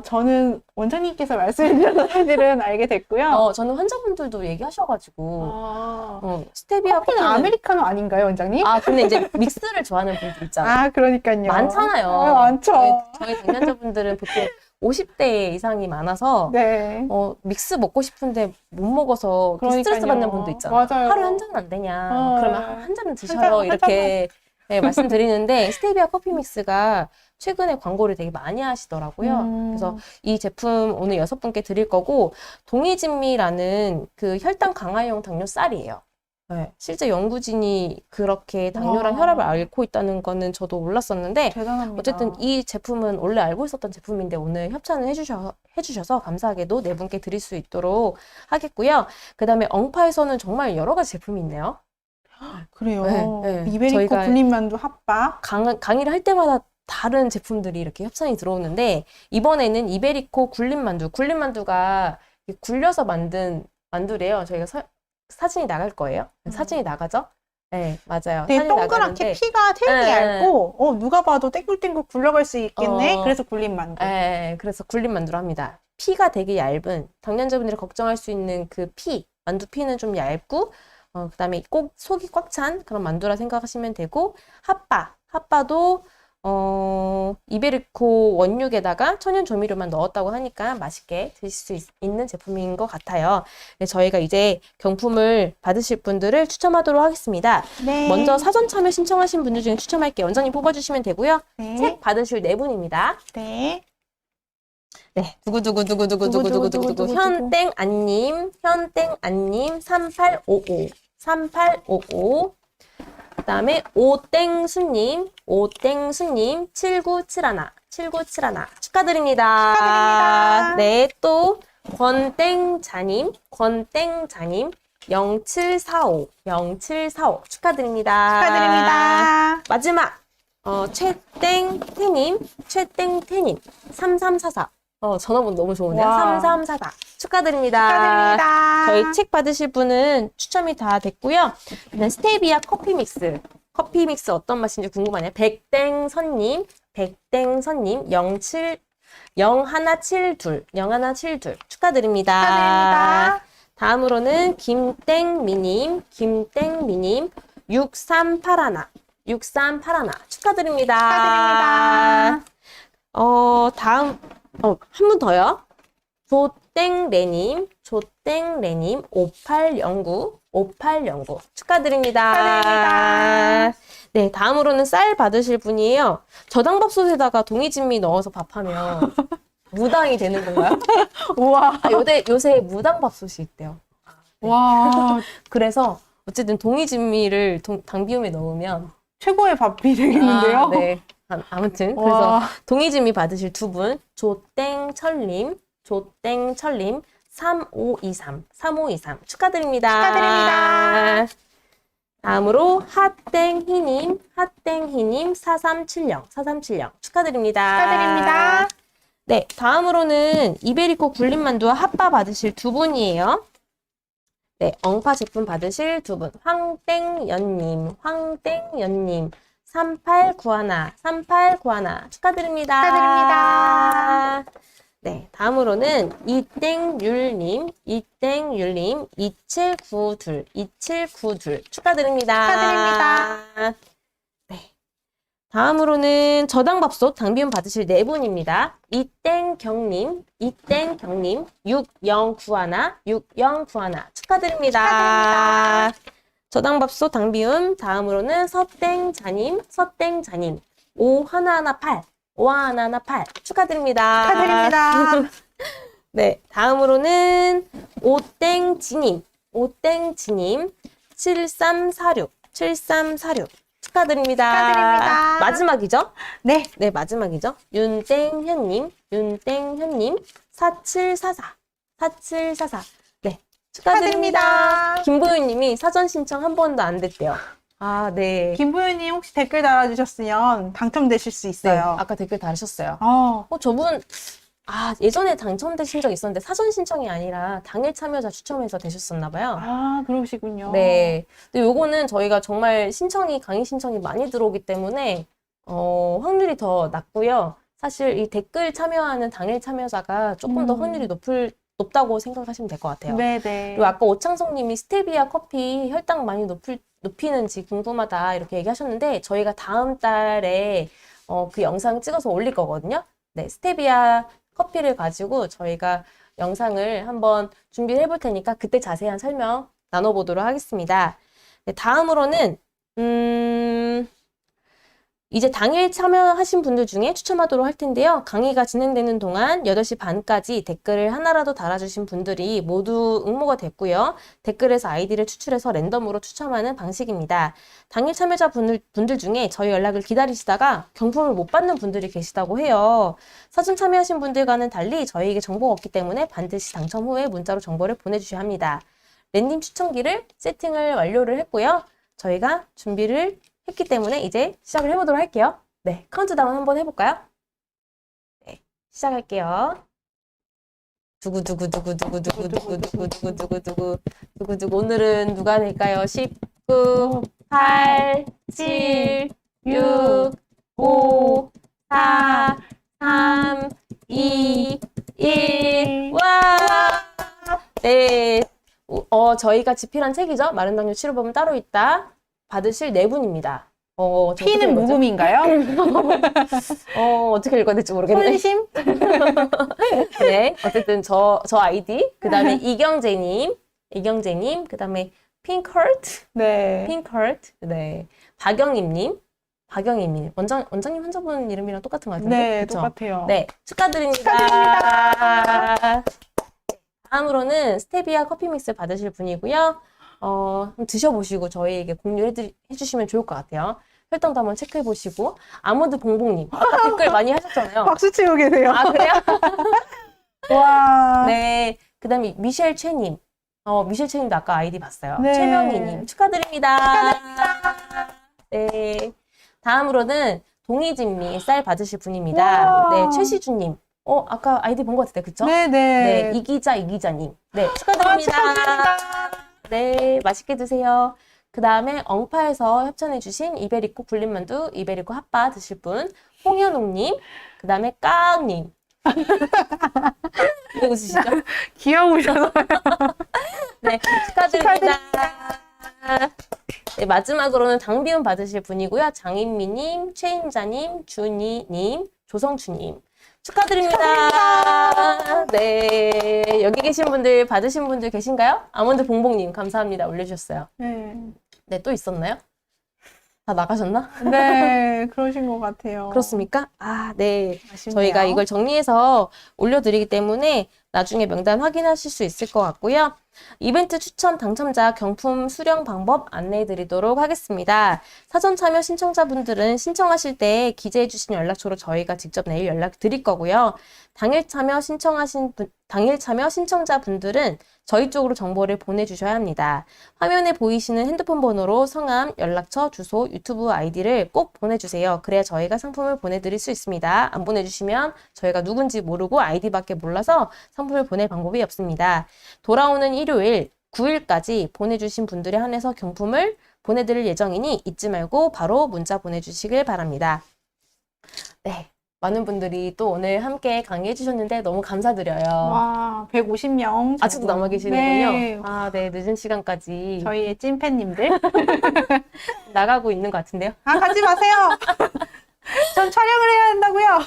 저는 원장님께서 말씀해 주셔서 사실은 알게 됐고요. 저는 환자분들도 얘기하셔가지고, 아, 스테비아 커피는 커피는, 아메리카노 아닌가요, 원장님? 근데 이제 믹스를 좋아하는 분들 있잖아요. 그러니까요. 많잖아요. 많죠. 저희 당뇨자분들은 보통 50대 이상이 많아서, 네. 믹스 먹고 싶은데 못 먹어서 그러니까요. 스트레스 받는 분도 있잖아요. 맞아요. 하루에 한 잔은 안 되냐. 그러면 한 잔은 드셔요. 한 잔, 이렇게 네, 말씀드리는데 스테비아 커피 믹스가 최근에 광고를 되게 많이 하시더라고요. 그래서 이 제품 오늘 6분께 드릴 거고, 동이진미라는 그 혈당 강화용 당뇨 쌀이에요. 네, 실제 연구진이 그렇게 당뇨랑 와. 혈압을 앓고 있다는 거는 저도 몰랐었는데, 대단합니다. 어쨌든 이 제품은 원래 알고 있었던 제품인데 오늘 협찬을 해주셔서 감사하게도 4분께 드릴 수 있도록 하겠고요. 그 다음에 엉파에서는 정말 여러 가지 제품이 있네요. 그래요. 네, 네. 이베리코 저희가 굴림만두 핫바. 강의를 할 때마다 다른 제품들이 이렇게 협찬이 들어오는데, 이번에는 이베리코 굴림만두가 굴려서 만든 만두래요. 저희가 사진이 나갈 거예요. 사진이 나가죠? 네, 맞아요. 되게 사진이 동그랗게 나가는데, 피가 되게 네. 얇고, 누가 봐도 땡글땡글 굴러갈 수 있겠네. 어. 그래서 굴림만두. 그래서 굴림만두로 합니다. 피가 되게 얇은, 당뇨자분들이 걱정할 수 있는 그 만두 피는 좀 얇고, 그 다음에 꼭 속이 꽉 찬 그런 만두라 생각하시면 되고, 핫바도 이베리코 원육에다가 천연 조미료만 넣었다고 하니까 맛있게 드실 수 있는 제품인 것 같아요. 네, 저희가 이제 경품을 받으실 분들을 추첨하도록 하겠습니다. 네. 먼저 사전 참여 신청하신 분들 중에 추첨할게요. 원장님 뽑아주시면 되고요. 네. 책 받으실 4분입니다. 네. 네, 두구두구두구두구두구두구두구 두구두구두구두구. 현땡안님 3855 그 다음에 오땡수님 7971 축하드립니다. 축하드립니다. 네, 또 권땡자님 0745 축하드립니다. 축하드립니다. 마지막 최땡태님 3344 전화번호 너무 좋은데요. 와. 3344 축하드립니다. 축하드립니다. 저희 책 받으실 분은 추첨이 다 됐고요. 그다음 스테비아 커피 믹스 어떤 맛인지 궁금하네요. 백땡선님 0172 축하드립니다. 축하드립니다. 다음으로는 김땡미님 6381 6381 축하드립니다. 축하드립니다. 다음, 한 분 더요. 조땡레님 5809 축하드립니다. 축하드립니다. 네, 다음으로는 쌀 받으실 분이에요. 저당밥솥에다가 동이진미 넣어서 밥하면 무당이 되는 건가요? 우와. 요새 무당밥솥이 있대요. 와, 그래서 어쨌든 동이진미를 당비움에 넣으면 최고의 밥이 되겠는데요? 네. 아무튼 와. 그래서 동이진미 받으실 두 분 조땡철님 3523 축하드립니다. 축하드립니다. 다음으로 핫땡희님 4370 축하드립니다. 축하드립니다. 네, 다음으로는 이베리코 굴림만두와 핫바 받으실 두 분이에요. 네, 엉파 제품 받으실 두 분. 황땡연님 3891 축하드립니다. 축하드립니다. 네, 다음으로는 이땡율님 2792 축하드립니다. 축하드립니다. 네. 다음으로는 저당밥솥 당비움 받으실 네 분입니다. 이땡경님 6091 축하드립니다. 저당밥솥 당비움 다음으로는 서땡자님 5118 축하드립니다. 축하드립니다. 네, 다음으로는 오땡지님 7346 축하드립니다. 축하드립니다. 마지막이죠? 네. 네, 마지막이죠. 윤땡현님 4744 네, 축하드립니다. 축하드립니다. 김보윤님이 사전 신청 한 번도 안 됐대요. 아, 네. 김부현님 혹시 댓글 달아주셨으면 당첨되실 수 네, 있어요. 아까 댓글 달으셨어요. 어, 저분, 예전에 당첨되신 적 있었는데 사전 신청이 아니라 당일 참여자 추첨해서 되셨었나 봐요. 그러시군요. 네. 근데 요거는 저희가 정말 강의 신청이 많이 들어오기 때문에, 확률이 더 낮고요. 사실 이 댓글 참여하는 당일 참여자가 조금 더 확률이 높다고 생각하시면 될 것 같아요. 네네. 그리고 아까 오창석 님이 스테비아 커피 혈당 많이 높이는지 궁금하다 이렇게 얘기하셨는데 저희가 다음 달에 그 영상 찍어서 올릴 거거든요. 네, 스테비아 커피를 가지고 저희가 영상을 한번 준비를 해볼 테니까 그때 자세한 설명 나눠보도록 하겠습니다. 네, 다음으로는 이제 당일 참여하신 분들 중에 추첨하도록 할 텐데요. 강의가 진행되는 동안 8시 반까지 댓글을 하나라도 달아주신 분들이 모두 응모가 됐고요. 댓글에서 아이디를 추출해서 랜덤으로 추첨하는 방식입니다. 당일 참여자 분들 중에 저희 연락을 기다리시다가 경품을 못 받는 분들이 계시다고 해요. 사전 참여하신 분들과는 달리 저희에게 정보가 없기 때문에 반드시 당첨 후에 문자로 정보를 보내주셔야 합니다. 랜딩 추천기를 세팅을 완료를 했고요. 저희가 준비를 했기 때문에 이제 시작을 해보도록 할게요. 네, 카운트다운 한번 해볼까요? 네, 시작할게요. 두구두구두구두구두구두구두구두구두구두구두구 오늘은 누가 될까요? 19, 8, 7, 6, 5, 4, 3, 2, 1. 와! 네, 저희가 집필한 책이죠. 마른 당뇨 치료법은 따로 있다. 받으실 네 분입니다. P는 무음인가요? 어떻게 읽어야 될지 모르겠네. 손심? 네, 어쨌든 저 아이디, 그 다음에 이경재님, 그 다음에 핑크헐트, 네. 네, 박영임님, 원장님 환자분 이름이랑 똑같은 것 같은데? 네, 그쵸? 똑같아요. 네, 축하드립니다. 축하드립니다. 다음으로는 스테비아 커피 믹스 받으실 분이고요. 한번 드셔보시고 저희에게 공유해주시면 좋을 것 같아요. 혈당도 한번 체크해보시고. 아모드 봉봉님. 아까 댓글 많이 하셨잖아요. 박수 치고 계세요. 아, 그래요? 와. 네. 그 다음에 미셸 채님. 미셸 채님도 아까 아이디 봤어요. 네. 최명희님. 축하드립니다. 네. 다음으로는 동이진미 쌀 받으실 분입니다. 와. 네. 최시주님. 아까 아이디 본 것 같은데, 그쵸? 네네. 네. 이기자님. 네. 축하드립니다. 축하드립니다. 네, 맛있게 드세요. 그 다음에 엉파에서 협찬해주신 이베리코 굴림만두, 이베리코 핫바 드실 분, 홍현옥님, 그 다음에 까님. 왜 웃으시죠? 귀여우셔서. 네, 축하드립니다. 네, 마지막으로는 당비움 받으실 분이고요. 장인미님, 최임자님, 준이님, 조성주님. 축하드립니다. 네. 여기 계신 분들, 받으신 분들 계신가요? 아몬드 봉봉님, 감사합니다. 올려주셨어요. 네. 네, 또 있었나요? 다 나가셨나? 네, 그러신 것 같아요. 그렇습니까? 아, 네. 아쉽네요. 저희가 이걸 정리해서 올려드리기 때문에 나중에 명단 확인하실 수 있을 것 같고요. 이벤트 추첨 당첨자 경품 수령 방법 안내해 드리도록 하겠습니다. 사전 참여 신청자분들은 신청하실 때 기재해 주신 연락처로 저희가 직접 내일 연락 드릴 거고요. 당일 참여 신청자분들은 저희 쪽으로 정보를 보내주셔야 합니다. 화면에 보이시는 핸드폰 번호로 성함, 연락처, 주소, 유튜브 아이디를 꼭 보내주세요. 그래야 저희가 상품을 보내드릴 수 있습니다. 안 보내주시면 저희가 누군지 모르고 아이디밖에 몰라서 상품을 보낼 방법이 없습니다. 돌아오는 일요일 9일까지 보내주신 분들에 한해서 경품을 보내드릴 예정이니 잊지 말고 바로 문자 보내주시길 바랍니다. 네. 많은 분들이 또 오늘 함께 강의해 주셨는데 너무 감사드려요. 와, 150명. 아직도 남아 계시는군요. 네. 아, 네. 늦은 시간까지 저희의 찐팬님들. 나가고 있는 것 같은데요. 아, 가지 마세요. 전 촬영을 해야 한다고요.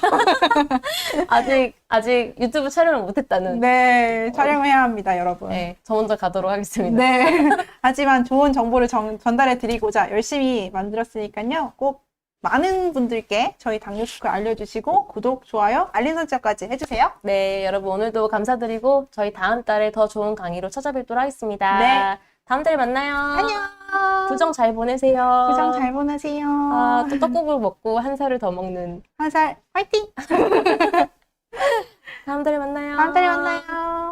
아직 유튜브 촬영을 못했다는. 네, 촬영을 해야 합니다, 여러분. 네, 저 먼저 가도록 하겠습니다. 네. 하지만 좋은 정보를 전달해 드리고자 열심히 만들었으니까요. 꼭 많은 분들께 저희 당뇨스쿨 알려주시고 구독, 좋아요, 알림 설정까지 해주세요. 네, 여러분 오늘도 감사드리고 저희 다음 달에 더 좋은 강의로 찾아뵙도록 하겠습니다. 네. 다음 달에 만나요. 안녕. 구정 잘 보내세요. 구정 잘 보내세요. 아, 또 떡국을 먹고 한 살을 더 먹는. 한 살 화이팅! 다음 달에 만나요. 다음 달에 만나요.